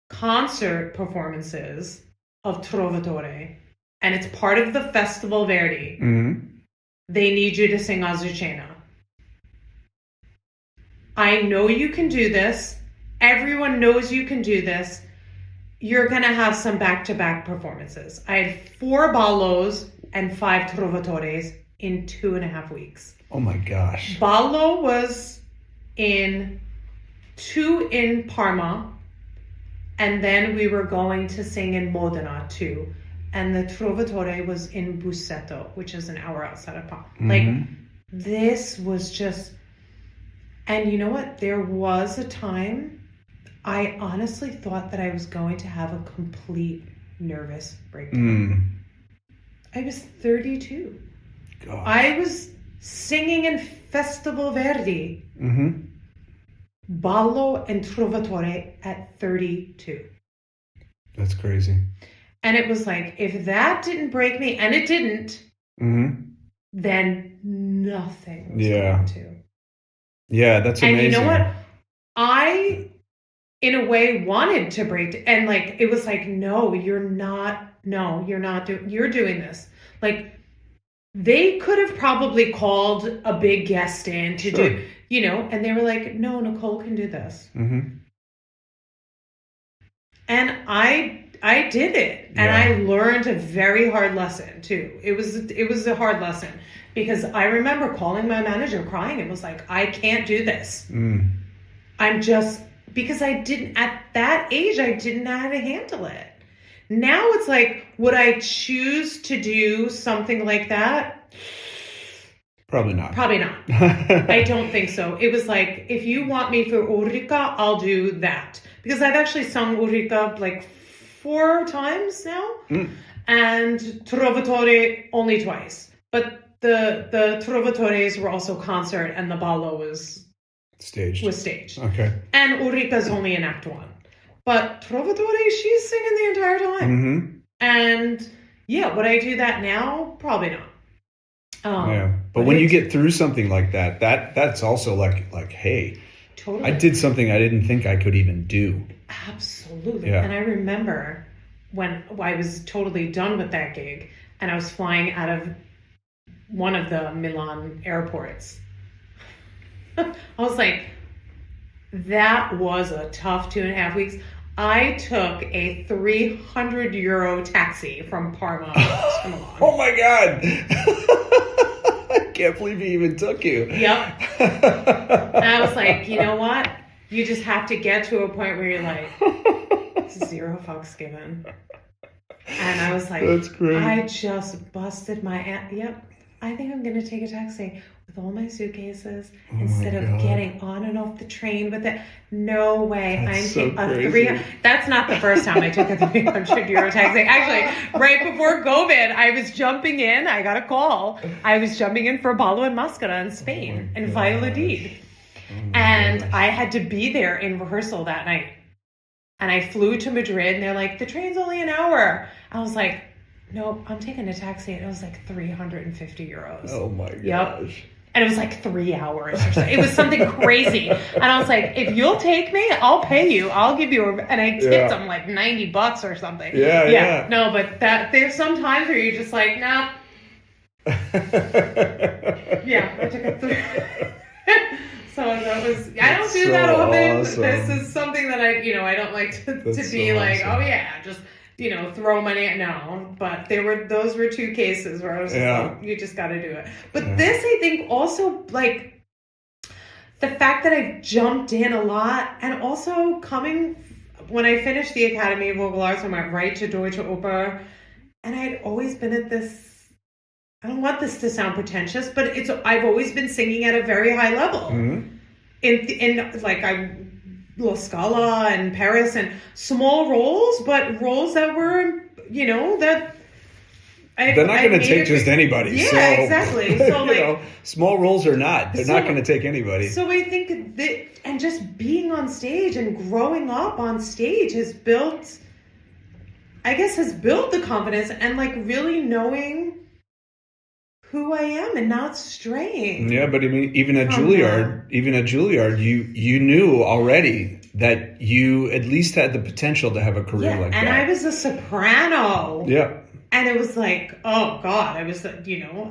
concert performances of Trovatore, and it's part of the Festival Verdi. They need you to sing Azucena. I know you can do this. Everyone knows you can do this. You're going to have some back-to-back performances. I had 4 ballos and 5 trovatores in 2.5 weeks. Oh my gosh. Ballo was in 2 in Parma, and then we were going to sing in Modena too. And the trovatore was in Busseto, which is an hour outside of Parma. Like, this was just... And you know what? There was a time I honestly thought that I was going to have a complete nervous breakdown. I was 32. Gosh. I was singing in Festival Verdi. Ballo and Trovatore at 32. That's crazy. And it was like, if that didn't break me, and it didn't, then nothing was going to. Yeah, that's amazing. And you know what? I, in a way, wanted to break, and like, it was like, no, you're not you're doing this. Like, they could have probably called a big guest in to do, you know, and they were like, no, Nicole can do this. And I did it, and I learned a very hard lesson too. It was a hard lesson, because I remember calling my manager crying. It was like, I can't do this. I'm just, because I didn't, at that age, I didn't know how to handle it. Now it's like, would I choose to do something like that? Probably not. Probably not. I don't think so. It was like, if you want me for Ulrika, I'll do that. Because I've actually sung Ulrika like 4 times now. And Trovatore only twice. But the Trovatores were also concert, and the Ballo was staged. Okay. And Ulrika's only in Act 1. But Trovatore, she's singing the entire time. And yeah, would I do that now? Probably not. But when you get through something like that, that's also like, hey, totally. I did something I didn't think I could even do. Absolutely. Yeah. And I remember when I was totally done with that gig, and I was flying out of one of the Milan airports. I was like, that was a tough 2.5 weeks. I took a €300 taxi from Parma to Milan. Oh my God. I can't believe he even took you. Yep. And I was like, you know what? You just have to get to a point where you're like, 0 fucks given. And I was like, that's great. I just busted my ass. Yep. I think I'm going to take a taxi with all my suitcases instead of getting on and off the train with it. No way. That's I'm so a crazy. That's not the first time I took a €300 taxi. Actually, right before COVID, I was jumping in. I got a call. I was jumping in for Ballo and Maschera in Spain in Valladolid. And I had to be there in rehearsal that night. And I flew to Madrid, and they're like, the train's only an hour. I was like, no, I'm taking a taxi. And it was like €350. Oh my gosh. Yep. And it was like 3 hours or something. It was something crazy. And I was like, if you'll take me, I'll pay you. I'll give you and I tipped them like $90 or something. Yeah. No, but there's some times where you're just like, nah. Yeah, I took a So that was, I don't do that often. Awesome. This is something that I don't like to be like, oh yeah, just, throw money. No, but those were 2 cases where I was just like, you just got to do it. But this, I think also, like, the fact that I've jumped in a lot, and also coming when I finished the Academy of Vocal Arts, I went right to Deutsche Oper, and I had always been at this. I don't want this to sound pretentious, but I've always been singing at a very high level. In like La Scala and Paris and small roles, but roles that were, that they're not going to take just anybody. Yeah, so, exactly. So like, small roles or not, they're not going to take anybody. So I think that, and just being on stage and growing up on stage has built the confidence and like really knowing who I am and not straying. Yeah, but I mean, even at Juilliard, you knew already that you at least had the potential to have a career like that. And I was a soprano. Yeah. And it was like, oh God, I was, and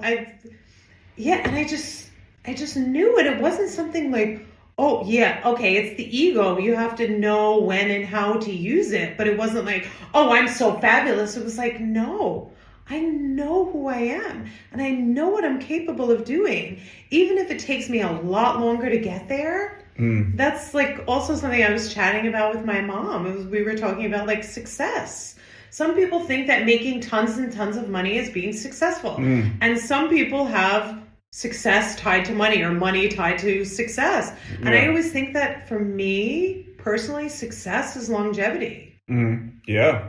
I just knew it. It wasn't something like, oh yeah, okay, it's the ego. You have to know when and how to use it. But it wasn't like, oh, I'm so fabulous. It was like, no. I know who I am and I know what I'm capable of doing. Even if it takes me a lot longer to get there, that's like also something I was chatting about with my mom. We were talking about like success. Some people think that making tons and tons of money is being successful. And some people have success tied to money or money tied to success. And I always think that for me, personally, success is longevity. Yeah.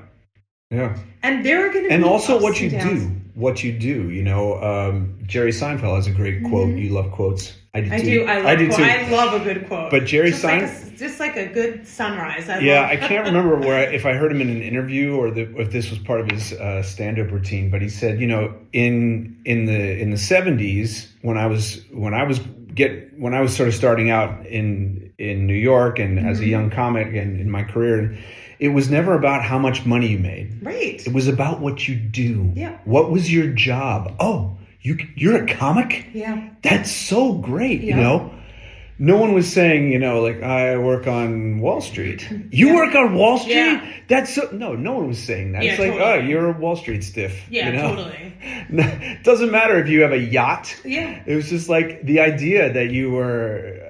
And there are going to be and also ups what you and downs. Jerry Seinfeld has a great quote. You love quotes. I do too. I love a good quote. But Jerry Seinfeld, just like a good sunrise. I can't remember if I heard him in an interview or if this was part of his stand-up routine. But he said, in the 70s when I was sort of starting out in New York and as a young comic and in my career, it was never about how much money you made. Right. It was about what you do. Yeah. What was your job? Oh, you're a comic? Yeah. That's so great, No one was saying, like, I work on Wall Street. You work on Wall Street? Yeah. That's so... No one was saying that. Yeah, it's like, totally. oh, you're a Wall Street stiff. Yeah, totally. It doesn't matter if you have a yacht. Yeah. It was just like the idea that you were...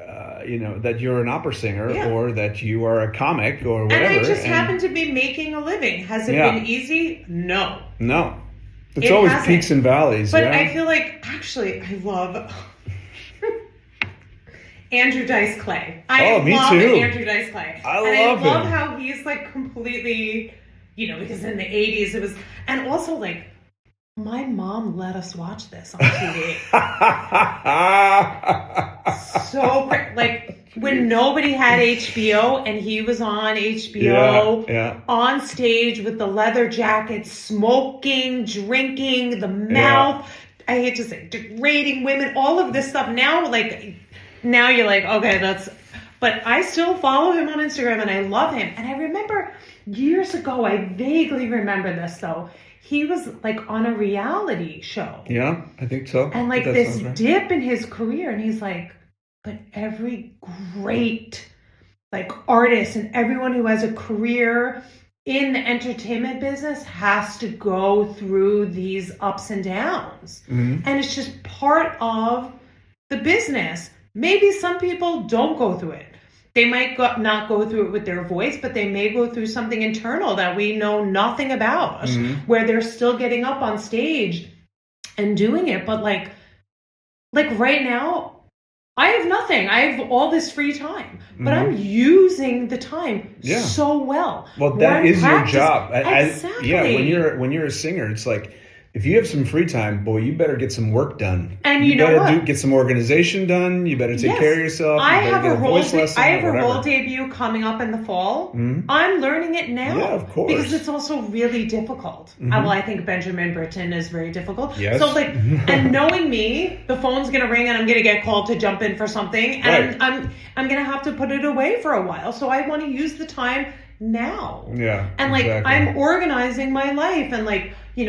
that you're an opera singer or that you are a comic or whatever. And I just happen to be making a living. Has it been easy? No. It's always peaks and valleys. But I feel like, actually, I love Andrew Dice Clay. I love Andrew Dice Clay. I love how he's like completely, because in the 80s it was, and also like, my mom let us watch this on TV. So like when nobody had HBO and he was on HBO on stage with the leather jacket, smoking, drinking, the mouth. I hate to say degrading women, all of this stuff. Now you're like, okay, but I still follow him on Instagram and I love him. And I remember years ago, I vaguely remember this though. He was like on a reality show. Yeah, I think so. And like this dip in his career. And he's like, but every great like artist and everyone who has a career in the entertainment business has to go through these ups and downs. And it's just part of the business. Maybe some people don't go through it. They might not go through it with their voice, but they may go through something internal that we know nothing about, where they're still getting up on stage and doing it. But like right now, I have nothing. I have all this free time, but I'm using the time so well. Well, that is your job. Exactly. When you're a singer, it's like, if you have some free time, boy, you better get some work done. And you know what? Get some organization done. You better take care of yourself. I have a role debut coming up in the fall. I'm learning it now. Yeah, of course. Because it's also really difficult. Well, I think Benjamin Britten is very difficult. Yes. So and knowing me, the phone's going to ring and I'm going to get called to jump in for something. And I'm going to have to put it away for a while. So I want to use the time now. Yeah. And I'm organizing my life and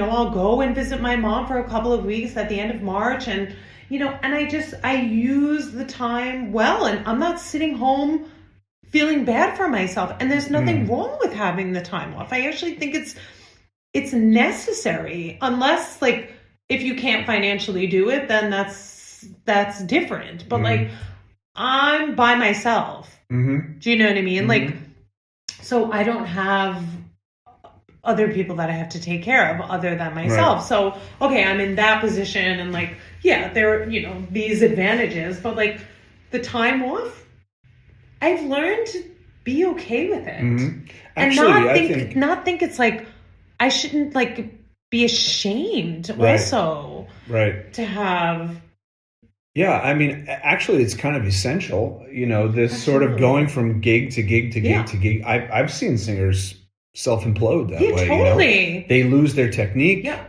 I'll go and visit my mom for a couple of weeks at the end of March and I use the time well and I'm not sitting home feeling bad for myself. And there's nothing wrong with having the time off. I actually think it's necessary unless if you can't financially do it, then that's different. But I'm by myself. Do you know what I mean? So I don't have other people that I have to take care of other than myself. Right. So, okay, I'm in that position and like, yeah, there are, you know, these advantages, but like the time off, I've learned to be okay with it. Mm-hmm. Actually, and not think it's like, I shouldn't like be ashamed also to have. Yeah, I mean, actually, it's kind of essential, you know, this sort of going from gig to gig to gig to gig. I've seen singers self-implode that way. Totally. You know? They lose their technique. Yeah.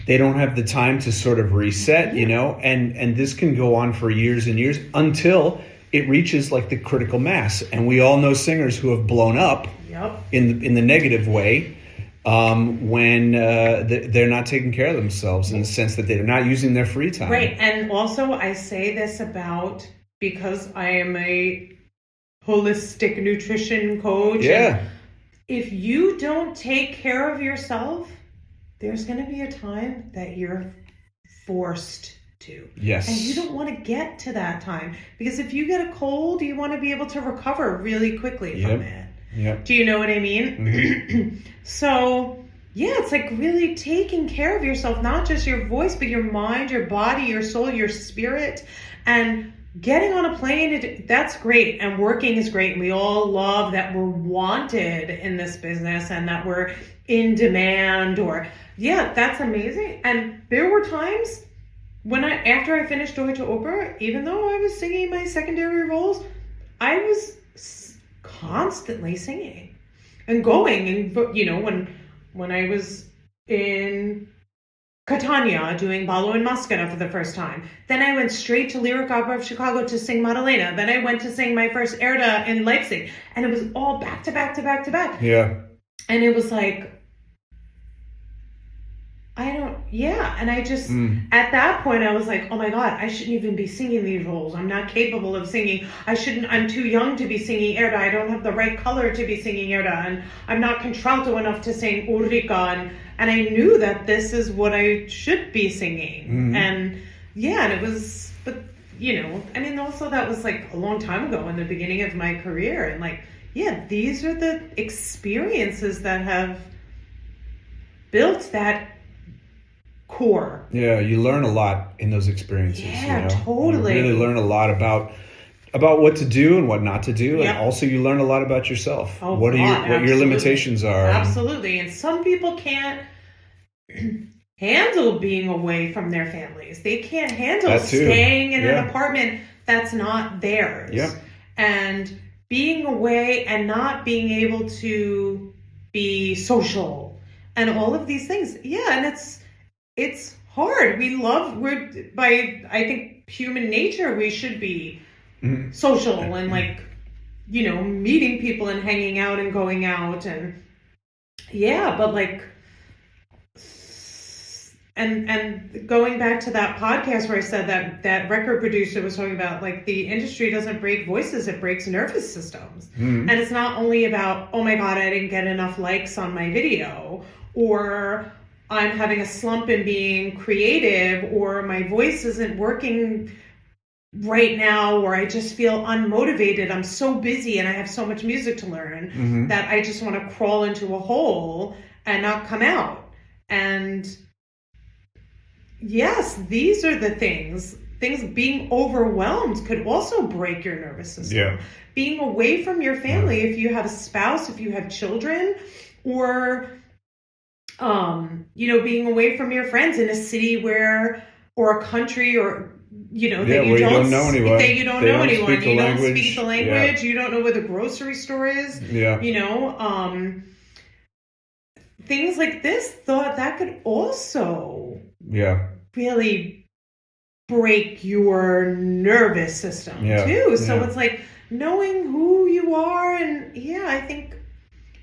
They don't have the time to sort of reset, you know, and this can go on for years and years until it reaches like the critical mass. And we all know singers who have blown up in the negative way. When they're not taking care of themselves in the sense that they're not using their free time. Right. And also I say this because I am a holistic nutrition coach. Yeah. If you don't take care of yourself, there's going to be a time that you're forced to. Yes. And you don't want to get to that time. Because if you get a cold, you want to be able to recover really quickly from it. Yep. Do you know what I mean? Mm-hmm. So, yeah, it's like really taking care of yourself, not just your voice, but your mind, your body, your soul, your spirit. And getting on a plane, that's great. And working is great. And we all love that we're wanted in this business and that we're in demand that's amazing. And there were times when after I finished Deutsche Oper, even though I was singing my secondary roles, I was constantly singing and going. And, you know, when I was in Catania doing Ballo in Mascara for the first time, then I went straight to Lyric Opera of Chicago to sing Maddalena. Then I went to sing my first Erda in Leipzig. And it was all back to back to back to back. Yeah. And it was like, and I just, at that point, I was like, oh my God, I shouldn't even be singing these roles. I'm not capable of singing. I'm too young to be singing Erda. I don't have the right color to be singing Erda. And I'm not contralto enough to sing Ulrika. And I knew that this is what I should be singing. Mm-hmm. And it was, but, you know, I mean, also that was like a long time ago in the beginning of my career. And like, these are the experiences that have built that core. Yeah, you learn a lot in those experiences. Yeah, you know? totally. You really learn a lot about what to do and what not to do, and also you learn a lot about yourself. What your limitations are. Absolutely, and some people can't handle being away from their families. They can't handle staying in an apartment that's not theirs. Yeah. And being away and not being able to be social and all of these things. Yeah, and it's hard. I think human nature, we should be social and like, you know, meeting people and hanging out and going out and but like, and going back to that podcast where I said that record producer was talking about like the industry doesn't break voices, it breaks nervous systems. Mm-hmm. And it's not only about, oh my God, I didn't get enough likes on my video, or I'm having a slump in being creative, or my voice isn't working right now, or I just feel unmotivated. I'm so busy and I have so much music to learn that I just want to crawl into a hole and not come out. And yes, these are the things being overwhelmed could also break your nervous system. Yeah. Being away from your family, if you have a spouse, if you have children, or you know, being away from your friends in a city or a country, or, you know, that you don't know anyone. You don't speak the language. You don't know where the grocery store is. Yeah. You know, things like this, that could also really break your nervous system too. So it's like knowing who you are, and I think,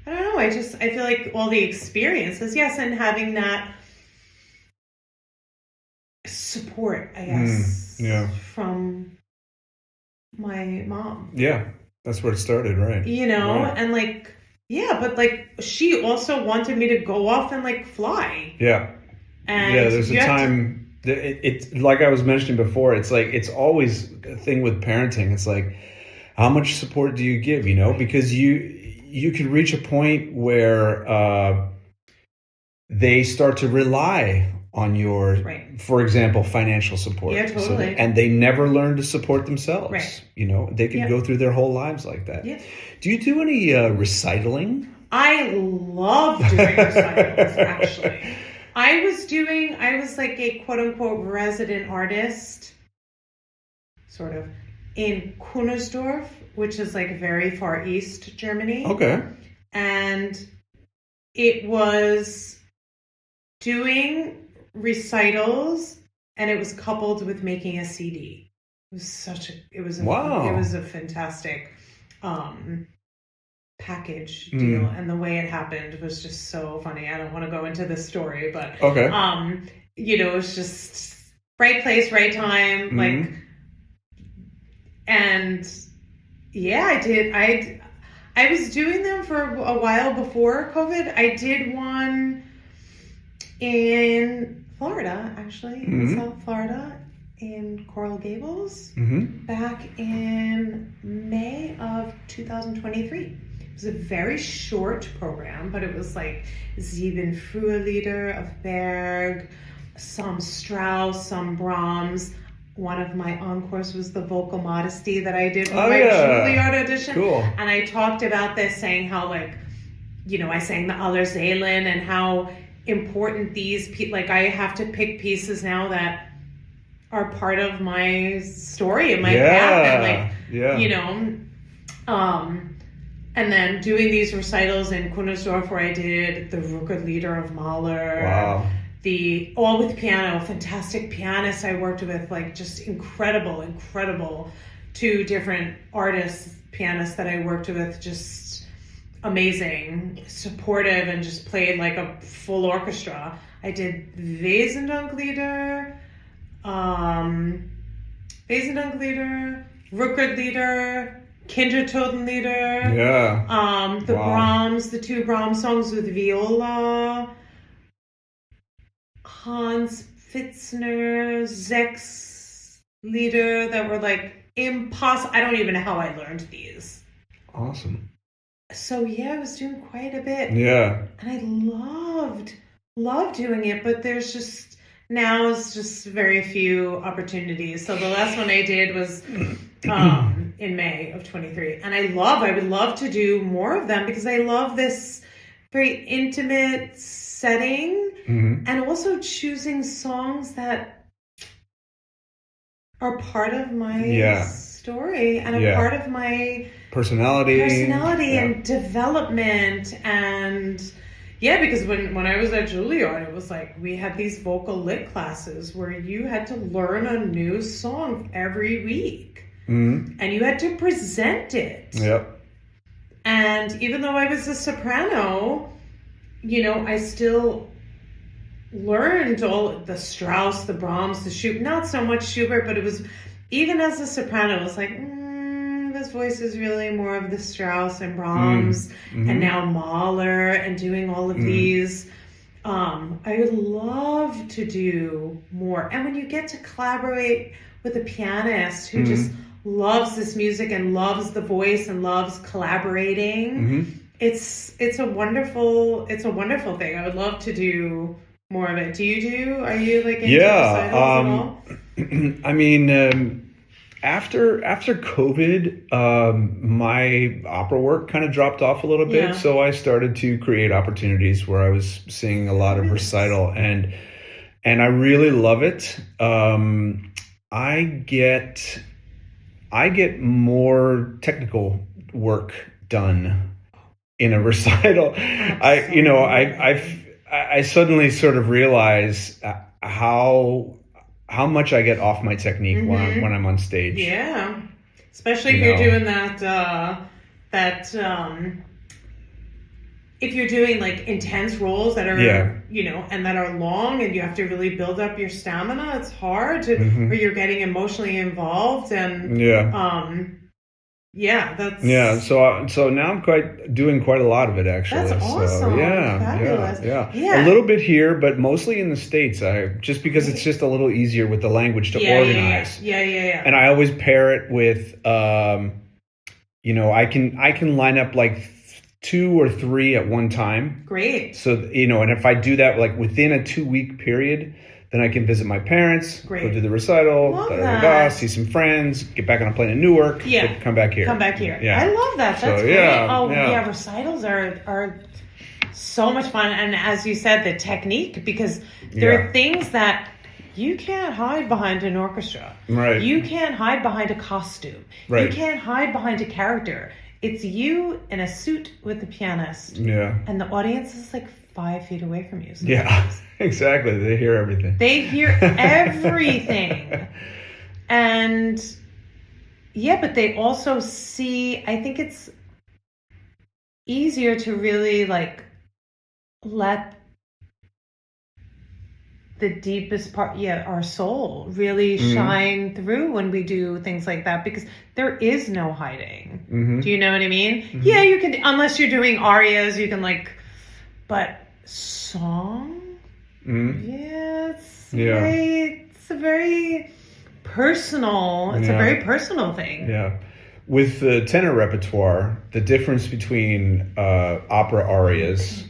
I don't know, I feel like all the experiences, and having that support, I guess, from my mom. Yeah, that's where it started, right? You know, and like, but like she also wanted me to go off and like fly. Yeah. And there's a time, it's like I was mentioning before, it's like, it's always a thing with parenting. It's like, how much support do you give? Because you can reach a point where they start to rely on your, for example, financial support. Yeah, totally. And they never learn to support themselves. Right. They could go through their whole lives like that. Yeah. Do you do any recitaling? I love doing recitals, actually. I was like a quote unquote resident artist, sort of, in Kunersdorf, which is like very far east Germany. Okay. And it was doing recitals, and it was coupled with making a CD. It was a fantastic package deal, and the way it happened was just so funny. I don't want to go into this story, but okay. It was just right place, right time, like, and yeah, I was doing them for a while before COVID. I did one in Florida, actually, in South Florida, in Coral Gables, back in May of 2023. It was a very short program, but it was like Sieben Frühlieder of Berg, some Strauss, some Brahms. One of my encores was the vocal modesty that I did for my Juilliard audition. Cool. And I talked about this, saying how, like, I sang the Allerseelen, and how important these I have to pick pieces now that are part of my story and my path, and and then doing these recitals in Kunersdorf, where I did the Rückerlieder of Mahler. Wow. All with piano, fantastic pianists I worked with, like, just incredible, 2 different pianists that I worked with, just amazing, supportive, and just played like a full orchestra. I did Wesendonck-Lieder, Rückerlieder, Kindertotenlieder. Yeah. The Brahms, the 2 Brahms songs with viola. Hans Pfitzner, 6 Lieder that were like impossible. I don't even know how I learned these. Awesome. So yeah, I was doing quite a bit. Yeah. And I loved doing it, but there's just very few opportunities. So the last one I did was in May of 23. And I would love to do more of them, because I love this very intimate setting, and also choosing songs that are part of my story and a part of my personality and development. And because when I was at Juilliard, it was like we had these vocal lit classes where you had to learn a new song every week, and you had to present it. Yep. And even though I was a soprano, I still learned all the Strauss, the Brahms, the Schubert, not so much Schubert, but it was, even as a soprano, it was like, this voice is really more of the Strauss and Brahms, and now Mahler, and doing all of these. I would love to do more. And when you get to collaborate with a pianist who just loves this music and loves the voice and loves collaborating, it's a wonderful thing. I would love to do more of it. Are you like into recitals at all? I mean, after COVID, my opera work kind of dropped off a little bit, so I started to create opportunities where I was singing a lot of recital, and I really love it. I get more technical work done in a recital. I suddenly sort of realize how much I get off my technique when I'm on stage. Yeah, especially if you're doing that if you're doing like intense roles that are and that are long, and you have to really build up your stamina. It's hard to, or you're getting emotionally involved, and So now I'm doing quite a lot of it, actually. That's awesome. So, Fabulous. Yeah. A little bit here, but mostly in the States. Just because it's just a little easier with the language to organize. Yeah. And I always pair it with I can line up like 2 or 3 at one time. Great. So, and if I do that like within a 2-week period, then I can visit my parents, Great. Go to the recital, see some friends, get back on a plane in Newark, come back here. Yeah. I love that. That's great. Yeah. Recitals are so much fun. And as you said, the technique, because there are things that you can't hide behind an orchestra. Right. You can't hide behind a costume. Right. You can't hide behind a character. It's you in a suit with the pianist. Yeah. And the audience is like 5 feet away from you. Sometimes. Yeah, exactly. They hear everything. They hear everything. And but they also see, I think it's easier to really like let the deepest part, our soul really shine through when we do things like that, because there is no hiding. Mm-hmm. Do you know what I mean? Mm-hmm. Yeah, you can, unless you're doing arias, you can but song? It's a very personal, a very personal thing. Yeah. With the tenor repertoire, the difference between opera arias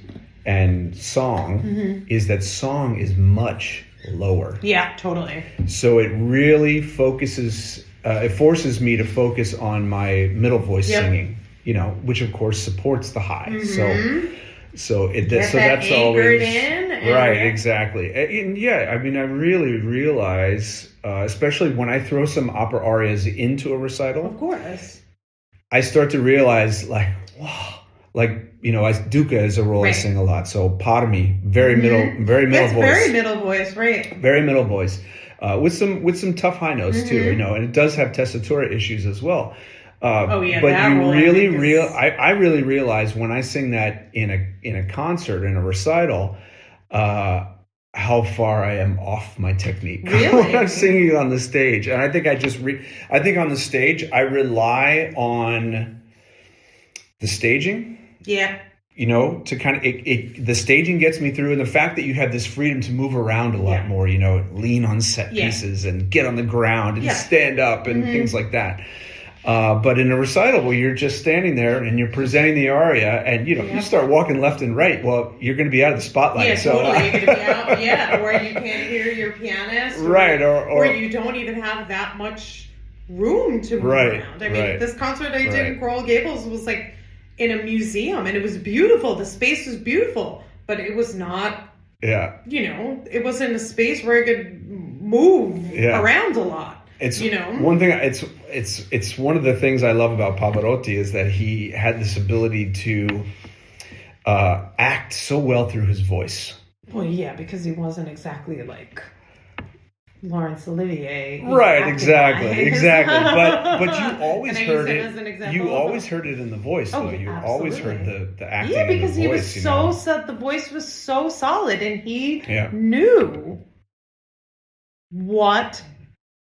and song is that song is much lower. Yeah, totally. So it really focuses, it forces me to focus on my middle voice singing, which of course supports the high. So that's always right. Exactly. And I mean, I really realize, especially when I throw some opera arias into a recital, of course, I start to realize wow, as Duca is a role I sing a lot. So Parmi, very middle voice. Very middle voice, right? Very middle voice, with some tough high notes too, and it does have tessitura issues as well. But you really I really realize when I sing that in a concert, in a recital, how far I am off my technique when I'm singing it on the stage. And I think I think on the stage I rely on the staging. Yeah. To kind of the staging gets me through, and the fact that you have this freedom to move around a lot more, lean on set pieces and get on the ground and stand up and things like that. But in a recital where you're just standing there and you're presenting the aria and, you start walking left and right, well, you're going to be out of the spotlight. Yeah, totally. You're going to be out, or you can't hear your pianist. Right. Or you don't even have that much room to move around. I mean, this concert I did in Coral Gables was like in a museum, and it was beautiful. The space was beautiful, but it was not, it wasn't a space where I could move around a lot. It's one thing. It's one of the things I love about Pavarotti is that he had this ability to act so well through his voice. Well, yeah, because he wasn't exactly like Laurence Olivier. Right, exactly. But you always heard it. You always heard it in the voice, though. You always heard the acting. Yeah, because in the voice, he was the voice was so solid, and he knew what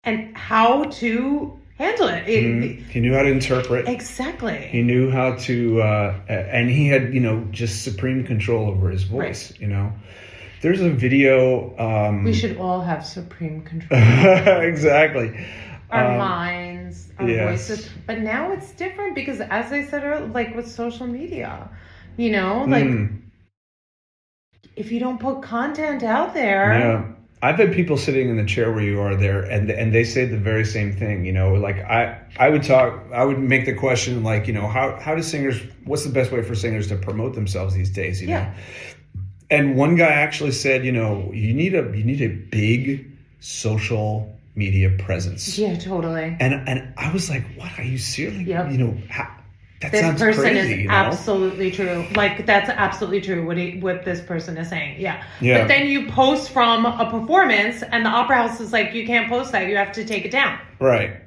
and how to handle it. He knew how to interpret. Exactly. He knew how to, and he had, just supreme control over his voice, There's a video. We should all have supreme control. Exactly. Our minds, our voices. But now it's different because, as I said earlier, like with social media, if you don't put content out there. Yeah. I've had people sitting in the chair where you are there, and they say the very same thing. I would make the question how do singers? What's the best way for singers to promote themselves these days? You know, and one guy actually said, you need a big social media presence. Yeah, totally. And I was like, what are you serious? Yep. That this sounds person crazy, is absolutely true. That's absolutely true what this person is saying. Yeah. But then you post from a performance and the opera house is like, you can't post that. You have to take it down. Right.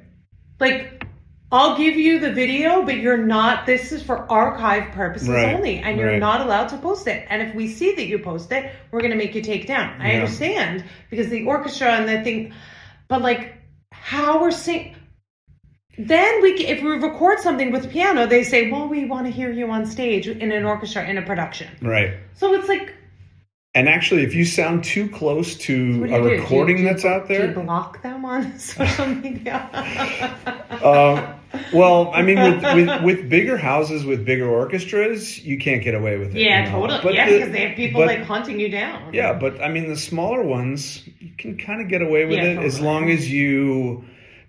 I'll give you the video, but you're not, this is for archive purposes only. And you're not allowed to post it. And if we see that you post it, we're going to make you take it down. I understand because the orchestra and the thing, but how we're singing. Then if we record something with piano, they say, well, we want to hear you on stage in an orchestra in a production. Right. So it's like, And actually, if you sound too close to a recording that's out there... Do you block them on social media? Well, I mean, with bigger houses, with bigger orchestras, you can't get away with it. Yeah, totally. But because they have people like hunting you down. Yeah, but I mean, the smaller ones, you can kind of get away with it as long as you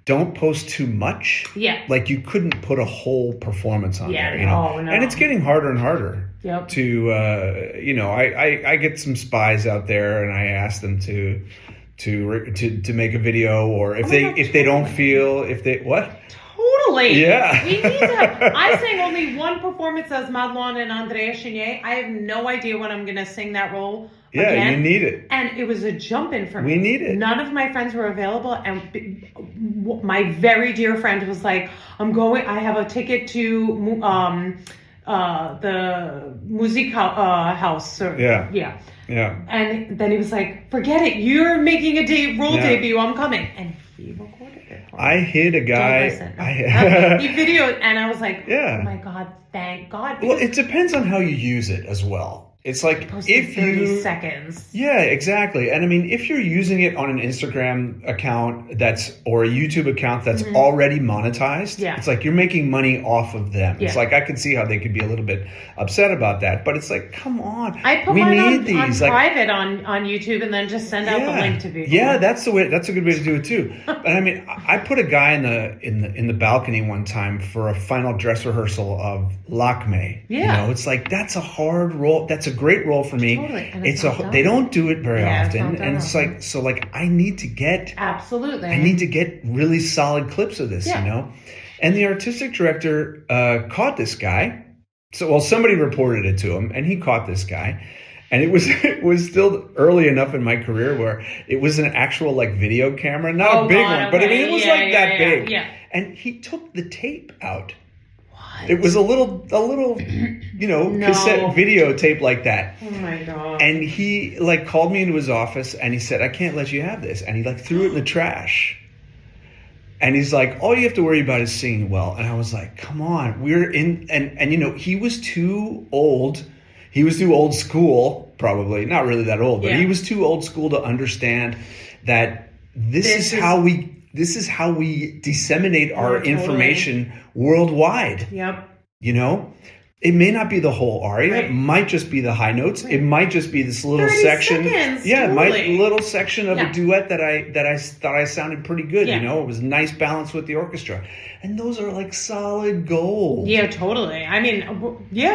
don't post too much. Yeah. Like you couldn't put a whole performance on there, No. And it's getting harder and harder. Yep. To I get some spies out there, and I ask them to make a video, or if they don't feel what. Totally. Yeah. We need to. I sang only one performance as Madelon and Andrea Chenier. I have no idea when I'm going to sing that role. Yeah, again. You need it. And it was a jump in for me. We need it. None of my friends were available. And my very dear friend was like, I have a ticket to the music house. Yeah. And then he was like, forget it. You're making a role debut. I'm coming. And he recorded it. I hit a guy. He videoed, and I was like, oh my God, thank God. Well, it depends on how you use it as well. It's like if 30 seconds. Yeah, exactly. And I mean, if you're using it on an Instagram account or a YouTube account that's already monetized, it's like you're making money off of them. Yeah. It's like I could see how they could be a little bit upset about that, but it's like, come on. I put mine on private on YouTube and then just send out the link to people. Yeah, that's a good way to do it too. But I mean, I put a guy in the balcony one time for a final dress rehearsal of Lakme. Yeah. It's like that's a hard role. That's a great role for me. Totally. And they don't do it very often, and it's like I need to get really solid clips of this, And the artistic director caught this guy. Somebody reported it to him, and he caught this guy. And it was still early enough in my career where it was an actual video camera, not a big one, but I mean it was that big. Yeah. And he took the tape out. It was a little cassette videotape like that. Oh my God. And he called me into his office and he said, I can't let you have this. And he threw it in the trash. And he's like, all you have to worry about is singing well. And I was like, come on, we're in, and he was too old. He was too old school, probably not really that old, but he was too old school to understand that this is how we disseminate our information worldwide. Yep. It may not be the whole aria. Right. It might just be the high notes. Right. It might just be this little section. Seconds, little section of a duet that I thought I sounded pretty good. Yeah. It was a nice balance with the orchestra. And those are solid gold. Yeah, totally. I mean,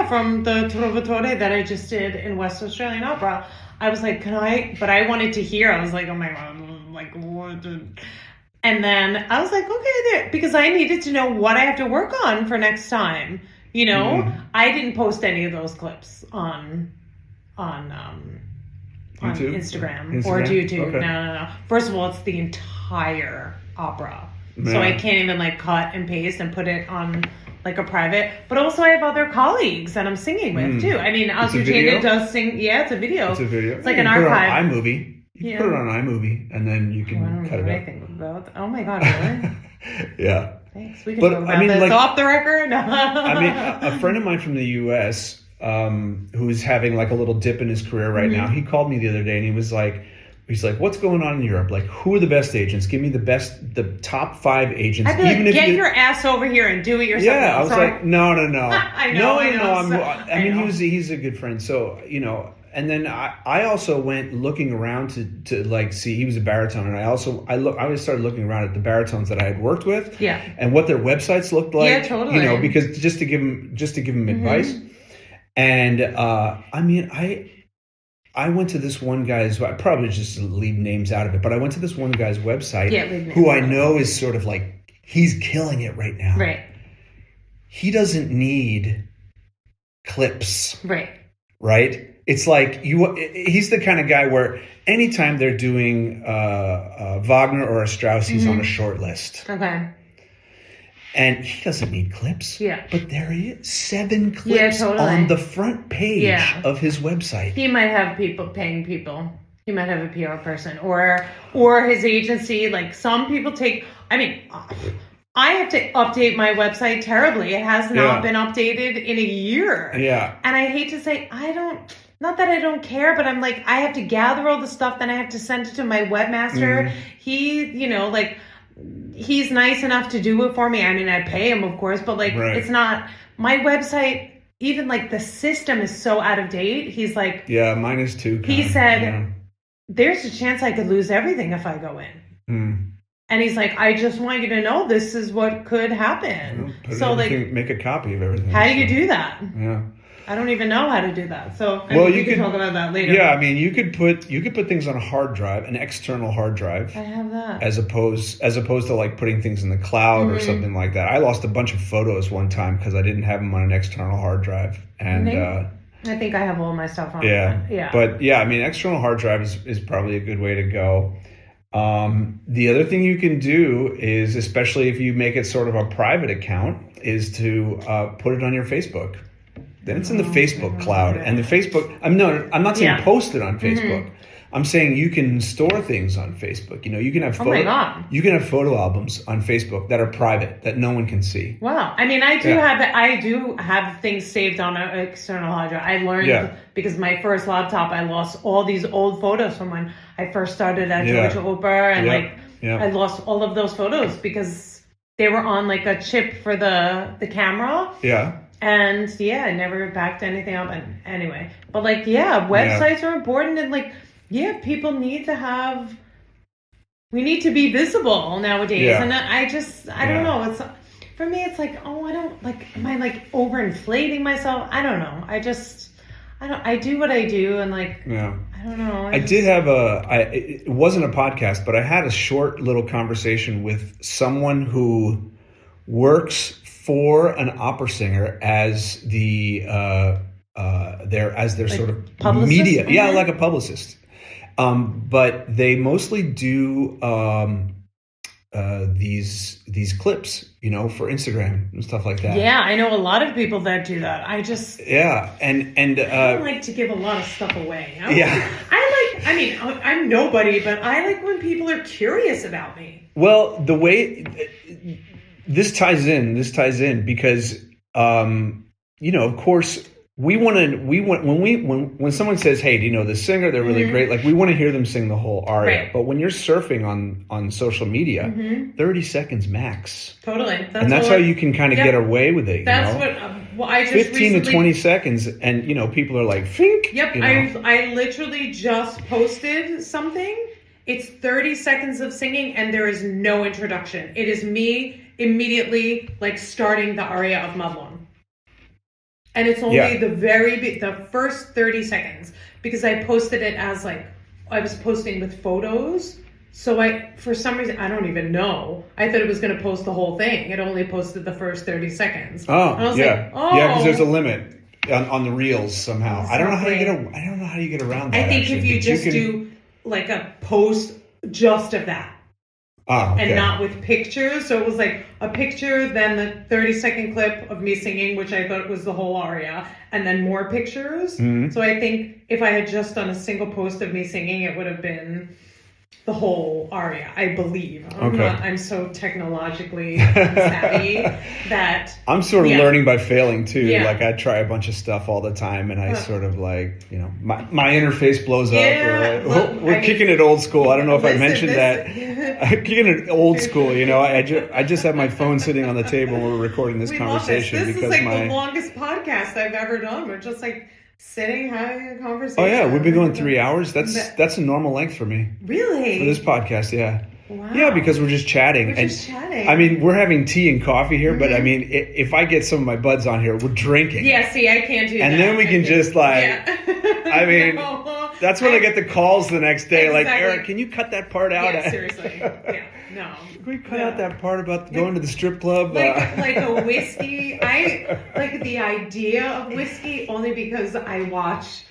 from the Trovatore that I just did in West Australian Opera, I was like, but I wanted to hear. I was like, oh my God, what? And then I was like, okay, because I needed to know what I have to work on for next time. I didn't post any of those clips on Instagram or YouTube. Okay. No. First of all, it's the entire opera. Man. So I can't even cut and paste and put it on a private. But also I have other colleagues that I'm singing with too. I mean, Azucena does sing. Yeah, it's a video. It's like an archive. Put it on iMovie. You put it on iMovie and then you can cut it out. I think about. Oh my God, really? Yeah. Thanks. We can talk about this off the record. I mean, a friend of mine from the U.S. Who's having a little dip in his career right now, he called me the other day and he was like, what's going on in Europe? Who are the best agents? Give me the top 5 agents. I'd be like, get your ass over here and do it yourself. Yeah, I was like, no. I know. He's a good friend. So, and then I also went looking around to see, he was a baritone, and I always started looking around at the baritones that I had worked with, and what their websites looked like, yeah, totally. Because just to give them advice, and I mean, I went to this one guy's, I probably just leave names out of it, but I went to this one guy's website, who I know is sort of he's killing it right now. Right. He doesn't need clips. Right. It's he's the kind of guy where anytime they're doing Wagner or a Strauss, he's on a short list. Okay. And he doesn't need clips. Yeah. But there is 7 clips on the front page of his website. He might have paying people. He might have a PR person or his agency. Some people take, I mean, I have to update my website terribly. It has not been updated in a year. Yeah. And I hate to say, not that I don't care, but I'm like, I have to gather all the stuff, then I have to send it to my webmaster. He, you know, like, he's nice enough to do it for me. I mean, I pay him, of course, but like, it's not my website. Even like the system is so out of date. He's like, yeah, mine is too. He said, there's a chance I could lose everything if I go in. And he's like, I just want you to know this is what could happen. So like, make a copy of everything. How do you do that? Yeah. I don't even know how to do that. So I mean, you can talk about that later. Yeah, I mean, you could put things on a hard drive, an external hard drive. I have that. As opposed to like putting things in the cloud or something like that. I lost a bunch of photos one time because I didn't have them on an external hard drive, and I think I have all my stuff on. Yeah. But yeah, I mean, external hard drive is probably a good way to go. The other thing you can do is, especially if you make it sort of a private account, is to put it on your Facebook. Then it's in the Facebook cloud, and the Facebook. I'm not saying post it on Facebook. I'm saying you can store things on Facebook. You know, you can have you can have photo albums on Facebook that are private that no one can see. Wow. I mean, I do have things saved on an external hard drive. I learned because my first laptop, I lost all these old photos from when I first started at Georgia Oprah, and I lost all of those photos because they were on like a chip for the camera. Yeah. And I never backed anything up. And anyway, but like, websites are important, and like, people need to have. We need to be visible nowadays, and I don't know. It's for me. It's like, I don't like. Am I like overinflating myself? I don't know. I do what I do, and like, I don't know. I did have it wasn't a podcast, but I had a short little conversation with someone who works for an opera singer as their like sort of publicist? Media, like a publicist. But they mostly do these clips, you know, for Instagram and stuff like that. Yeah, I know a lot of people that do that. I don't like to give a lot of stuff away. I'm nobody, but I like when people are curious about me. Well, the way this ties in because you know, of course, when someone says, hey, do you know this singer? They're really great. Like, we want to hear them sing the whole aria. Right. But when you're surfing on social media, 30 seconds max. Totally. That's how you can kind of get away with it. That's what I just 15 to 20 seconds, and you know, people are like, fink. Yep. You know? I literally just posted something. It's 30 seconds of singing, and there is no introduction. It is me immediately like starting the aria of Mablon. And it's only the first 30 seconds, because I posted it as like, I was posting with photos. So for some reason, I don't even know. I thought it was going to post the whole thing. It only posted the first 30 seconds. Oh, and I was like, yeah, because there's a limit on the reels somehow. Exactly. I don't know how you get around that. I think if you just do like a post just of that. And not with pictures. So it was like a picture, then the 30-second clip of me singing, which I thought was the whole aria, and then more pictures. So I think if I had just done a single post of me singing, it would have been the whole aria, I believe. I'm so technologically savvy that I'm sort of learning by failing too. Like, I try a bunch of stuff all the time, and I sort of like, you know, my interface blows up. We're kicking it old school. I don't know if I mentioned that. Kicking it old school, you know. I just have my phone sitting on the table when we're recording this conversation. This is like the longest podcast I've ever done. We're just like sitting, having a conversation. Oh yeah, we've been going 3 hours. That's a normal length for me. Really? For this podcast, yeah. Wow. Yeah, because we're just chatting. I mean, we're having tea and coffee here, but I mean, if I get some of my buds on here, we're drinking. Yeah, see, I can't do that. And then we can just like, I mean, that's when I get the calls the next day. Exactly. Like, Eric, can you cut that part out? Yeah, seriously. Yeah, no. Can we cut out that part about going to the strip club? Like a whiskey. I like the idea of whiskey only because I watch,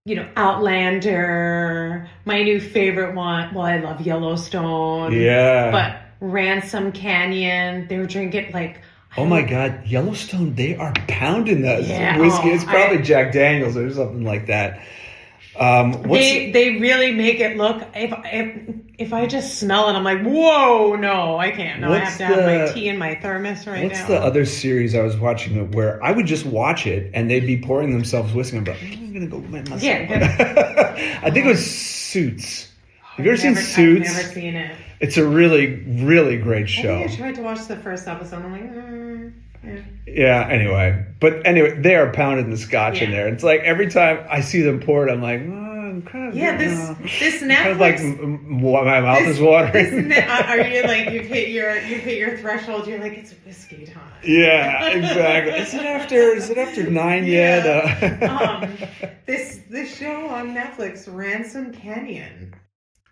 you know, Outlander, my new favorite one. Well, I love Yellowstone. Yeah. But Ransom Canyon, they were drinking like... Oh my God, Yellowstone, they are pounding that whiskey. It's probably Jack Daniels or something like that. They really make it look... if I just smell it, I'm like, whoa, no, I can't. No, I What's have to have my tea in my thermos right now. What's the other series I was watching where I would just watch it and they'd be pouring themselves whiskey? I'm like, I'm going to go get myself. Yeah. I think it was Suits. Have you ever seen Suits? I've never seen it. It's a really, really great show. I think I tried to watch the first episode. I'm like, yeah. Yeah, anyway. But anyway, they are pounding the scotch in there. It's like every time I see them pour it, I'm like, I'm kind of... Yeah, this Netflix... Kind of like my mouth is watering. Are you like, you've hit your threshold, you're like, it's whiskey time. Yeah, exactly. Is it after 9 yet? This show on Netflix, Ransom Canyon.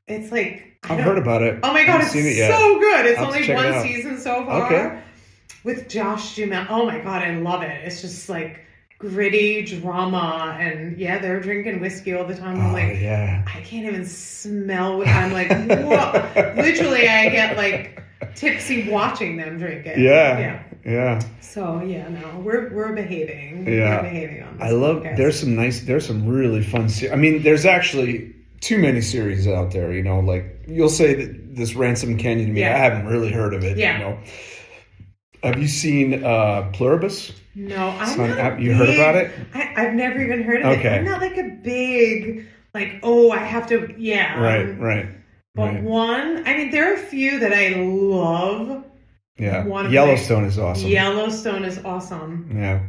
It's like... I've heard about it. Oh my God, it's so good. It's only one season so far. Okay. With Josh Duhamel. Oh my God, I love it. It's just like gritty drama, and they're drinking whiskey all the time. I'm like, I can't even smell it. I'm like, whoa. Literally, I get like tipsy watching them drink it. Yeah. So no, we're behaving. Yeah. We're behaving on this. I love. Podcast. There's some really fun. I mean, there's actually too many series out there. You know, like you'll say that this Ransom Canyon to me, I haven't really heard of it. Yeah. You know. Have you seen Pluribus? No, you heard about it? I've never even heard of it. I'm not like a big, like, I have to, Right. But one, I mean, there are a few that I love. Yeah. Yellowstone is awesome. Yellowstone is awesome. Yeah.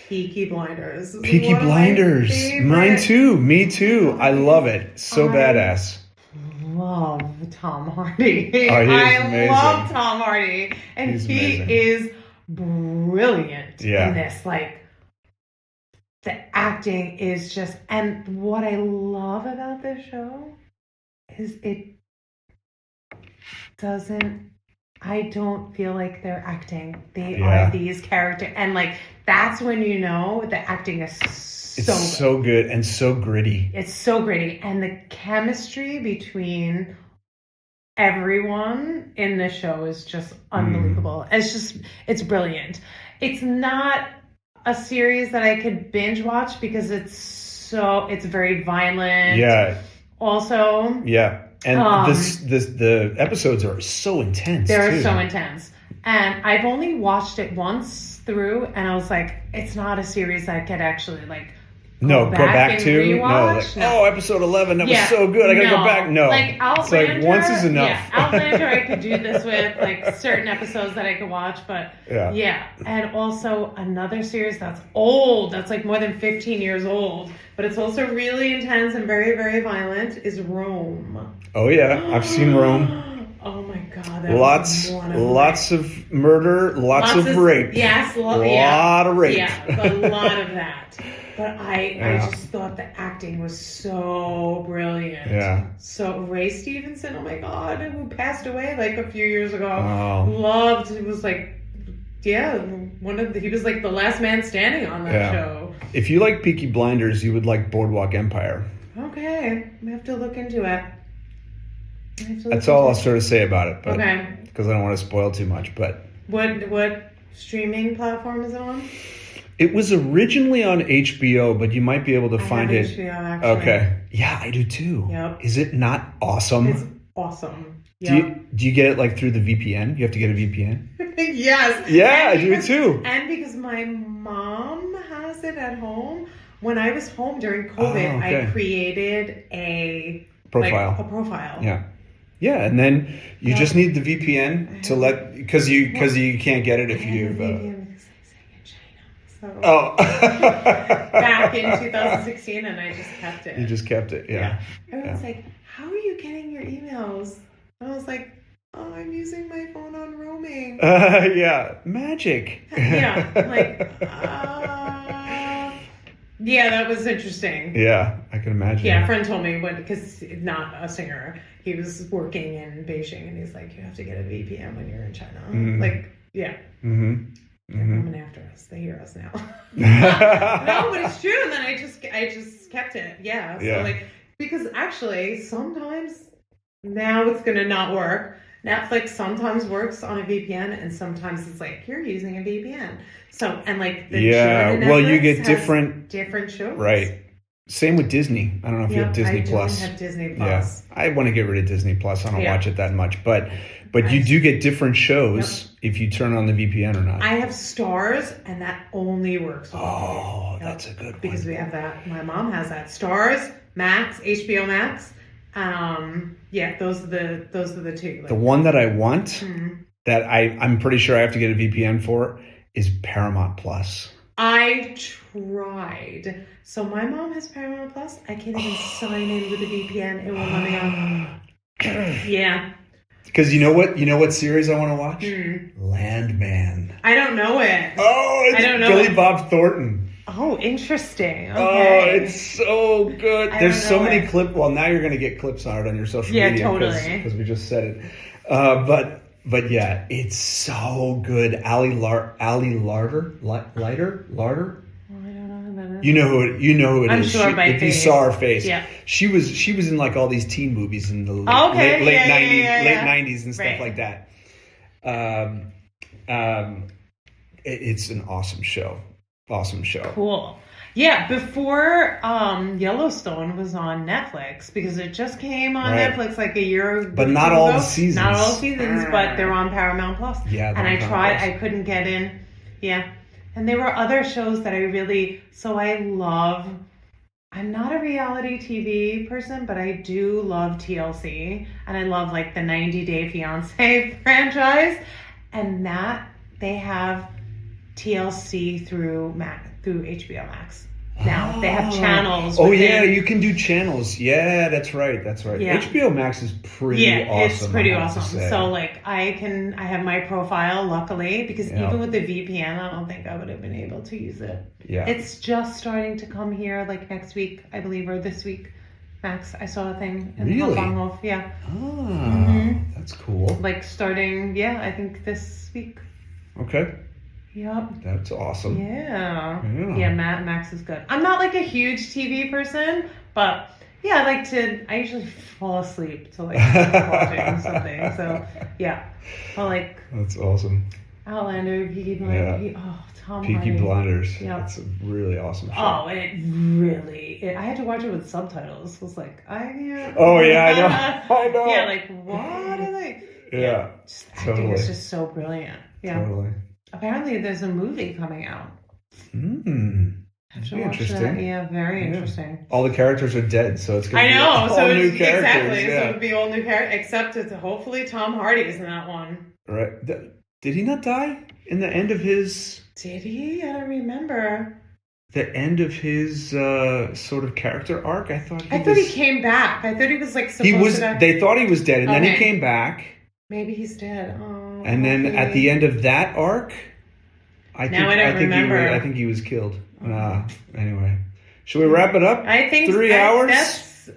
Peaky Blinders. Peaky Blinders. Mine too. Me too. I love it. So badass. Love Tom Hardy. Oh, I love Tom Hardy, and he amazing. is brilliant in this. Like, the acting is just, and what I love about this show is I don't feel like they're acting. They are these characters, and like that's when you know the acting is so good and so gritty. It's so gritty. And the chemistry between everyone in the show is just unbelievable. It's brilliant. It's not a series that I could binge watch because it's very violent. Yeah. Also. Yeah. And the episodes are so intense. They're so intense. And I've only watched it once through, and I was like, it's not a series I could actually like go back to. Rewatch. No, episode 11, that was so good. I gotta go back. No, like Outlander, it's like once is enough. Yeah, Outlander, I could do this with like certain episodes that I could watch, but and also another series that's old, that's like more than 15 years old, but it's also really intense and very, very violent. Is Rome? Oh yeah, I've seen Rome. Oh my God! Lots of murder, lots of rape. Yes, a lot of rape. Yeah, a lot of that. But I just thought the acting was so brilliant. Yeah. So Ray Stevenson, oh my God, who passed away like a few years ago. Oh. Loved. It was like, he was like the last man standing on that show. If you like Peaky Blinders, you would like Boardwalk Empire. Okay, I have to look into it. That's all I'll sort of say about it, but because I don't want to spoil too much. But what streaming platform is it on? It was originally on HBO, but you might be able to find it. HBO, actually. Okay, yeah, I do too. Yep. Is it not awesome? It's awesome. Yep. Do you get it like through the VPN? You have to get a VPN. Yes. Yeah, I do too. And because my mom has it at home, when I was home during COVID, I created a profile. Like, a profile. Yeah. Yeah, and then you just need the VPN to because you can't get it if you've. Back in 2016, and I just kept it. You just kept it, yeah. Everyone's like, "How are you getting your emails?" I was like, "Oh, I'm using my phone on roaming." Magic. That was interesting. Yeah, I can imagine. Yeah, a friend told me because he's not a singer. He was working in Beijing, and he's like, "You have to get a VPN when you're in China." Mm-hmm. Like, yeah. Mm-hmm. They're coming after us. They hear us now. No, but it's true. And then I just kept it. Yeah. So like, because actually sometimes now it's going to not work. Netflix sometimes works on a VPN, and sometimes it's like, you're using a VPN. So, and like the show Netflix well, you get different shows. Right. Same with Disney. I don't know if you have Disney Plus. I don't have Disney Plus. Yeah, I want to get rid of Disney Plus. I don't watch it that much, but you do get different shows if you turn on the VPN or not. I have Stars, and that only works. That's a good one. Because we have that. My mom has that. Stars, Max, HBO Max. Those are the two. The one that I want that I'm pretty sure I have to get a VPN for is Paramount Plus. I tried. So my mom has Paramount Plus. I can't even sign in with a VPN. It won't let me on. Yeah. Because you know what series I want to watch? Landman. I don't know it. Oh, it's Billy Bob Thornton. Oh, interesting. Okay. Oh, it's so good. There's so many clips. Well, now you're going to get clips on it on your social media. Yeah, totally. Because we just said it. But yeah, it's so good. Ali Larder? You know who it I'm is. sure by if face. You saw her face. Yeah. She was in like all these teen movies in the late 90s and stuff like that. It's an awesome show. Cool. Yeah, before Yellowstone was on Netflix, because it just came on Netflix like a year ago. But not all the seasons. Not all seasons, but they're on Paramount Plus. Yeah. And I tried, I couldn't get in. Yeah. And there were other shows that I'm not a reality TV person, but I do love TLC. And I love like the 90 Day Fiancé franchise. And that they have TLC through HBO Max. Now they have channels. You can do channels. Yeah, that's right. Yeah. HBO Max is pretty awesome. Yeah, it's pretty awesome. So like I have my profile, luckily, because even with the VPN, I don't think I would have been able to use it. Yeah. It's just starting to come here like next week, I believe, or this week. Max, I saw a thing in Bahnhof. Yeah. That's cool. Like starting, I think this week. Okay. Yep. That's awesome. Yeah, Max is good. I'm not like a huge TV person, but I usually fall asleep to like watching something. So that's awesome. Outlander, Peaky Blinders. Tom Hardy. Peaky Blinders. Yeah, that's a really awesome show. Oh, I had to watch it with subtitles. I was like, I can't. Oh yeah, I know. Yeah, like what are they? Yeah, acting is just so brilliant. Yeah, totally. Apparently, there's a movie coming out. Interesting. That. Yeah, very interesting. All the characters are dead, so it's going to be all new characters. Exactly, yeah. so it'll be all new characters, except it's hopefully Tom Hardy's in that one. Right. Did he not die in the end of his... Did he? I don't remember. The end of his sort of character arc? I thought he came back. I thought he was like supposed to die. They thought he was dead, and then he came back. Maybe he's dead. And then at the end of that arc, I think he was killed. Anyway, should we wrap it up? I think 3 hours. That's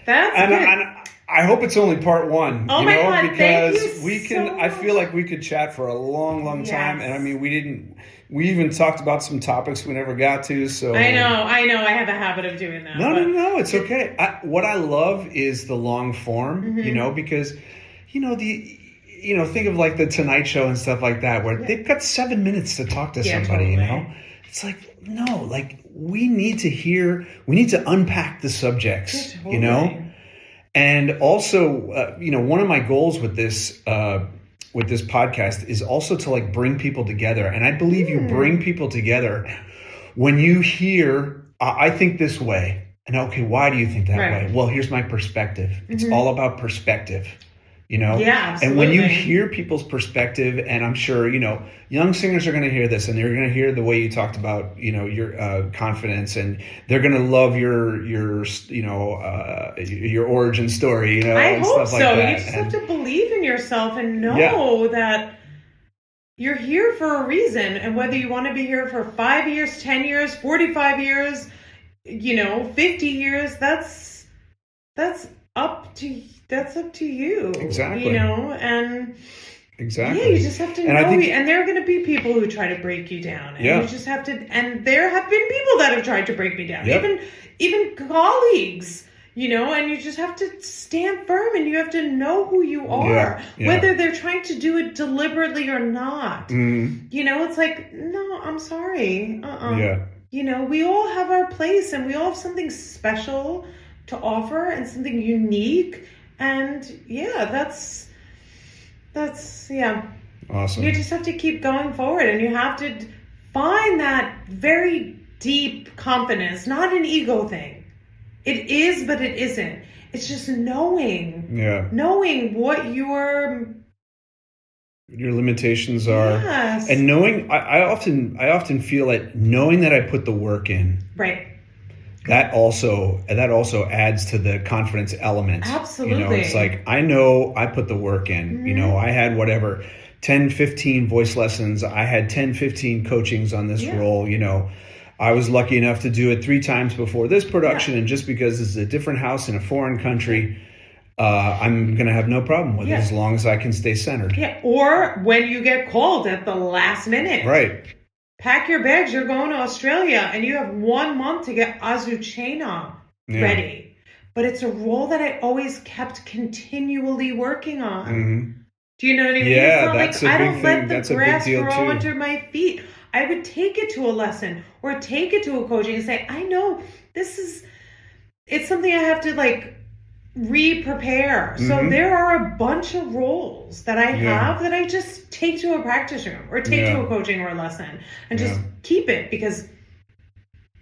and, good. And I hope it's only part one. Oh my God! Because thank you I feel like we could chat for a long time, and I mean, we even talked about some topics we never got to. So I know. I have a habit of doing that. No, it's okay. What I love is the long form. Because think of like the Tonight Show and stuff like that, where they've got 7 minutes to talk to somebody, totally. It's like, no, like we need to unpack the subjects, totally. And also, one of my goals with this podcast is also to like bring people together. And I believe you bring people together when you hear, I think this way. And okay, why do you think that way? Well, here's my perspective. It's all about perspective. Yeah, absolutely. And when you hear people's perspective, and I'm sure, young singers are going to hear this, and they're going to hear the way you talked about, your confidence, and they're going to love your origin story, I and hope stuff so. like that. You just have to believe in yourself and know that you're here for a reason, and whether you want to be here for 5 years, 10 years, 45 years, 50 years, that's up to you. Exactly. And exactly. Yeah, you just have to know. And there are going to be people who try to break you down. And you just have to. And there have been people that have tried to break me down. Yep. Even colleagues. And you just have to stand firm, and you have to know who you are, whether they're trying to do it deliberately or not. It's like, no, I'm sorry. Yeah. we all have our place and we all have something special to offer and something unique. And yeah, that's Awesome. You just have to keep going forward, and you have to find that very deep confidence, not an ego thing. It is, but it isn't. It's just knowing what your limitations are, and knowing. I often feel like knowing that I put the work in. Right. That also adds to the confidence element. Absolutely. It's like, I know I put the work in. Mm-hmm. I had whatever 10, 15 voice lessons. I had 10, 15 coachings on this role. I was lucky enough to do it 3 times before this production, and just because it's a different house in a foreign country, I'm going to have no problem with it as long as I can stay centered. Yeah, or when you get called at the last minute. Right. Pack your bags, you're going to Australia, and you have 1 month to get Azucena ready. But it's a role that I always kept continually working on. Mm-hmm. Do you know what I mean? Yeah, it's that's not a I big don't thing. let That's the a big grass deal grow too. under my feet. I would take it to a lesson or take it to a coaching and say, I know it's something I have to re-prepare. Mm-hmm. So there are a bunch of roles that I have that I just take to a practice room or take to a coaching or a lesson and just keep it because,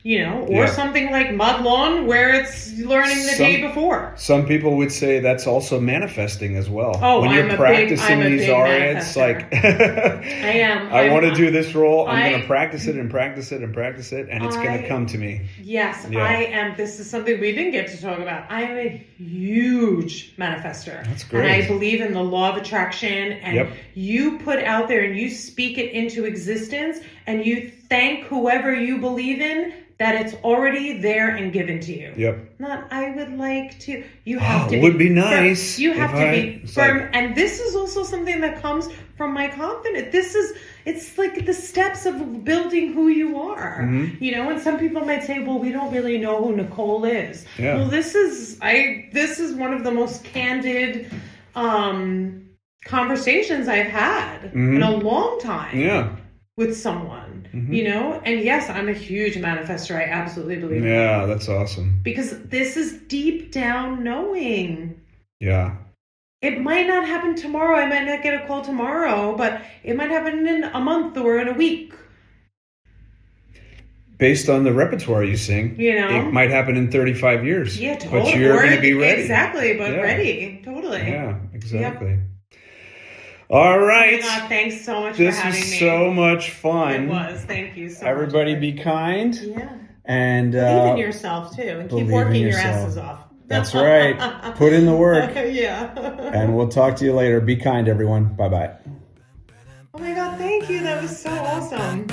or something like mud lawn where it's learning the day before. Some people would say that's also manifesting as well. Oh, when you're practicing these arias, like I am. I want to do this role. I'm going to practice it and practice it and practice it, and it's going to come to me. Yes, I am. This is something we didn't get to talk about. I am a huge manifester. That's great. And I believe in the law of attraction. And you put out there and you speak it into existence, and you thank whoever you believe in that it's already there and given to you. Yep. Not, I would like to. You have to. It would be nice. You have to be firm. And this is also something that comes from my confidence. It's like the steps of building who you are. Mm-hmm. And some people might say, well, we don't really know who Nicole is. Yeah. Well, this is one of the most candid conversations I've had in a long time. Yeah. With someone, and yes, I'm a huge manifestor. I absolutely believe that. That's awesome. Because this is deep down knowing. Yeah. It might not happen tomorrow. I might not get a call tomorrow, but it might happen in a month or in a week. Based on the repertoire you sing, it might happen in 35 years. Yeah, totally. But you're going to be ready. Exactly, but ready. Totally. Yeah, exactly. Yep. All right. Oh my God, thanks so much for having me. This was so much fun. It was. Thank you so Everybody much. Be kind. Yeah. And believe in yourself, too. And keep working your asses off. That's right. Put in the work. Yeah. And we'll talk to you later. Be kind, everyone. Bye-bye. Oh my God, thank you. That was so awesome.